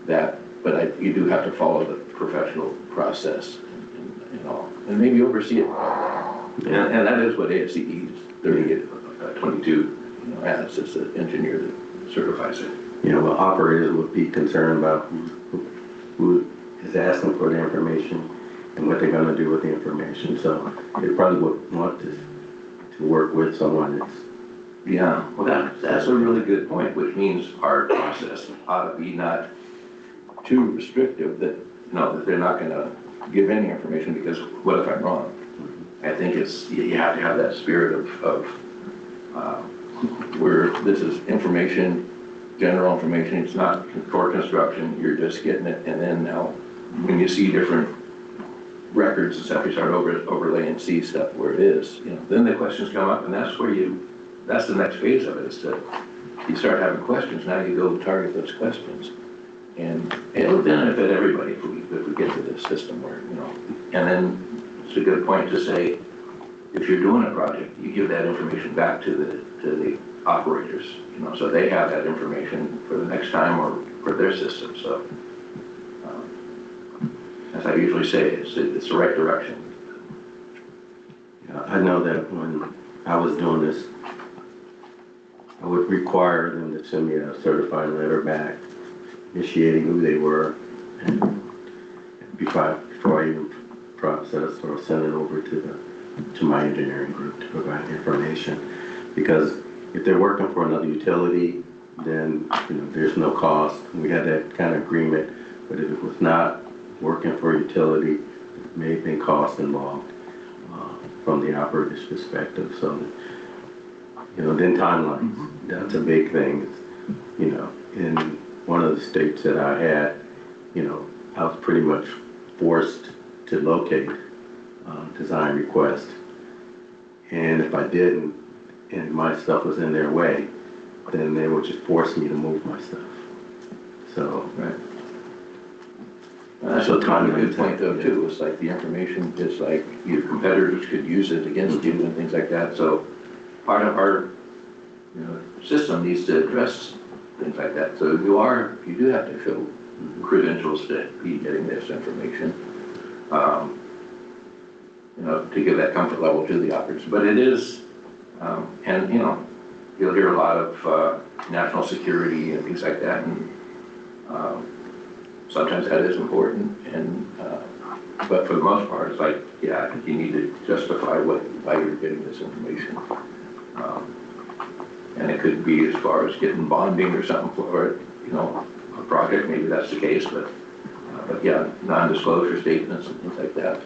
S1: that, but you do have to follow the professional process and all, and maybe oversee it. And that is what ASCE 3822 has. It's an engineer that certifies it.
S5: Operators would be concerned about who is asking for the information and what they're going to do with the information. So they probably would want to work with someone that's.
S1: Yeah, well, that's a really good point, which means our process ought to be not too restrictive that they're not going to give any information, because what if I'm wrong? I think you have to have that spirit of where this is information, general information. It's not for construction. You're just getting it, and then now when you see different records and stuff, you start overlay and see stuff where it is. Then the questions come up, and that's where that's the next phase of it. Is that you start having questions. Now you go target those questions, and it'll benefit everybody if we get to this system where And then it's a good point to say, if you're doing a project, you give that information back to the operators, so they have that information for the next time or for their system. So, as I usually say, it's the right direction.
S5: I know that when I was doing this, I would require them to send me a certified letter back, initiating who they were, and before I even processed or sent it over to my engineering group to provide information. Because if they're working for another utility, then there's no cost. We had that kind of agreement. But if it was not working for a utility, there may have been costs involved from the operator's perspective. So, then timelines, that's a big thing. In one of the states that I had, I was pretty much forced to locate design request. And if I didn't, and my stuff was in their way, then they would just force me to move my stuff. So,
S1: right. That's a good point though too. It's like the information is like your competitors could use it against you and things like that. So part of our system needs to address things like that. So you do have to show credentials to be getting this information, to give that comfort level to the operators. But it is And, you know, you'll hear a lot of national security and things like that, and sometimes that is important, and but for the most part, it's like, yeah, I think you need to justify why you're getting this information. And it could be as far as getting bonding or something for it, you know, a project, maybe that's the case, but yeah, non-disclosure statements and things like that.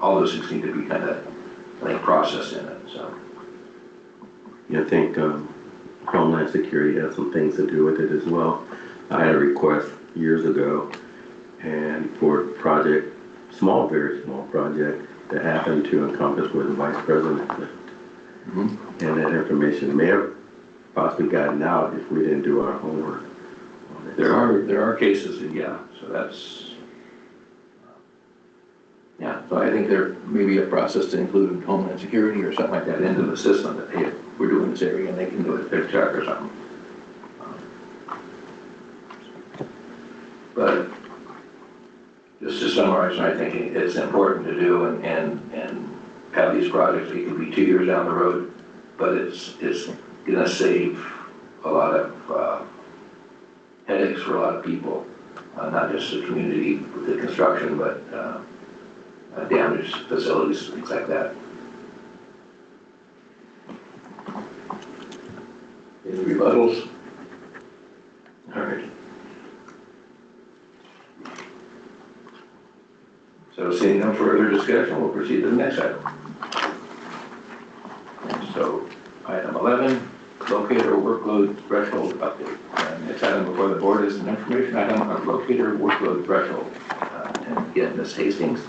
S1: All those things need to be kind of, I think, processed in it, so.
S5: Yeah, I think Homeland Security has some things to do with it as well. I had a request years ago, and for a project, small, very small project, that happened to encompass where the vice president lived. And that information may have possibly gotten out if we didn't do our homework on it.
S1: There are cases, yeah, so that's, yeah, so I think there may be a process to include Homeland Security or something like that into the system, that, hey, we're doing this area and they can do it, their check or something. But just to summarize, I think it's important to do and have these projects. It could be 2 years down the road, but it's gonna save a lot of headaches for a lot of people, not just the community with the construction, but damaged facilities, things like that. Any rebuttals? All right. So seeing no further discussion, we'll proceed to the next item. So item 11, locator workload threshold update. Next item before the board is an information item on locator workload threshold. And again, Ms. Hastings.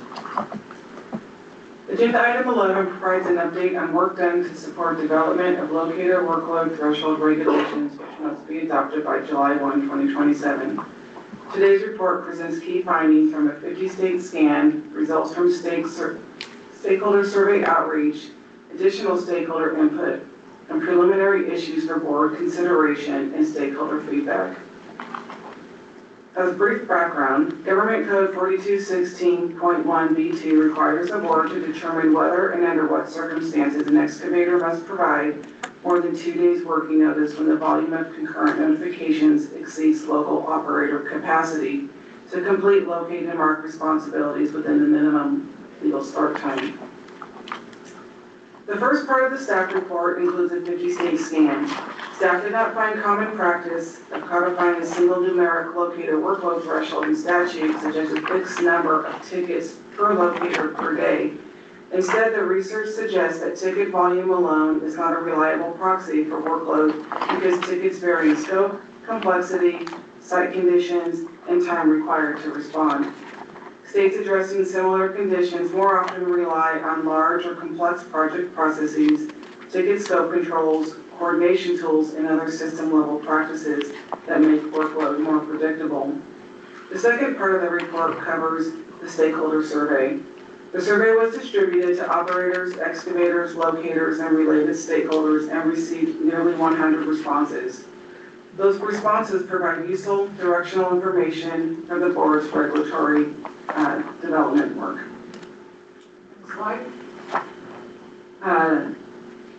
S7: Agenda item 11 provides an update on work done to support development of locator workload threshold regulations, which must be adopted by July 1, 2027. Today's report presents key findings from a 50-state scan, results from stakeholder survey outreach, additional stakeholder input, and preliminary issues for board consideration and stakeholder feedback. As brief background, Government Code 4216.1B2 requires the board to determine whether and under what circumstances an excavator must provide more than 2 days working notice when the volume of concurrent notifications exceeds local operator capacity to complete locate and mark responsibilities within the minimum legal start time. The first part of the staff report includes a 50-state scan. Staff did not find common practice of codifying a single numeric locator workload threshold in statute, such as a fixed number of tickets per locator per day. Instead, the research suggests that ticket volume alone is not a reliable proxy for workload because tickets vary in scope, complexity, site conditions, and time required to respond. States addressing similar conditions more often rely on large or complex project processes, ticket scope controls, coordination tools, and other system-level practices that make workload more predictable. The second part of the report covers the stakeholder survey. The survey was distributed to operators, excavators, locators, and related stakeholders and received nearly 100 responses. Those responses provide useful directional information for the board's regulatory development work. Slide.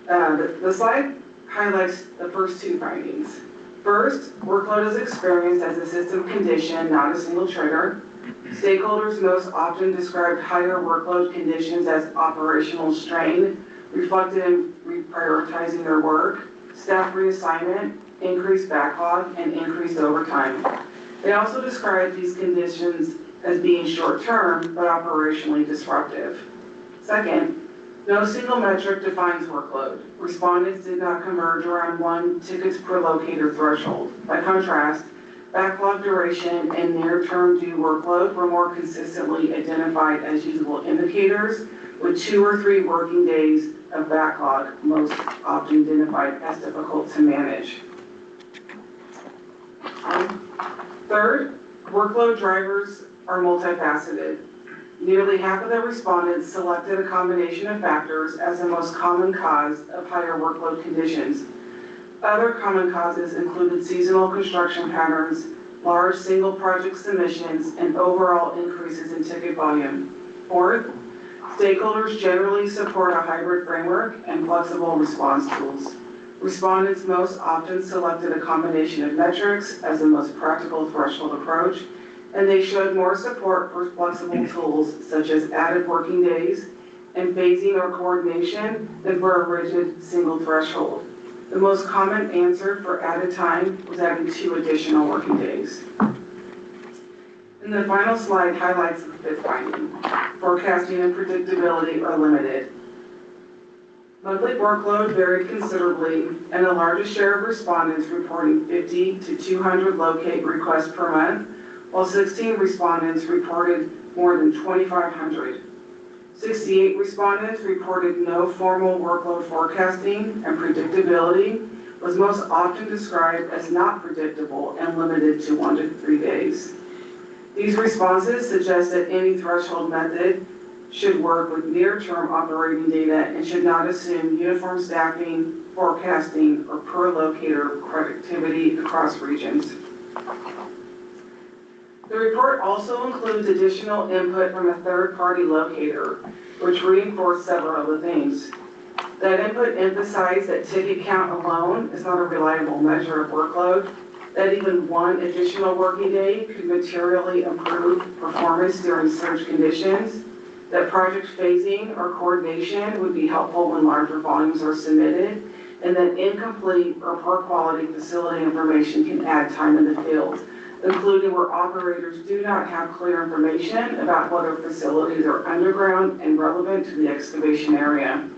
S7: The slide highlights the first two findings. First, workload is experienced as a system condition, not a single trigger. Stakeholders most often described higher workload conditions as operational strain, reflected in reprioritizing their work, staff reassignment, increased backlog, and increased overtime. They also described these conditions as being short-term, but operationally disruptive. Second, no single metric defines workload. Respondents did not converge around 1 tickets per locator threshold. By contrast, backlog duration and near-term due workload were more consistently identified as usable indicators, with 2 or 3 working days of backlog most often identified as difficult to manage. Third, workload drivers are multifaceted. Nearly half of the respondents selected a combination of factors as the most common cause of higher workload conditions. Other common causes included seasonal construction patterns, large single project submissions, and overall increases in ticket volume. Fourth, Stakeholders generally support a hybrid framework and flexible response tools. Respondents most often selected a combination of metrics as the most practical threshold approach, and they showed more support for flexible tools such as added working days and phasing or coordination than for a rigid single threshold. The most common answer for added time was adding 2 additional working days. And the final slide highlights the fifth finding. Forecasting and predictability are limited. Monthly workload varied considerably, and the largest share of respondents reporting 50 to 200 locate requests per month, while 16 respondents reported more than 2,500. 68 respondents reported no formal workload forecasting, and predictability was most often described as not predictable and limited to 1 to 3 days. These responses suggest that any threshold method should work with near-term operating data and should not assume uniform staffing, forecasting, or per locator productivity across regions. The report also includes additional input from a third-party locator, which reinforced several of the themes. That input emphasized that ticket count alone is not a reliable measure of workload, that even 1 additional working day could materially improve performance during surge conditions, that project phasing or coordination would be helpful when larger volumes are submitted, and that incomplete or poor quality facility information can add time in the field, including where operators do not have clear information about whether facilities are underground and relevant to the excavation area.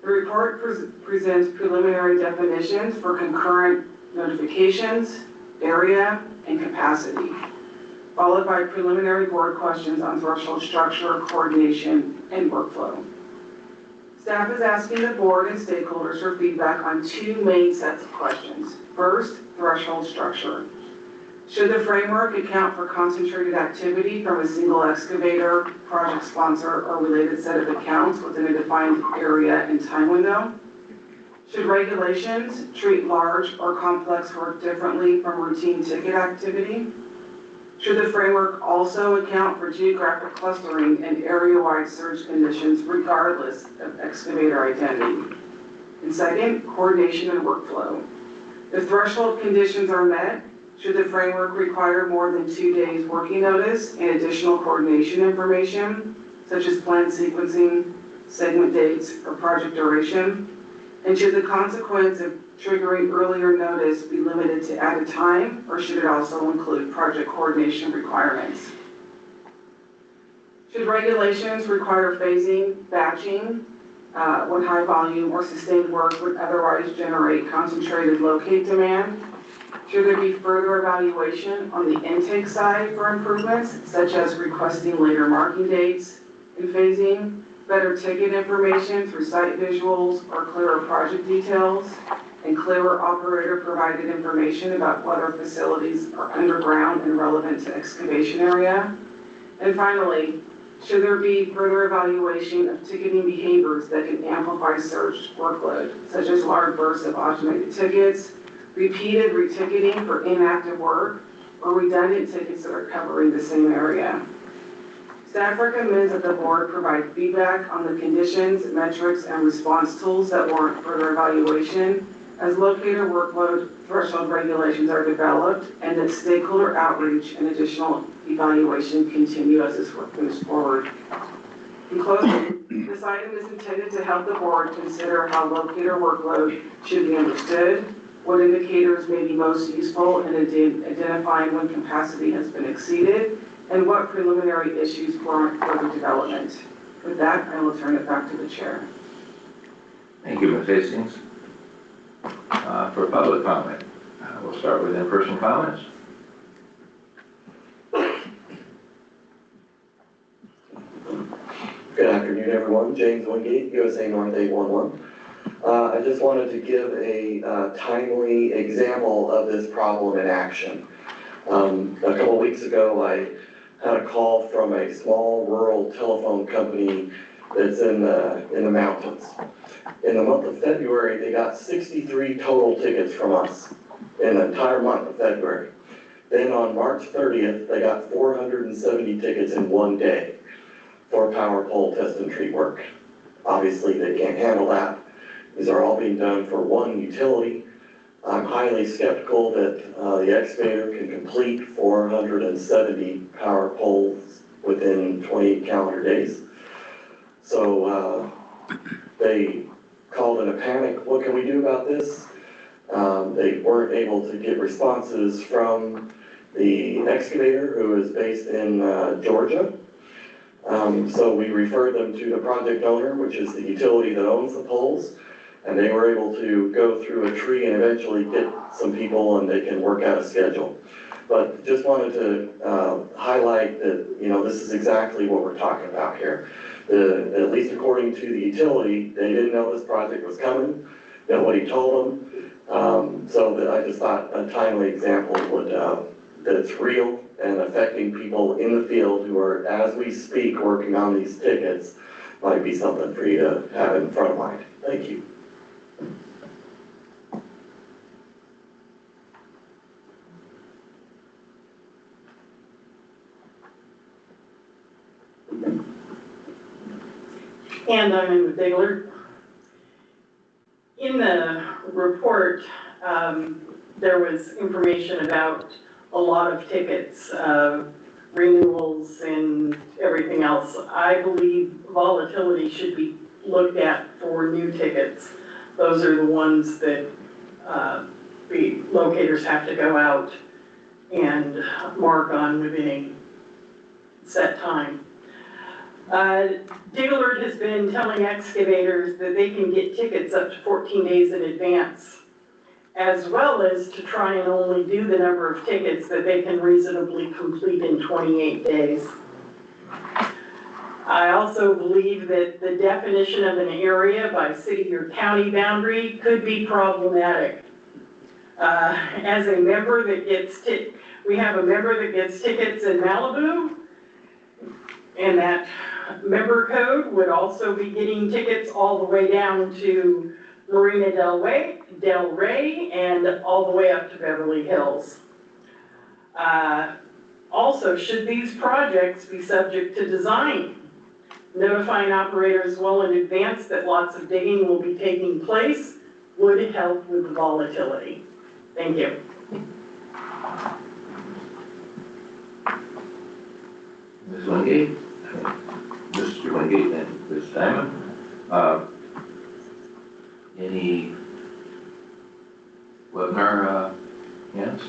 S7: The report presents preliminary definitions for concurrent notifications, area, and capacity, followed by preliminary board questions on threshold structure, coordination, and workflow. Staff is asking the board and stakeholders for feedback on 2 main sets of questions. First, threshold structure. Should the framework account for concentrated activity from a single excavator, project sponsor, or related set of accounts within a defined area and time window? Should regulations treat large or complex work differently from routine ticket activity? Should the framework also account for geographic clustering and area-wide surge conditions regardless of excavator identity? And second, coordination and workflow. If threshold conditions are met, should the framework require more than 2 days working notice and additional coordination information, such as plan sequencing, segment dates, or project duration? And should the consequence of triggering earlier notice be limited to added time, or should it also include project coordination requirements? Should regulations require phasing, batching, when high volume or sustained work would otherwise generate concentrated locate demand? Should there be further evaluation on the intake side for improvements, such as requesting later marking dates and phasing, better ticket information through site visuals or clearer project details, and clearer operator-provided information about whether facilities are underground and relevant to excavation area? And finally, should there be further evaluation of ticketing behaviors that can amplify surge workload, such as large bursts of automated tickets, repeated reticketing for inactive work, or redundant tickets that are covering the same area? Staff recommends that the board provide feedback on the conditions, metrics, and response tools that warrant further evaluation as locator workload threshold regulations are developed, and that stakeholder outreach and additional evaluation continue as this work moves forward. In closing, this item is intended to help the board consider how locator workload should be understood, what indicators may be most useful in identifying when capacity has been exceeded, and what preliminary issues warrant further development. With that, I will turn it back to the chair.
S1: Thank you, Ms. Hastings. For public comment, we'll start with in-person comments.
S6: Good afternoon, everyone. James Wingate, USA North 811. I just wanted to give a timely example of this problem in action. A couple weeks ago, I had a call from a small rural telephone company that's in the mountains. In the month of February, they got 63 total tickets from us in the entire month of February. Then on March 30th, they got 470 tickets in one day. for power pole test and treat work. Obviously, they can't handle that. These are all being done for one utility. I'm highly skeptical that the excavator can complete 470 power poles within 28 calendar days. So they called in a panic, what can we do about this? They weren't able to get responses from the excavator, who is based in Georgia. So we referred them to the project owner, which is the utility that owns the poles, and they were able to go through a tree and eventually get some people, and they can work out a schedule. But just wanted to highlight that, you know, this is exactly what we're talking about here. At least according to the utility, they didn't know this project was coming. Nobody told them. So that I just thought a timely example would, that it's real and affecting people in the field who are, as we speak, working on these tickets, might be something for you to have in front of mind. Thank you.
S14: And I'm in with Degler. In the report, there was information about a lot of tickets, renewals and everything else. I believe volatility should be looked at for new tickets. Those are the ones that the locators have to go out and mark on within a set time. Dillard has been telling excavators that they can get tickets up to 14 days in advance, as well as to try and only do the number of tickets that they can reasonably complete in 28 days. I also believe that the definition of an area by city or county boundary could be problematic. As a member that gets we have a member that gets tickets in Malibu, and that member code would also be getting tickets all the way down to Marina Del Rey, and all the way up to Beverly Hills. Also, should these projects be subject to design? Notifying operators well in advance that lots of digging will be taking place would help with the volatility. Thank you.
S1: Ms. Wingate? Mr. Wingate and Ms. Diamond. Any webinar hands?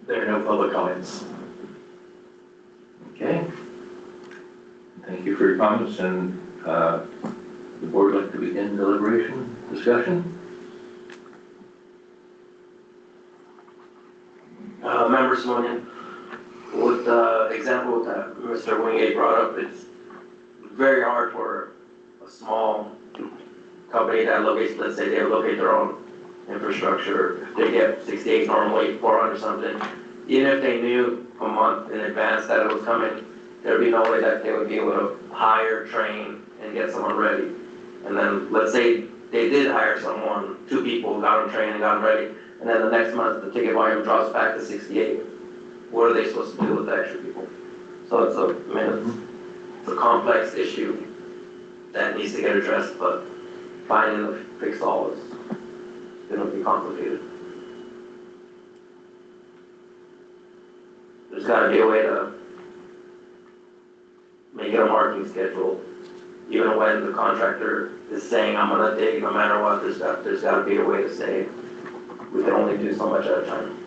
S4: There are no public comments.
S1: Okay. Thank you for your comments, and the board would like to begin deliberation discussion.
S9: Member Simonian, with the example that Mr. Wingate brought up, it's very hard for a small company that locates, let's say they locate their own infrastructure, they get 68 normally, 400 something. Even if they knew a month in advance that it was coming, there'd be no way that they would be able to hire, train, and get someone ready. And then let's say they did hire someone, 2 people, got them trained and got them ready, and then the next month the ticket volume drops back to 68. What are they supposed to do with the extra people? So it's it's a complex issue that needs to get addressed, but finding a fix all is gonna be complicated. There's gotta be a way to make it a marking schedule. Even when the contractor is saying, I'm gonna dig no matter what, there's gotta be a way to say, we can only do so much at a time.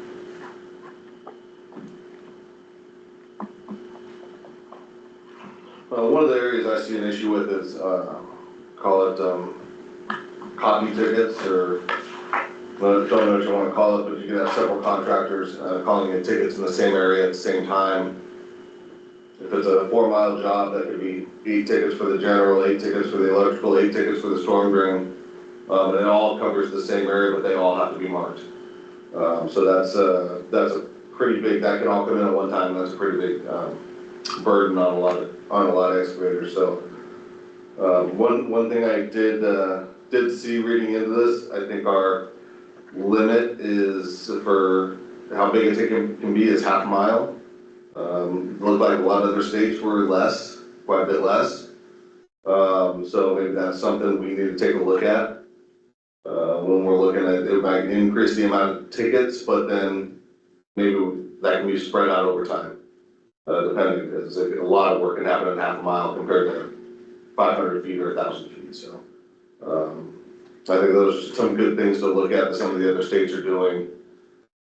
S10: One of the areas I see an issue with is, call it, copy tickets, or, well, don't know what you wanna call it, but you can have several contractors, calling in tickets in the same area at the same time. If it's a 4-mile job, that could be 8 tickets for the general, 8 tickets for the electrical, 8 tickets for the storm drain. And it all covers the same area, but they all have to be marked. So that's a pretty big, that can all come in at one time, that's a pretty big, burden on a lot of excavators. So, one thing I did see reading into this, I think our limit is for how big a ticket can be is half a mile. Looked like a lot of other states were less, quite a bit less. So maybe that's something we need to take a look at. When we're looking at, it might increase the amount of tickets, but then maybe that can be spread out over time. Depending, because a lot of work can happen in half a mile compared to 500 feet or 1,000 feet, so. I think those are some good things to look at that some of the other states are doing.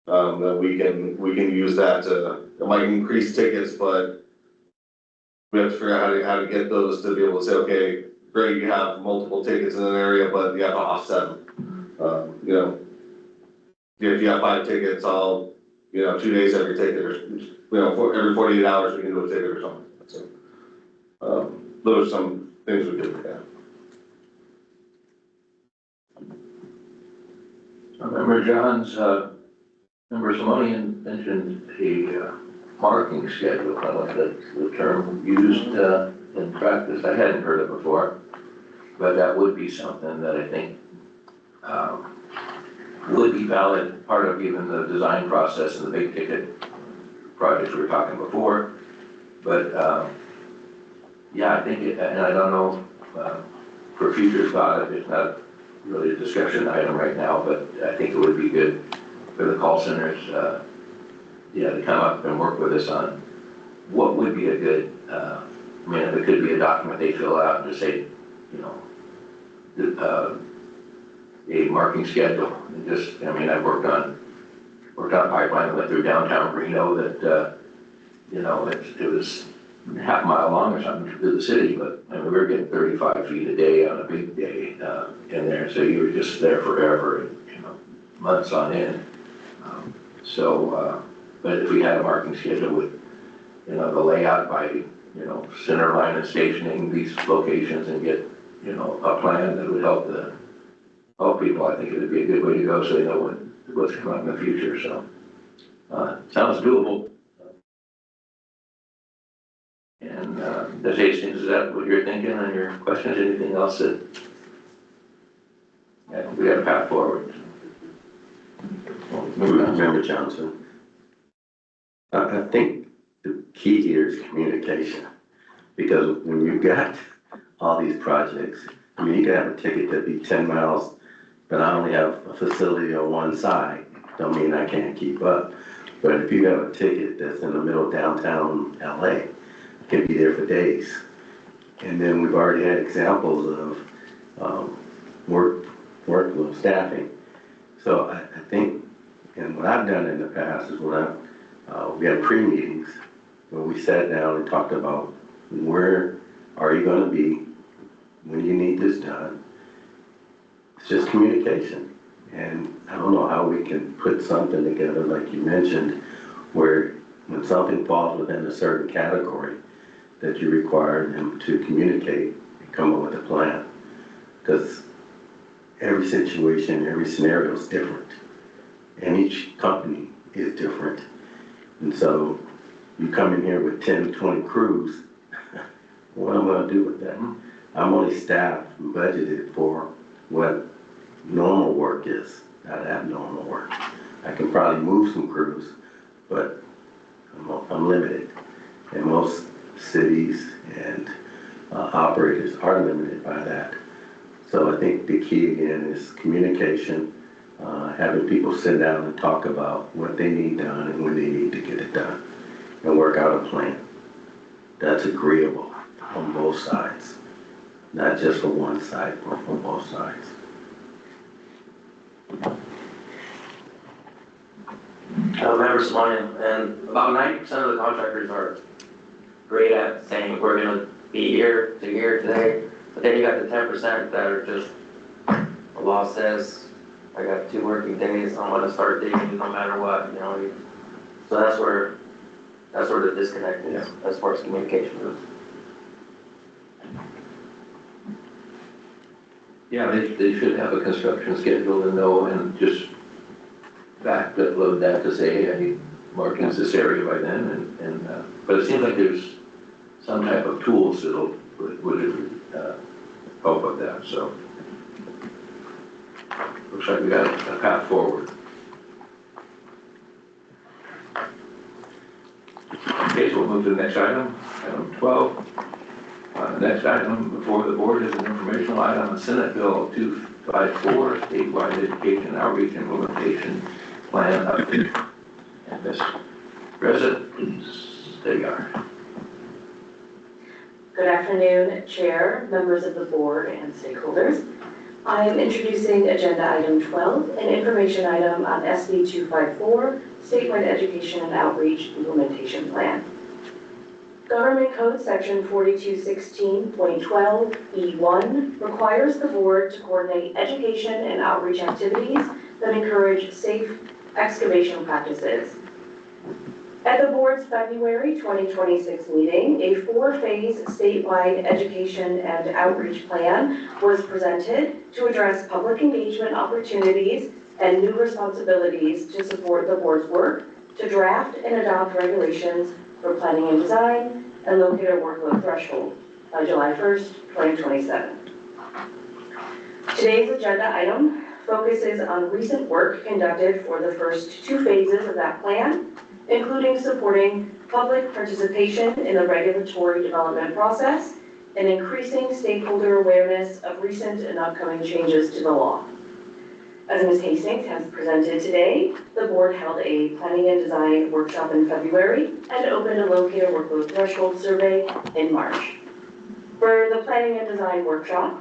S10: That we can use that to, it might increase tickets, but we have to figure out how to get those to be able to say, okay, great, you have multiple tickets in an area, but you have to offset them. You know, if you have 5 tickets, I'll, 2 days every ticket, or, every 48 hours we can do a ticket or something. So, those are some things we could look at.
S1: Member Johns, Member Simonian mentioned a marking schedule. I like the term used in practice. I hadn't heard it before, but that would be something that I think would be valid, part of even the design process and the big ticket projects we were talking before. But yeah, I think, and I don't know for future thought, it's not really a discussion item right now, but I think it would be good for the call centers, to come up and work with us on what would be a good, I mean, if it could be a document they fill out and just say, a marking schedule. And just, I mean, I've worked on pipeline that went through downtown Reno that, it was half a mile long or something through the city, but I mean, we were getting 35 feet a day on a big day in there, so you were just there forever, months on end. But if we had a marking schedule with, the layout by, center line and stationing these locations and get, a plan that would help people, I think it would be a good way to go so they know what's coming up in the future, so. Sounds doable. And Ms. Hastings, is that what you're thinking on your questions? Anything else that we got a path forward?
S5: Member Johnson, I think the key here is communication, because when you've got all these projects, I mean, you could have a ticket that be 10 miles, but I only have a facility on one side, don't mean I can't keep up. But if you have a ticket that's in the middle of downtown LA, can be there for days. And then we've already had examples of workload staffing. So I think, and what I've done in the past is when we had pre-meetings where we sat down and talked about where are you going to be when you need this done. It's just communication. And I don't know how we can put something together like you mentioned, where when something falls within a certain category, that you require them to communicate and come up with a plan. Because every situation, every scenario is different. And each company is different. And so you come in here with 10, 20 crews, what am I gonna do with that? I'm only staffed and budgeted for what normal work is, not abnormal work. I can probably move some crews, but I'm limited. And most cities and operators are limited by that. So I think the key again is communication, having people sit down and talk about what they need done and when they need to get it done, and work out a plan that's agreeable on both sides, not just for one side, but for both sides.
S9: Member Simonian, and about 90% of the contractors are great at saying we're gonna be here to here today, but then you got the 10% that are just, the law says, I got 2 working days, I'm gonna start digging no matter what, so that's where the disconnect is, as far as communication goes.
S1: Yeah, they should have a construction schedule and know, and just backload that to say, hey, I need markings this area by then, but it seems like there's some type of tools that would help with that, so. Looks like we got a path forward. to the next item, item 12. The next item before the board is an informational item, Senate Bill 254, Statewide Education Outreach Implementation Plan Update. And Ms. President, there you are.
S15: Good afternoon, Chair, members of the board, and stakeholders. I am introducing Agenda Item 12, an information item on SB 254, Statewide Education and Outreach Implementation Plan. Government Code Section 4216.12E1 requires the board to coordinate education and outreach activities that encourage safe excavation practices. At the board's February 2026 meeting, a 4-phase statewide education and outreach plan was presented to address public engagement opportunities and new responsibilities to support the board's work to draft and adopt regulations for planning and design and locator workload threshold by July 1st, 2027. Today's agenda item focuses on recent work conducted for the first 2 phases of that plan, including supporting public participation in the regulatory development process and increasing stakeholder awareness of recent and upcoming changes to the law. As Ms. Hastings has presented today, the board held a planning and design workshop in February and opened a locator workload threshold survey in March. For the planning and design workshop,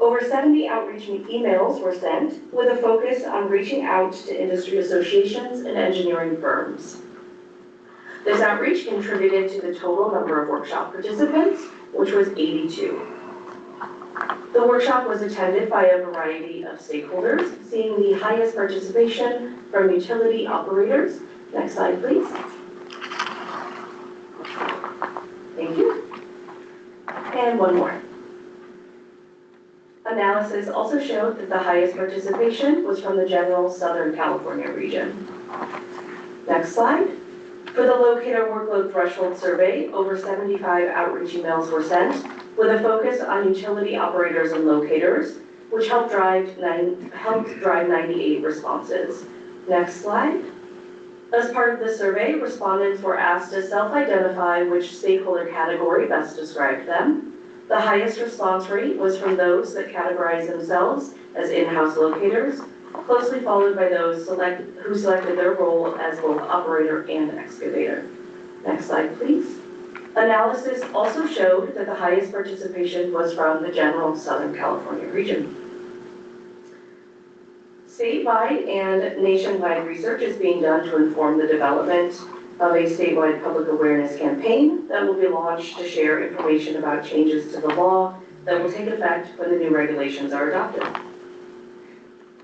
S15: over 70 outreach emails were sent with a focus on reaching out to industry associations and engineering firms. This outreach contributed to the total number of workshop participants, which was 82. The workshop was attended by a variety of stakeholders, seeing the highest participation from utility operators. Next slide, please. Thank you. And one more. Analysis also showed that the highest participation was from the general Southern California region. Next slide. For the locator workload threshold survey, over 75 outreach emails were sent with a focus on utility operators and locators, which helped drive 98 responses. Next slide. As part of the survey, respondents were asked to self-identify which stakeholder category best described them. The highest response rate was from those that categorize themselves as in-house locators, closely followed by those who selected their role as both operator and excavator. Next slide, please. Analysis also showed that the highest participation was from the general Southern California region. Statewide and nationwide research is being done to inform the development of a statewide public awareness campaign that will be launched to share information about changes to the law that will take effect when the new regulations are adopted.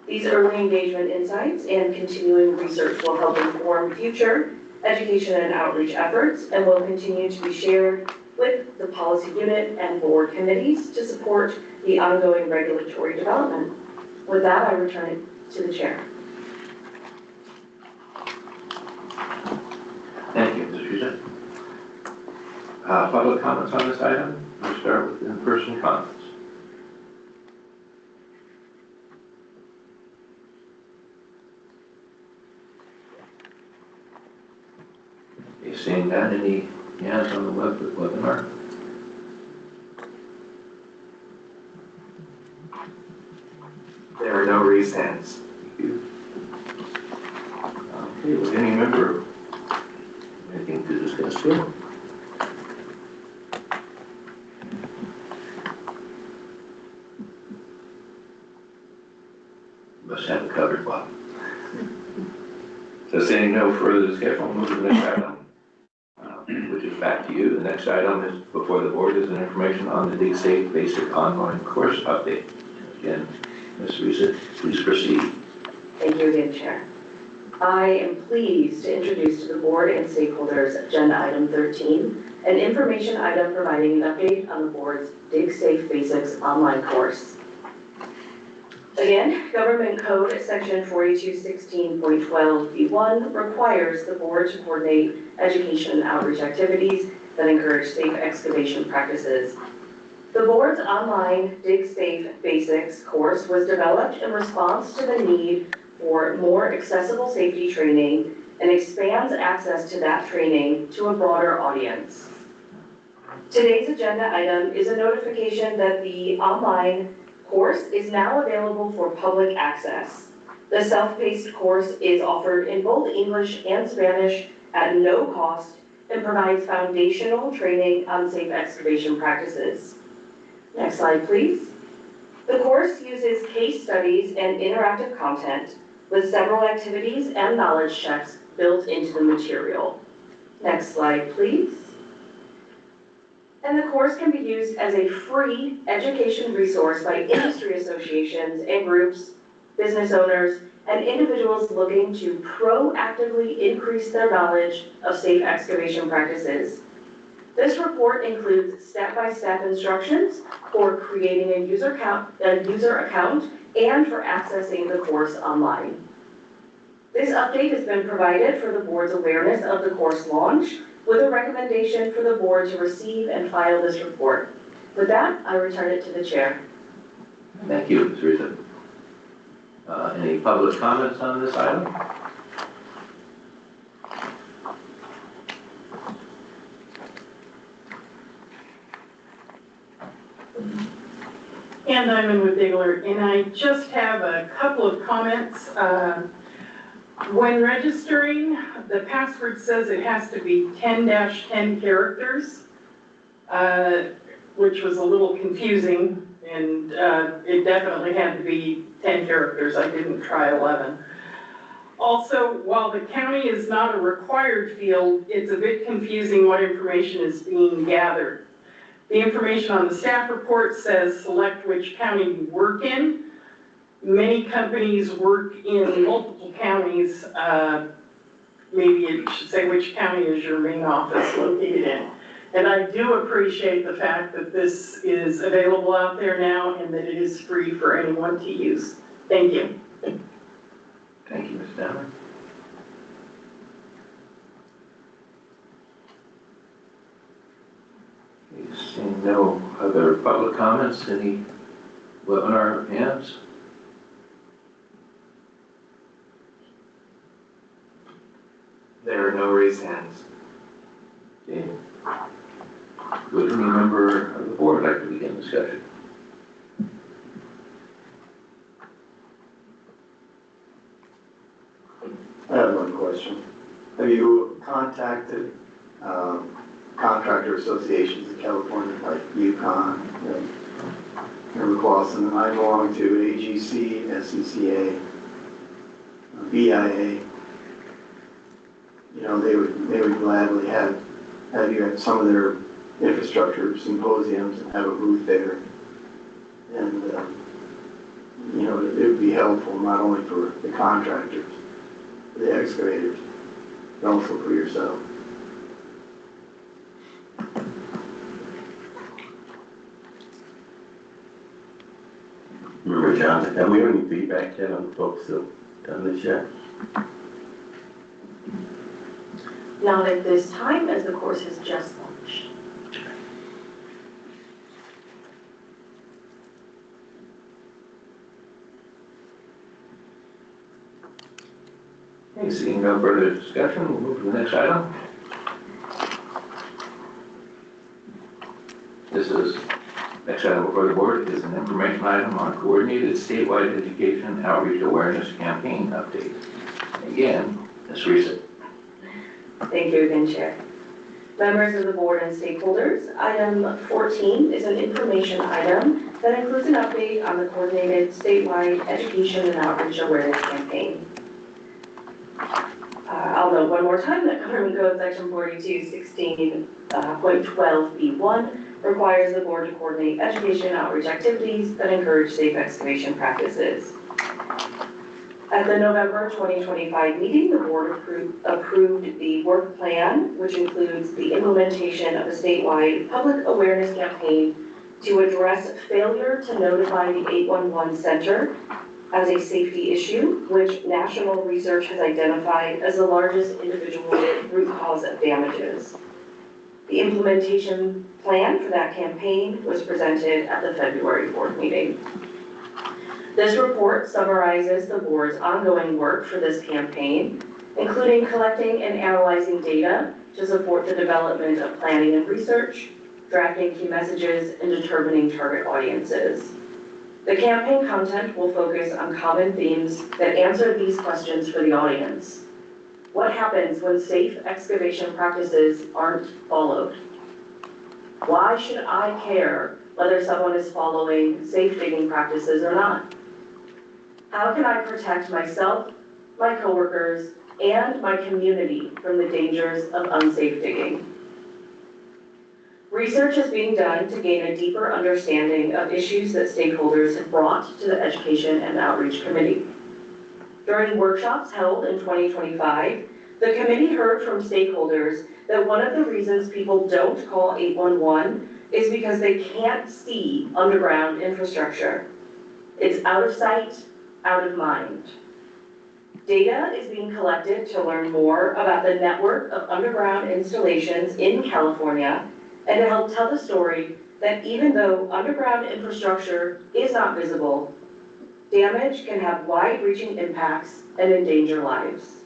S15: These early engagement insights and continuing research will help inform future education and outreach efforts and will continue to be shared with the policy unit and board committees to support the ongoing regulatory development. With that, I return it to the chair.
S1: Thank you, Ms. Risa. Public comments on this item? We'll start with in-person comments. Okay, seeing that, any hands on the webinar?
S6: There are no raised hands.
S1: Thank you. Okay, would any member anything to discuss here? Must have it covered, Bob. So seeing no further discussion, we'll move to the next item, which is back to you. The next item is before the board is an information on the Dig Safe Basic Ongoing Course Update. Again, Ms. Risa, please proceed.
S15: Thank you again, Chair. I am pleased to introduce to the board and stakeholders Agenda Item 13, an information item providing an update on the board's Dig Safe Basics online course. Again, Government Code Section 4216.12B1 requires the board to coordinate education and outreach activities that encourage safe excavation practices. The board's online Dig Safe Basics course was developed in response to the need for more accessible safety training and expands access to that training to a broader audience. Today's agenda item is a notification that the online course is now available for public access. The self-paced course is offered in both English and Spanish at no cost and provides foundational training on safe excavation practices. Next slide, please. The course uses case studies and interactive content with several activities and knowledge checks built into the material. Next slide, please. And the course can be used as a free education resource by industry associations and groups, business owners, and individuals looking to proactively increase their knowledge of safe excavation practices. This report includes step-by-step instructions for creating a user account and for accessing the course online. This update has been provided for the board's awareness of the course launch, with a recommendation for the board to receive and file this report. With that, I return it to the chair.
S1: Thank you, Teresa. Any public comments on this item?
S14: And I'm in with Diggler, and I just have a couple of comments. When registering, the password says it has to be 10-10 characters, which was a little confusing, and it definitely had to be 10 characters. I didn't try 11. Also, while the county is not a required field, it's a bit confusing what information is being gathered. The information on the staff report says select which county you work in. Many companies work in multiple counties. Maybe it should say which county is your main office located in. And I do appreciate the fact that this is available out there now and that it is free for anyone to use. Thank you.
S1: Thank you, Ms. Downer. Seeing no other public comments, any webinar hands?
S4: There are no raised hands.
S1: Okay. Would any member of the board like to begin discussion?
S13: I have one question. Have you contacted contractor associations in California, like UConn, Clawson, and I belong to AGC, SCCA, BIA. You know, they would gladly have you at some of their infrastructure symposiums and have a booth there. And, you know, it would be helpful not only for the contractors, the excavators, but also for yourself.
S5: Remember, John, have we had any feedback yet on folks that have done this yet?
S2: Not at this time, as the course has just launched.
S1: Okay, seeing no further discussion, we'll move to the next item. Next item before the board is an information item on coordinated statewide education outreach awareness campaign update. Again, Ms. Riverside.
S15: Thank you again, Chair. Members of the board and stakeholders, item 14 is an information item that includes an update on the coordinated statewide education and outreach awareness campaign. I'll note one more time that Government Code Section 4216.12B1 requires the board to coordinate education and outreach activities that encourage safe excavation practices. At the November 2025 meeting, the board approved the work plan, which includes the implementation of a statewide public awareness campaign to address failure to notify the 811 center as a safety issue, which national research has identified as the largest individual root cause of damages. The implementation plan for that campaign was presented at the February board meeting. This report summarizes the board's ongoing work for this campaign including collecting and analyzing data to support the development of planning and research, drafting key messages, and determining target audiences. The campaign content will focus on common themes that answer these questions for the audience. What happens when safe excavation practices aren't followed? Why should I care whether someone is following safe digging practices or not? How can I protect myself, my coworkers, and my community from the dangers of unsafe digging? Research is being done to gain a deeper understanding of issues that stakeholders have brought to the Education and Outreach Committee. During workshops held in 2025, the committee heard from stakeholders that one of the reasons people don't call 811 is because they can't see underground infrastructure. It's out of sight, out of mind. Data is being collected to learn more about the network of underground installations in California and to help tell the story that even though underground infrastructure is not visible, damage can have wide-reaching impacts and endanger lives.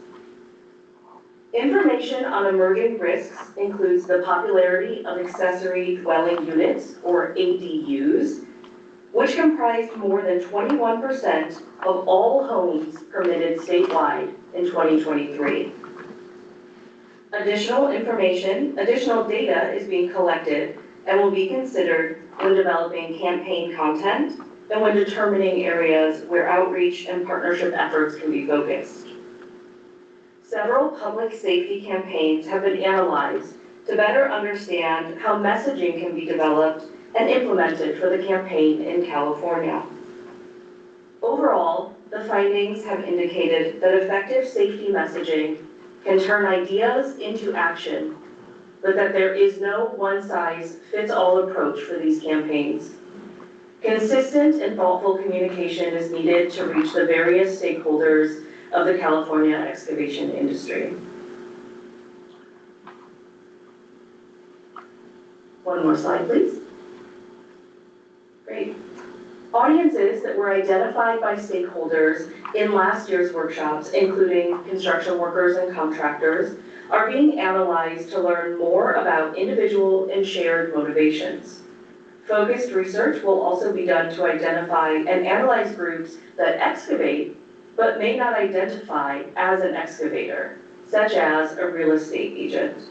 S15: Information on emerging risks includes the popularity of accessory dwelling units, or ADUs, which comprised more than 21% of all homes permitted statewide in 2023. Additional data is being collected and will be considered when developing campaign content and when determining areas where outreach and partnership efforts can be focused. Several public safety campaigns have been analyzed to better understand how messaging can be developed and implemented for the campaign in California. Overall, the findings have indicated that effective safety messaging can turn ideas into action, but that there is no one-size-fits-all approach for these campaigns. Consistent and thoughtful communication is needed to reach the various stakeholders of the California excavation industry. One more slide, please. Great. Audiences that were identified by stakeholders in last year's workshops, including construction workers and contractors, are being analyzed to learn more about individual and shared motivations. Focused research will also be done to identify and analyze groups that excavate but may not identify as an excavator, such as a real estate agent.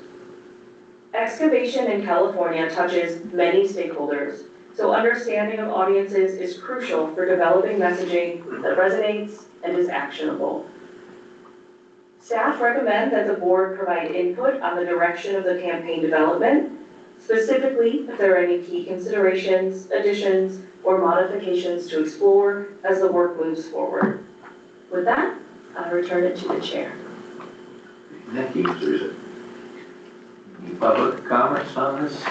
S15: Excavation in California touches many stakeholders, so understanding of audiences is crucial for developing messaging that resonates and is actionable. Staff recommend that the board provide input on the direction of the campaign development, specifically if there are any key considerations, additions, or modifications to explore as the work moves forward. With that, I'll return it to the chair.
S1: Thank you, Teresa. Any public comments on this?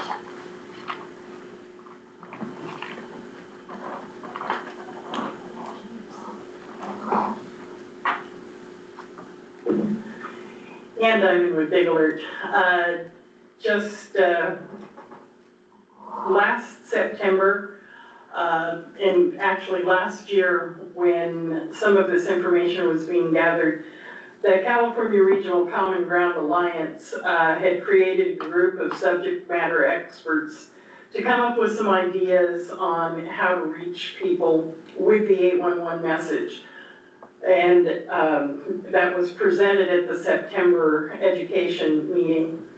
S14: And I'm with Big Alert. Just last September, and actually last year when some of this information was being gathered, the California Regional Common Ground Alliance had created a group of subject matter experts to come up with some ideas on how to reach people with the 811 message. And that was presented at the September education meeting.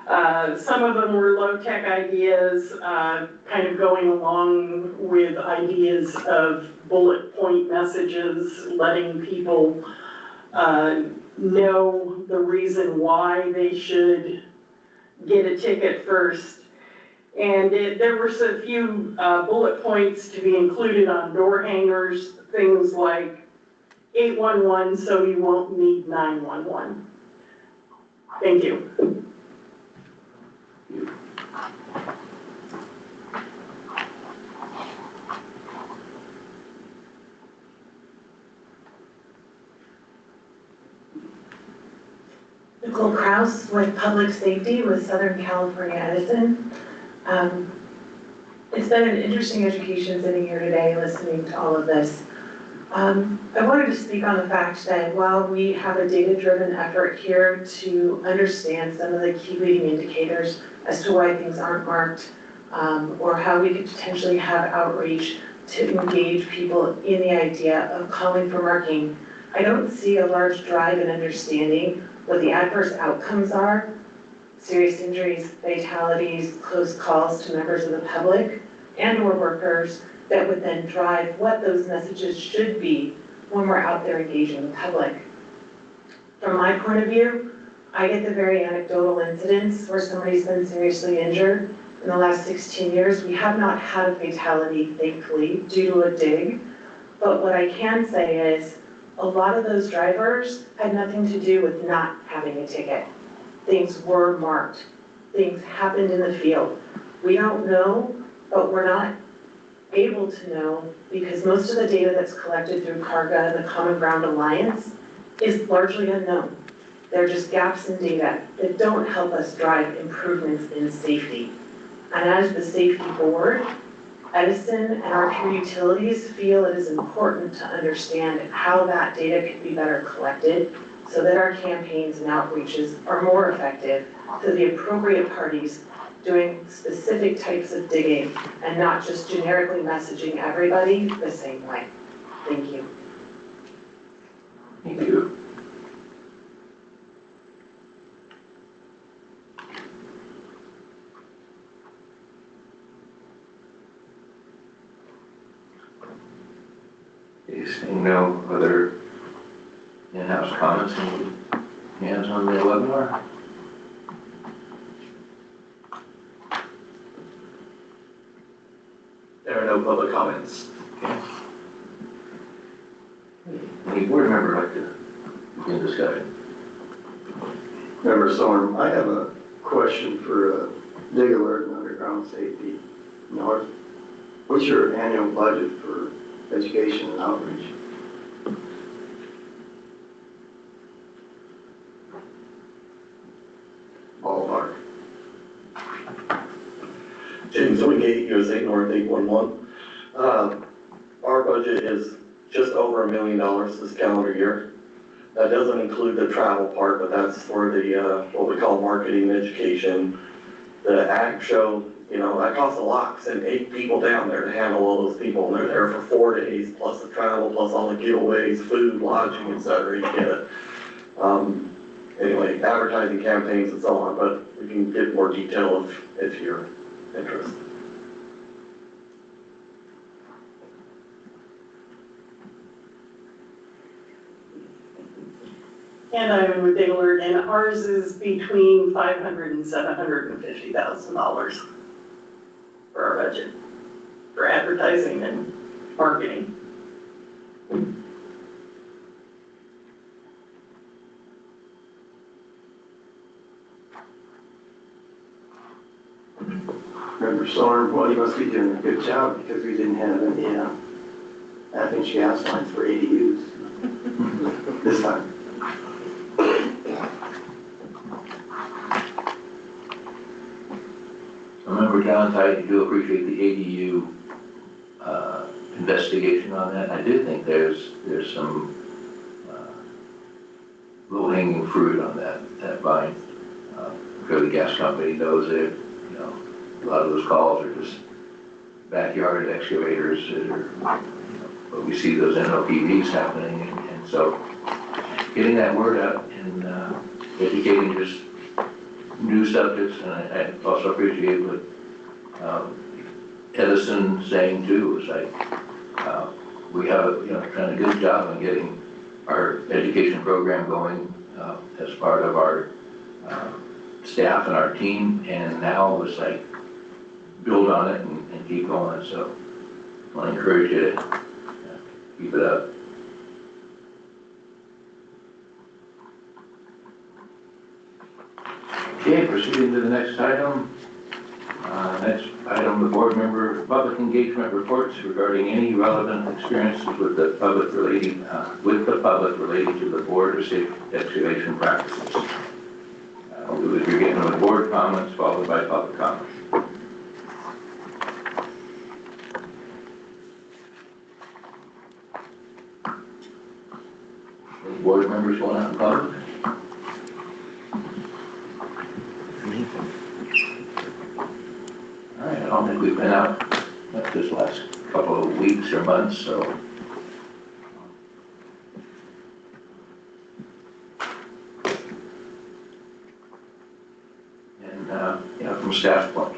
S14: Some of them were low-tech ideas, kind of going along with ideas of bullet point messages, letting people know the reason why they should get a ticket first. And there were a few bullet points to be included on door hangers, things like 811 so you won't need 911. Thank you.
S16: Nicole Kraus with Public Safety with Southern California Edison. It's been an interesting education sitting here today listening to all of this. I wanted to speak on the fact that while we have a data-driven effort here to understand some of the key leading indicators as to why things aren't marked, or how we could potentially have outreach to engage people in the idea of calling for marking, I don't see a large drive in understanding what the adverse outcomes are, serious injuries, fatalities, close calls to members of the public and or workers that would then drive what those messages should be when we're out there engaging the public. From my point of view, I get the very anecdotal incidents where somebody's been seriously injured. In the last 16 years, we have not had a fatality, thankfully, due to a dig. But what I can say is a lot of those drivers had nothing to do with not having a ticket. Things were marked. Things happened in the field. We don't know, but we're not able to know because most of the data that's collected through CARGA and the Common Ground Alliance is largely unknown. They're just gaps in data that don't help us drive improvements in safety. And as the safety board, Edison and our peer utilities feel it is important to understand how that data can be better collected so that our campaigns and outreaches are more effective to the appropriate parties doing specific types of digging and not just generically messaging everybody the same way. Thank you.
S1: Thank you. Seeing no other in-house comments, any hands on the webinar?
S4: There are no public comments.
S1: Okay. Any board member like to begin discussion?
S13: Member Storm, I have a question for dig alert and underground safety north. What's your annual budget for education and outreach? Ballpark.
S6: James Wingate, USA North 811. Our budget is just over $1 million this calendar year. That doesn't include the travel part, but that's for the, what we call marketing and education. The ag show, you know, that costs a lot. Send 8 people down there to handle all those people, and they're there for 4 days, plus the travel, plus all the giveaways, food, lodging, etc. You get it. Anyway, advertising campaigns and so on, but we can get more detail if you're interested.
S14: And I'm in with Dig Alert, and ours is between $500,000 and $750,000 for our budget, for advertising and marketing.
S13: Member Storm, well, you must be doing a good job because we didn't have any half-inch gas lines for ADUs this time.
S1: Member John, I do appreciate the ADU investigation on that. I do think there's some low-hanging fruit on that vine. I'm sure the gas company knows it. You know, a lot of those calls are just backyard excavators that are, you know, but we see those NOPVs happening, and so getting that word out and educating just new subjects, and I also appreciate what Edison saying too, is like we have, you know, done a good job on getting our education program going as part of our staff and our team, and now it's like build on it and keep going. So I want to encourage you to keep it up. Okay, proceeding to the next item. Next item, the board member public engagement reports regarding any relevant experiences with the public relating to the board or safe excavation practices. We would begin with board comments followed by public comments. Any board members going out in public? All right, I don't think we've been out this last couple of weeks or months, so. And, from staff point,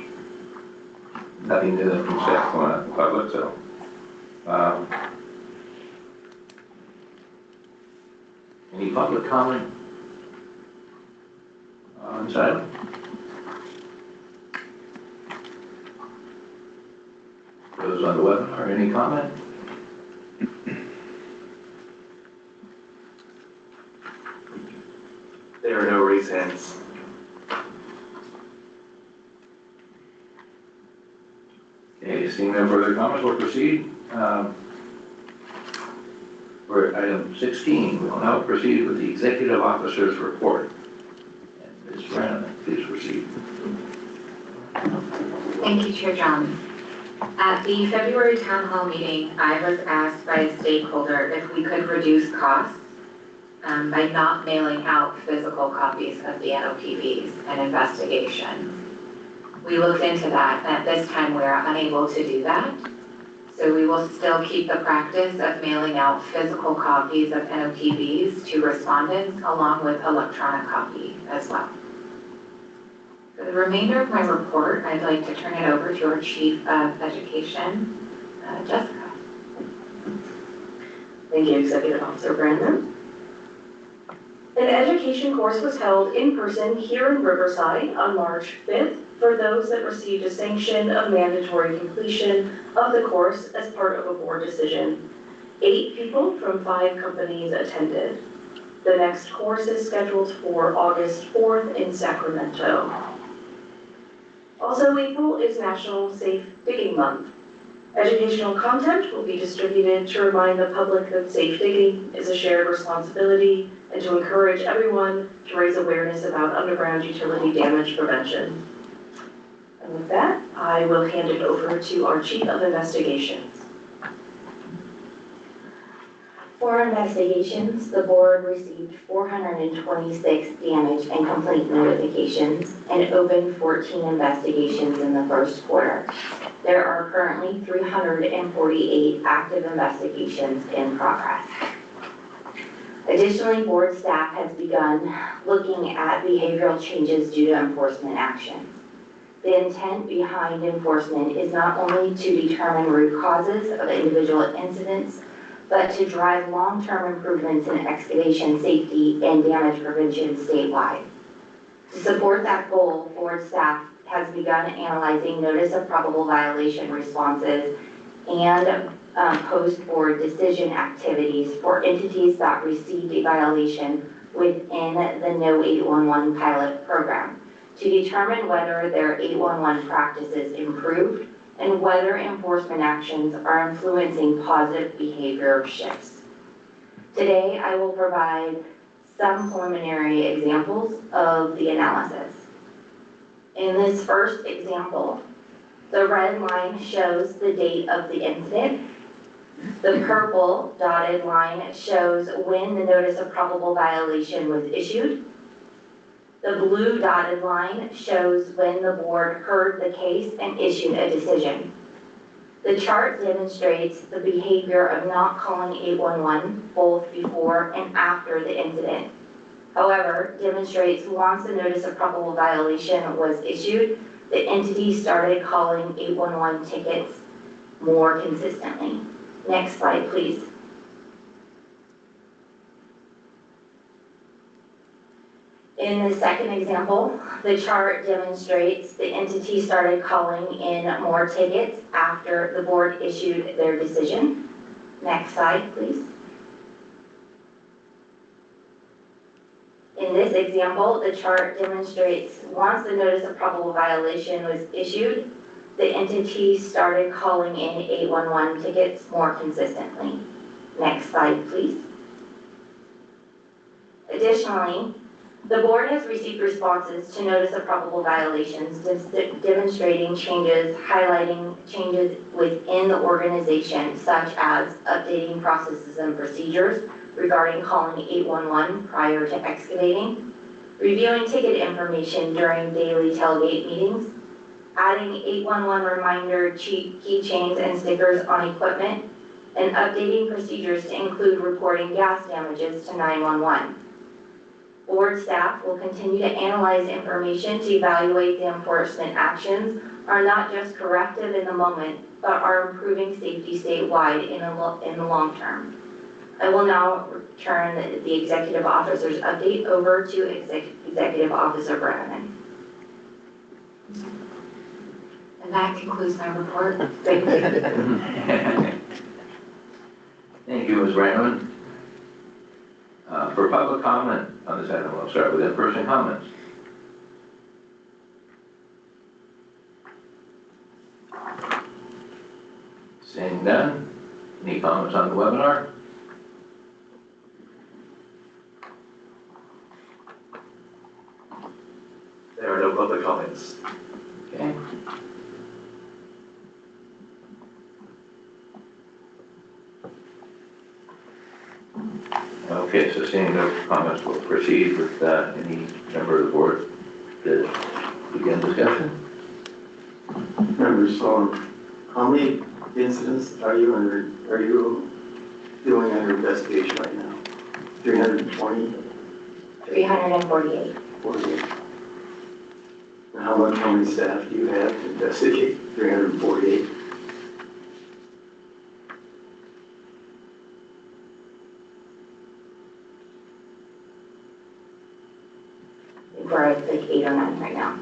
S1: nothing new from staff going out in public, so. Any public comment on this item? Those on the webinar, any comment?
S6: There are no raised hands.
S1: Okay, seeing no further comments, we'll proceed. For item 16, we will now proceed with the executive officer's report. And Ms. Brannan, please proceed.
S8: Thank you, Chair John. At the February town hall meeting, I was asked by a stakeholder if we could reduce costs by not mailing out physical copies of the NOPVs and investigations. We looked into that, and at this time we are unable to do that. So we will still keep the practice of mailing out physical copies of NOPVs to respondents along with electronic copy as well. For the remainder of my report, I'd like to turn it over to our Chief of Education, Jessica.
S15: Thank you, Executive Officer Brandon. An education course was held in person here in Riverside on March 5th for those that received a sanction of mandatory completion of the course as part of a board decision. 8 people from 5 companies attended. The next course is scheduled for August 4th in Sacramento. Also, April is National Safe Digging Month. Educational content will be distributed to remind the public that safe digging is a shared responsibility and to encourage everyone to raise awareness about underground utility damage prevention. And with that, I will hand it over to our Chief of Investigations.
S12: For investigations, the board received 426 damage and complaint notifications and opened 14 investigations in the first quarter. There are currently 348 active investigations in progress. Additionally, board staff has begun looking at behavioral changes due to enforcement actions. The intent behind enforcement is not only to determine root causes of individual incidents, but to drive long-term improvements in excavation safety and damage prevention statewide. To support that goal, board staff has begun analyzing notice of probable violation responses and post-board decision activities for entities that received a violation within the No 811 pilot program to determine whether their 811 practices improved and whether enforcement actions are influencing positive behavior shifts. Today, I will provide some preliminary examples of the analysis. In this first example, the red line shows the date of the incident. The purple dotted line shows when the notice of probable violation was issued. The blue dotted line shows when the board heard the case and issued a decision. The chart demonstrates the behavior of not calling 811 both before and after the incident. However, demonstrates once the notice of probable violation was issued, the entity started calling 811 tickets more consistently. Next slide, please. In the second example, the chart demonstrates the entity started calling in more tickets after the board issued their decision. Next slide, please. In this example, the chart demonstrates once the notice of probable violation was issued, the entity started calling in 811 tickets more consistently. Next slide, please. Additionally, The board has received responses to notice of probable violations demonstrating changes, highlighting changes within the organization, such as updating processes and procedures regarding calling 811 prior to excavating, reviewing ticket information during daily tailgate meetings, adding 811 reminder keychains and stickers on equipment, and updating procedures to include reporting gas damages to 911. Board staff will continue to analyze information to evaluate the enforcement actions are not just corrective in the moment, but are improving safety statewide in the long term. I will now turn the executive officer's update over to Executive Officer Brennan.
S8: And that concludes my report.
S12: Thank you.
S1: Thank you, Ms. Brandon. For public comment on this item, we'll start with in-person comments. Seeing none, any comments on the webinar?
S4: There are no public comments.
S1: Okay. Okay, so seeing no comments, we'll proceed with any member of the board to begin discussion.
S13: Member Storm, how many incidents are you doing under investigation right now? 320?
S12: 348.
S13: 48. And how many staff do you have to investigate 348?
S12: We're at like 8 or 9 right now.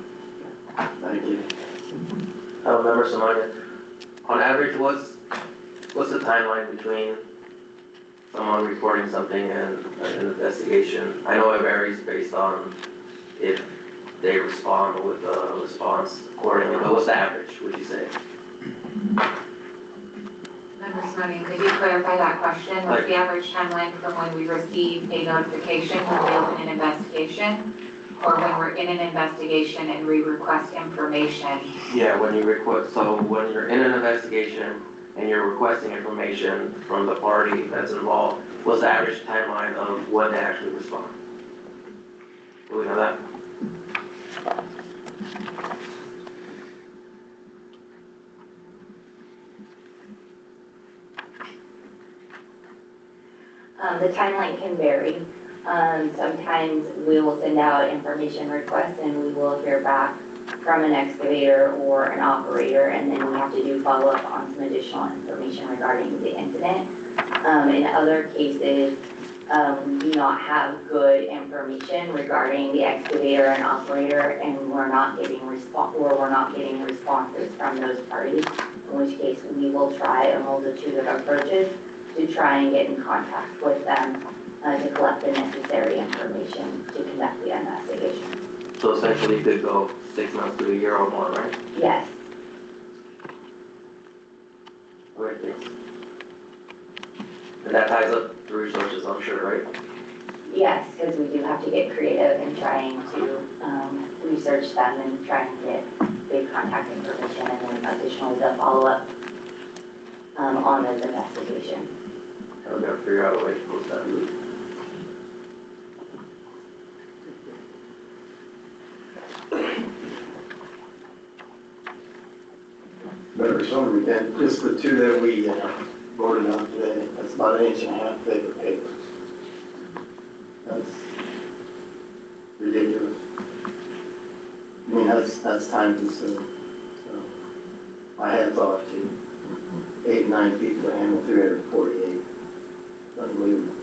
S13: Thank you.
S9: Member Samania, on average, what's the timeline between someone reporting something and an investigation? I know it varies based on if they respond with a response accordingly, but what's the average, would you say?
S8: Member Simonian, could you clarify that question? What's the average timeline from when we receive a notification when we open an investigation? Or when we're in an investigation and we request information?
S9: Yeah, when you request, so when you're in an investigation and you're requesting information from the party that's involved, what's the average timeline of when they actually respond? Do we know that?
S12: The timeline can vary. Sometimes we will send out information requests and we will hear back from an excavator or an operator, and then we have to do follow-up on some additional information regarding the incident. In other cases, we do not have good information regarding the excavator and operator, and we're not getting responses from those parties, in which case we will try a multitude of approaches to try and get in contact with them to collect the necessary information to conduct the investigation.
S9: So essentially it could go 6 months to a year or more, right?
S12: Yes.
S9: Right, thanks. And that ties up the resources, I'm sure, right?
S12: Yes, because we do have to get creative in trying to research them and try and get good contact information, and then additionally the follow-up on those investigations.
S9: So we're gonna figure out a way to close that loop.
S13: Member Storm, again, just the two that we voted on today, that's about an 1.5 inch thick of paper. That's ridiculous. I mean, that's time consuming. So my hat's off to 8, 9 people to handle 348. Unbelievable.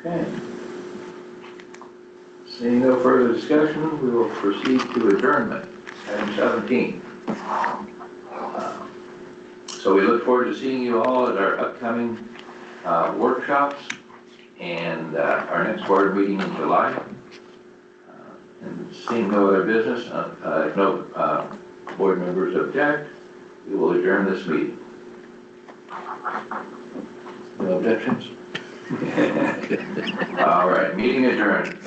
S1: Okay. Seeing no further discussion, we will proceed to adjournment. Item 17. So we look forward to seeing you all at our upcoming workshops and our next board meeting in July. And seeing no other business, if no board members object, We will adjourn this meeting. No objections? All right, meeting adjourned.